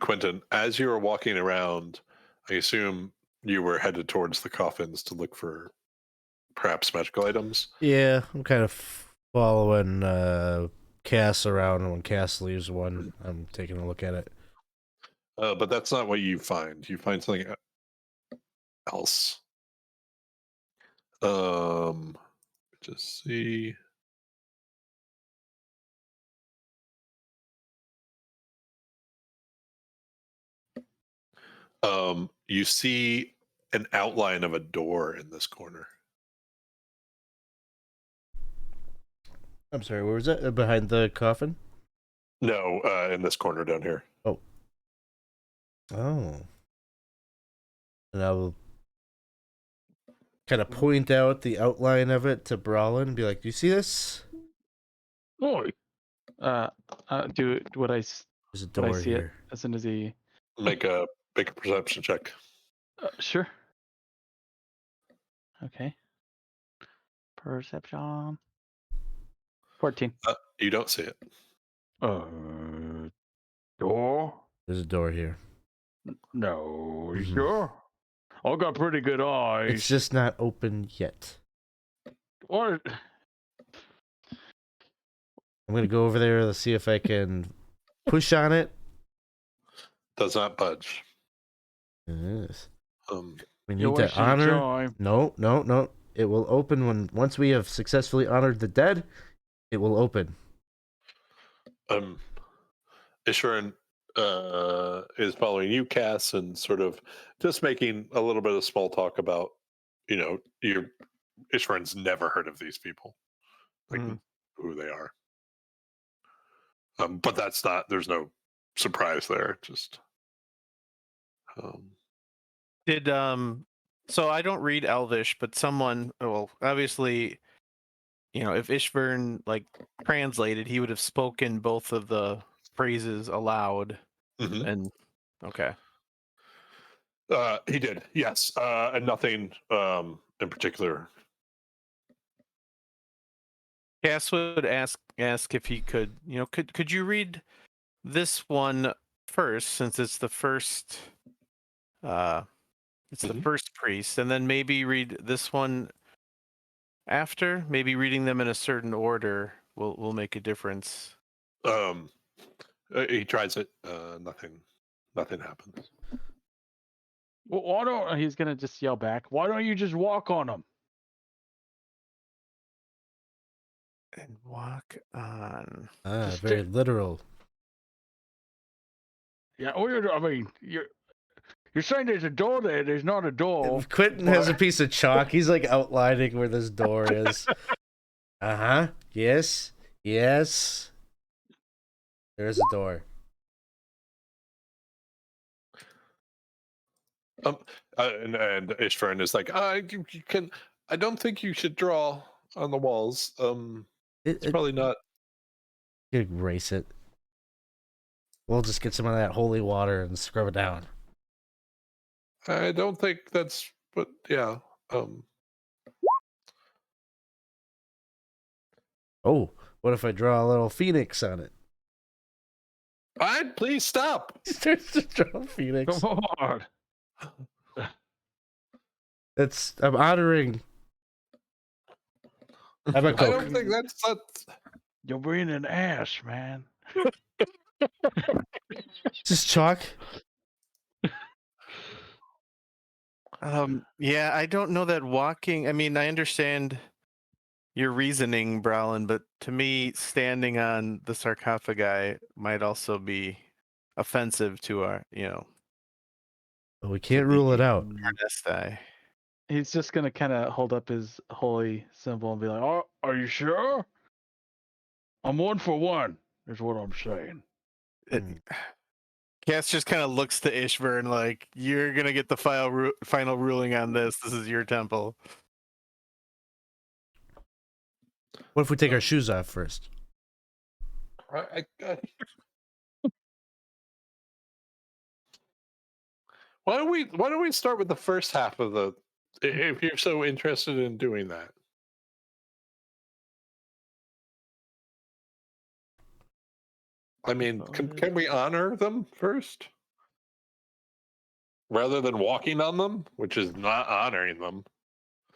Quinton, as you were walking around, I assume you were headed towards the coffins to look for perhaps magical items. Yeah, I'm kind of following Cass around, and when Cass leaves one, I'm taking a look at it. But that's not what you find. You find something else. Just see. You see an outline of a door in this corner. I'm sorry, where was that? Behind the coffin? No, in this corner down here. Oh. And I will kind of point out the outline of it to Brallin and be like, "Do you see this?" Oi. Do what I There's a what I door see it here. as soon as he. Make a perception check. Sure. Okay. Perception. 14. You don't see it. Door? There's a door here. No, you Mhm. sure? I got pretty good eyes. It's just not open yet. What? I'm gonna go over there to see if I can push on it. Does not budge. Yes. We You're need to wasting your honor. time. No. It will open once we have successfully honored the dead. It will open. Ishurin is following you, Cass, and sort of just making a little bit of small talk about, Ishurin's never heard of these people. like Mhm. who they are. But that's not. There's no surprise there. Just Did so I don't read Elvish, but someone, well, obviously, if Ishvern like translated, he would have spoken both of the phrases aloud. mhm. And okay. He did, yes, and nothing in particular. Cass would ask if he could, could you read this one first, since it's the first the Mhm. first priest, and then maybe read this one after. Maybe reading them in a certain order will make a difference. He tries it. Nothing happens. Well, why don't he's gonna just yell back? Why don't you just walk on them? And walk on. Just Very literal. Yeah. I mean, you're saying there's a door there. There's not a door. Quinton has a piece of chalk. He's like outlining where this door is. Yes. Yes. There's a door. And Ishvern is like, you can. I don't think you should draw on the walls. It's probably not. Erase it. We'll just get some of that holy water and scrub it down. I don't think that's. But yeah. Oh, what if I draw a little phoenix on it? Please stop. He starts to draw a phoenix. Come on. I'm honoring. I'm a I Coke. don't think that's. You're being an ass, man. Just chalk. Yeah, I don't know that walking. I mean, I understand your reasoning, Brallin, but to me, standing on the sarcophagi might also be offensive to our, But we can't rule it out. Ernesti. He's just gonna kind of hold up his holy symbol and be like, "Oh, are you sure? I'm 1 for 1." Is what I'm saying. Cass just kind of looks to Ishvern like, you're gonna get the final ruling on this. This is your temple. What if we take our shoes off first? Why don't we start with the first half of the? If you're so interested in doing that. I mean, can we honor them first? Rather than walking on them, which is not honoring them.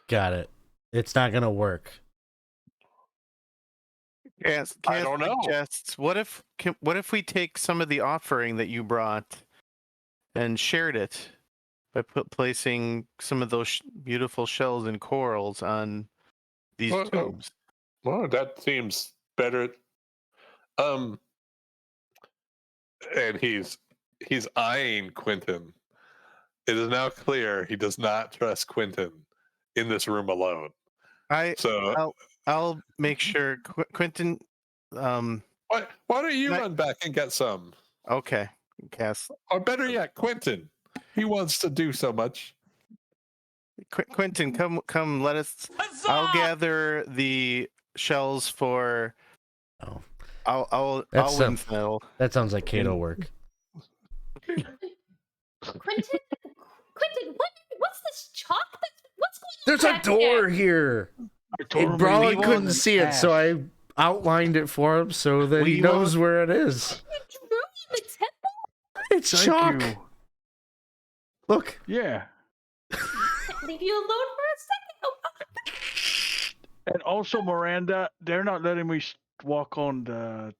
Got it. It's not gonna work. Cass I don't know. suggests, what if we take some of the offering that you brought and shared it by placing some of those beautiful shells and corals on these tombs? Well, that seems better. And he's eyeing Quinton. It is now clear he does not trust Quinton in this room alone. I'll make sure Quinton. Why don't you run back and get some? Okay, Cass. Or better yet, Quinton. He wants to do so much. Quinton, come. Let us. I'll gather the shells for. Oh, I'll windmill. That sounds like Kato work. Quinton, what's this chalk? What's going on? There's a back door here? here. And Brallin couldn't see it, so I outlined it for him so that he knows where it is. You drew in the temple? It's chalk. You. Look. Yeah. Leave you alone for a second. Oh. And also, Miranda, they're not letting me walk on the.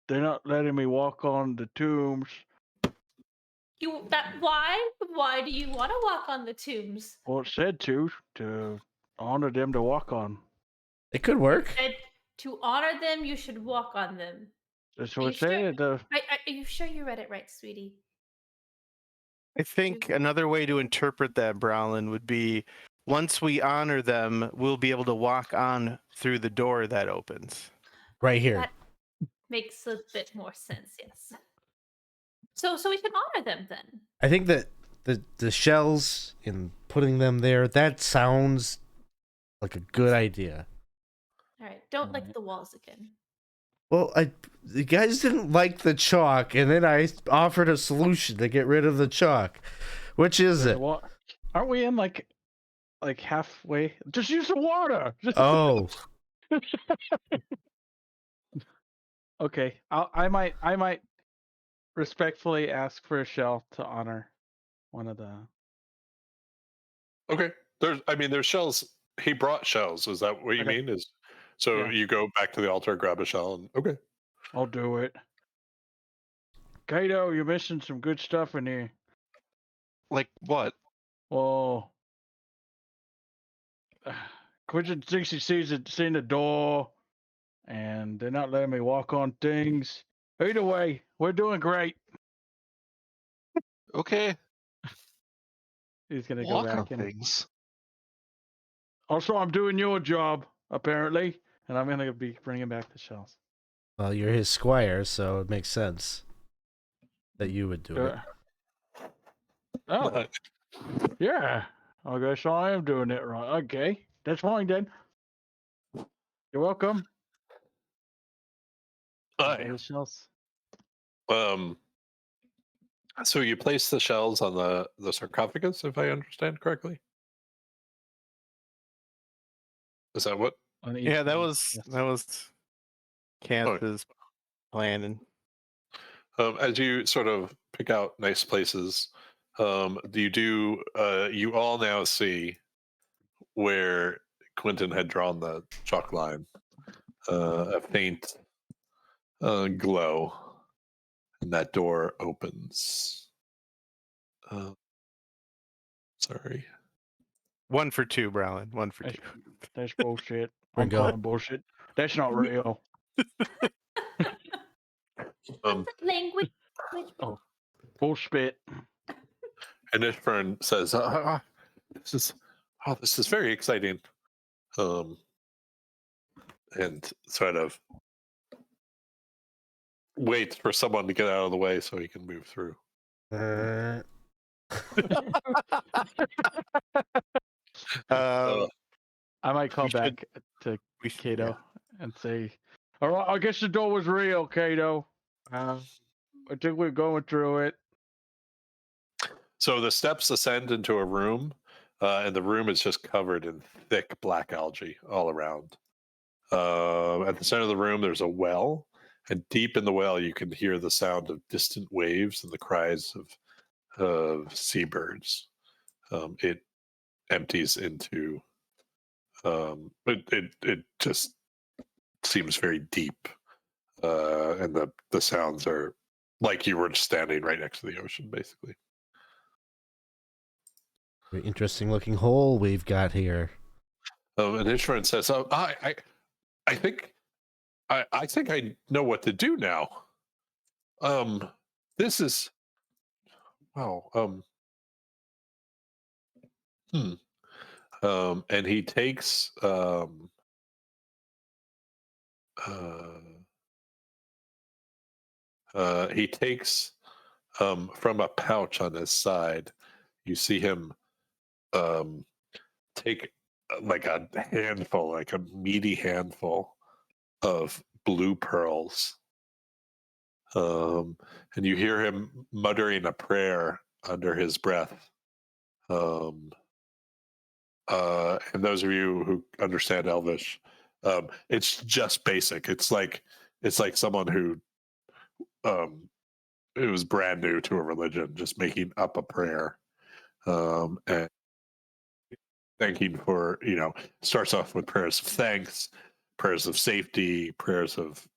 They're not letting me walk on the tombs. Why? Why do you want to walk on the tombs? Well, it said to honor them to walk on. It could work. And to honor them, you should walk on them. That's what it said. Are you sure you read it right, sweetie? I think another way to interpret that, Brallin, would be once we honor them, we'll be able to walk on through the door that opens. Right here. That makes a bit more sense, yes. So we should honor them then. I think that the shells and putting them there, that sounds like a good idea. All right, don't lick the walls again. Well, the guys didn't like the chalk, and then I offered a solution to get rid of the chalk. Which is it? What? Aren't we in like halfway? Just use the water. Oh, Okay. I might respectfully ask for a shell to honor one of the. Okay. There's shells. He brought shells. Is that what you Okay. mean? So Yeah. you go back to the altar, grab a shell, and okay. I'll do it. Kato, you're missing some good stuff in here. Like what? Well, Quinton thinks he seen the door, and they're not letting me walk on things. Either way, we're doing great. Okay. He's gonna Walk go on back and. things. Also, I'm doing your job apparently, and I'm gonna be bringing back the shells. well, you're his squire, so it makes sense that you would do it. Oh, yeah. I guess I am doing it right. Okay, that's fine then. You're welcome. Aye. The shells. So you place the shells on the sarcophagus, if I understand correctly. Is that what? On each Yeah, that one, was yes. Cass's plan. And As you sort of pick out nice places, you all now see where Quinton had drawn the chalk line, a faint glow, and that door opens. Sorry. 1 for 2, Brallin. 1 for 2. That's bullshit. We're I'm good. calling bullshit. That's not real. Language. Bullshit. And Ishburn says, this is very exciting. And sort of waits for someone to get out of the way so he can move through. I might call We should- back to Kato and say, "All right, I guess the door was real, Kato. I think we're going through it." So the steps ascend into a room, and the room is just covered in thick black algae all around. At the center of the room, there's a well, and deep in the well, you can hear the sound of distant waves and the cries of seabirds. It empties into, it just seems very deep, and the sounds are like you were standing right next to the ocean, basically. Very interesting looking hole we've got here. And Ishmael says, I think I know what to do now. This is wow. And he takes from a pouch on his side. You see him take like a handful, like a meaty handful of blue pearls. And you hear him muttering a prayer under his breath. And those of you who understand Elvish, it's just basic. It's like someone who it was brand new to a religion, just making up a prayer, and thanking for, starts off with prayers of thanks, prayers of safety, prayers of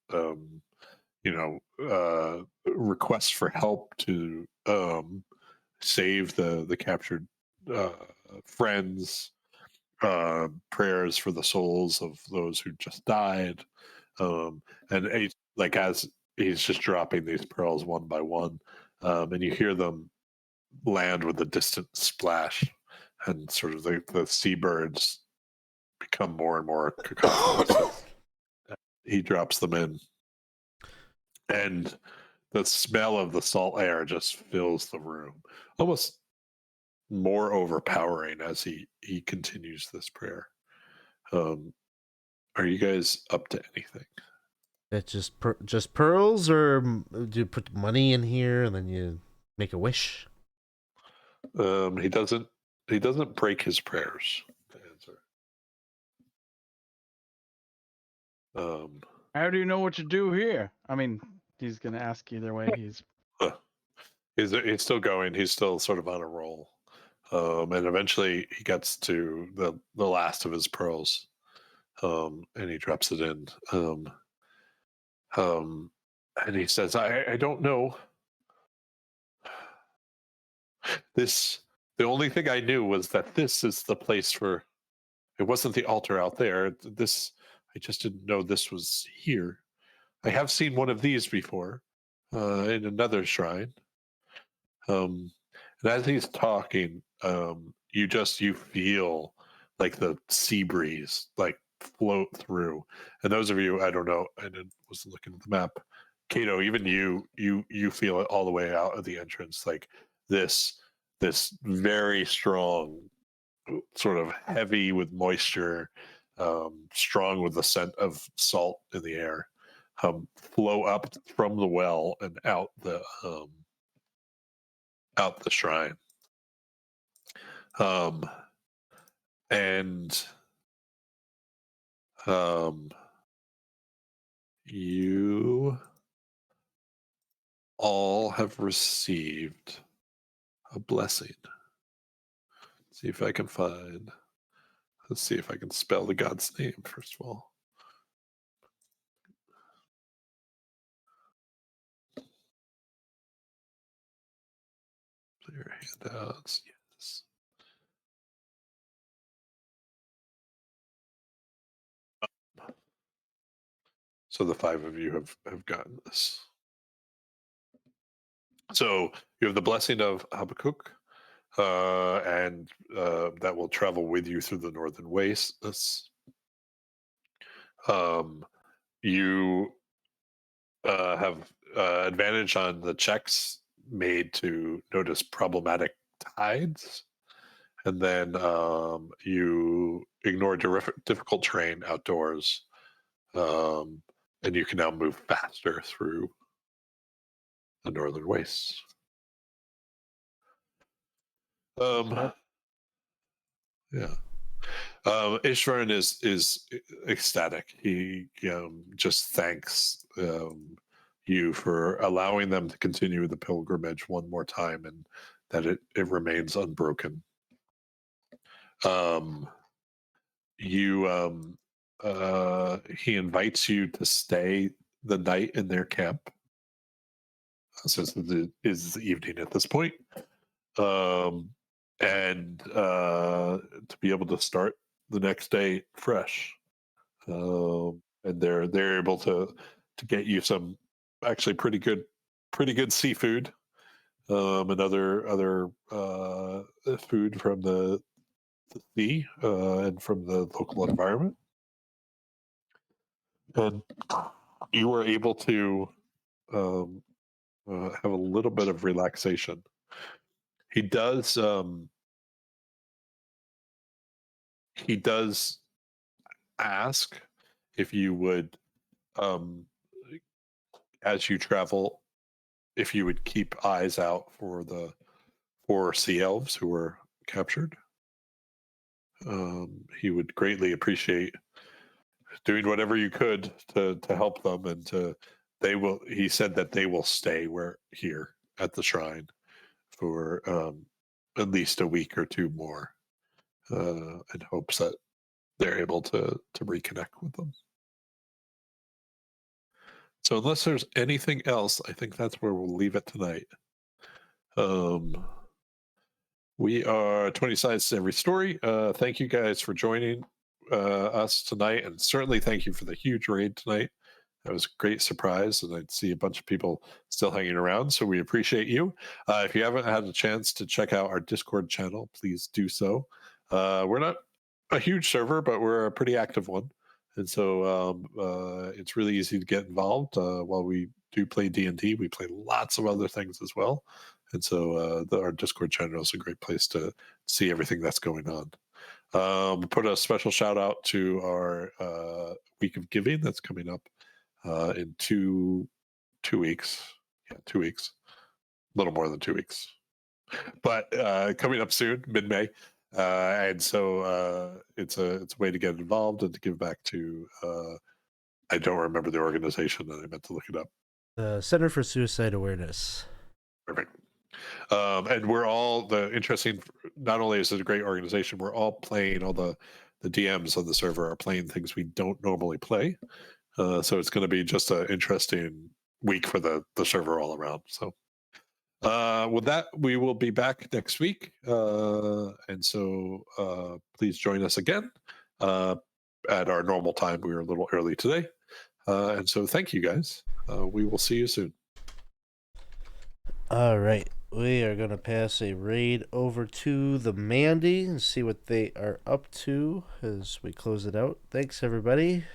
requests for help to save the captured friends, prayers for the souls of those who just died, and as he's just dropping these pearls one by one, and you hear them land with a distant splash, and sort of the seabirds become more and more cacophonous. He drops them in, and the smell of the salt air just fills the room, almost more overpowering as he continues this prayer. Are you guys up to anything? That's just pearls, or do you put money in here and then you make a wish? He doesn't break his prayers to answer. How do you know what to do here? I mean, he's gonna ask either way. He's still going. He's still sort of on a roll. And eventually he gets to the last of his pearls. And he drops it in. And he says, I don't know. The only thing I knew was that this is the place for, it wasn't the altar out there. I just didn't know this was here. I have seen one of these before, in another shrine. And as he's talking, you feel like the sea breeze like float through. And those of you, I don't know, I wasn't looking at the map. Kato, even you feel it all the way out of the entrance, like this very strong, sort of heavy with moisture, strong with the scent of salt in the air, flow up from the well and out the shrine. You all have received a blessing. Let's see if I can spell the god's name first of all. Clear handouts, yes. So the 5 of you have gotten this. So you have the blessing of Habakkuk, and that will travel with you through the northern wastes. You have advantage on the checks made to notice problematic tides, and then you ignore difficult terrain outdoors, and you can now move faster through the northern wastes. Yeah. Ishvaran is ecstatic. He just thanks you for allowing them to continue the pilgrimage one more time, and that it remains unbroken. He invites you to stay the night in their camp, since it is the evening at this point, and to be able to start the next day fresh. And they're able to get you some actually pretty good seafood, and other food from the sea, and from the local environment. And you were able to have a little bit of relaxation. He does ask if you would, as you travel, if you would keep eyes out for the 4 sea elves who were captured. He would greatly appreciate doing whatever you could to help them, and he said that they will stay here at the shrine for at least a week or 2 more, in hopes that they're able to reconnect with them. So unless there's anything else, I think that's where we'll leave it tonight. We are 20 sides to every story. Thank you guys for joining us tonight, and certainly thank you for the huge raid tonight. That was a great surprise, and I'd see a bunch of people still hanging around. So we appreciate you. If you haven't had a chance to check out our Discord channel, please do so. We're not a huge server, but we're a pretty active one, and so it's really easy to get involved. While we do play D&D, we play lots of other things as well, and so our Discord channel is a great place to see everything that's going on. Put a special shout out to our week of giving that's coming up in 2 weeks. Yeah, 2 weeks. A little more than 2 weeks. But coming up soon, mid-May. And so it's a way to get involved and to give back to I don't remember the organization, and I meant to look it up. The Center for Suicide Awareness. Perfect. And we're all interesting. Not only is it a great organization, we're all playing. All the DMs on the server are playing things we don't normally play. So it's going to be just an interesting week for the server all around. So with that, we will be back next week. And so please join us again at our normal time. We were a little early today. And so thank you guys. We will see you soon. All right. We are going to pass a raid over to the Mandy and see what they are up to as we close it out. Thanks, everybody.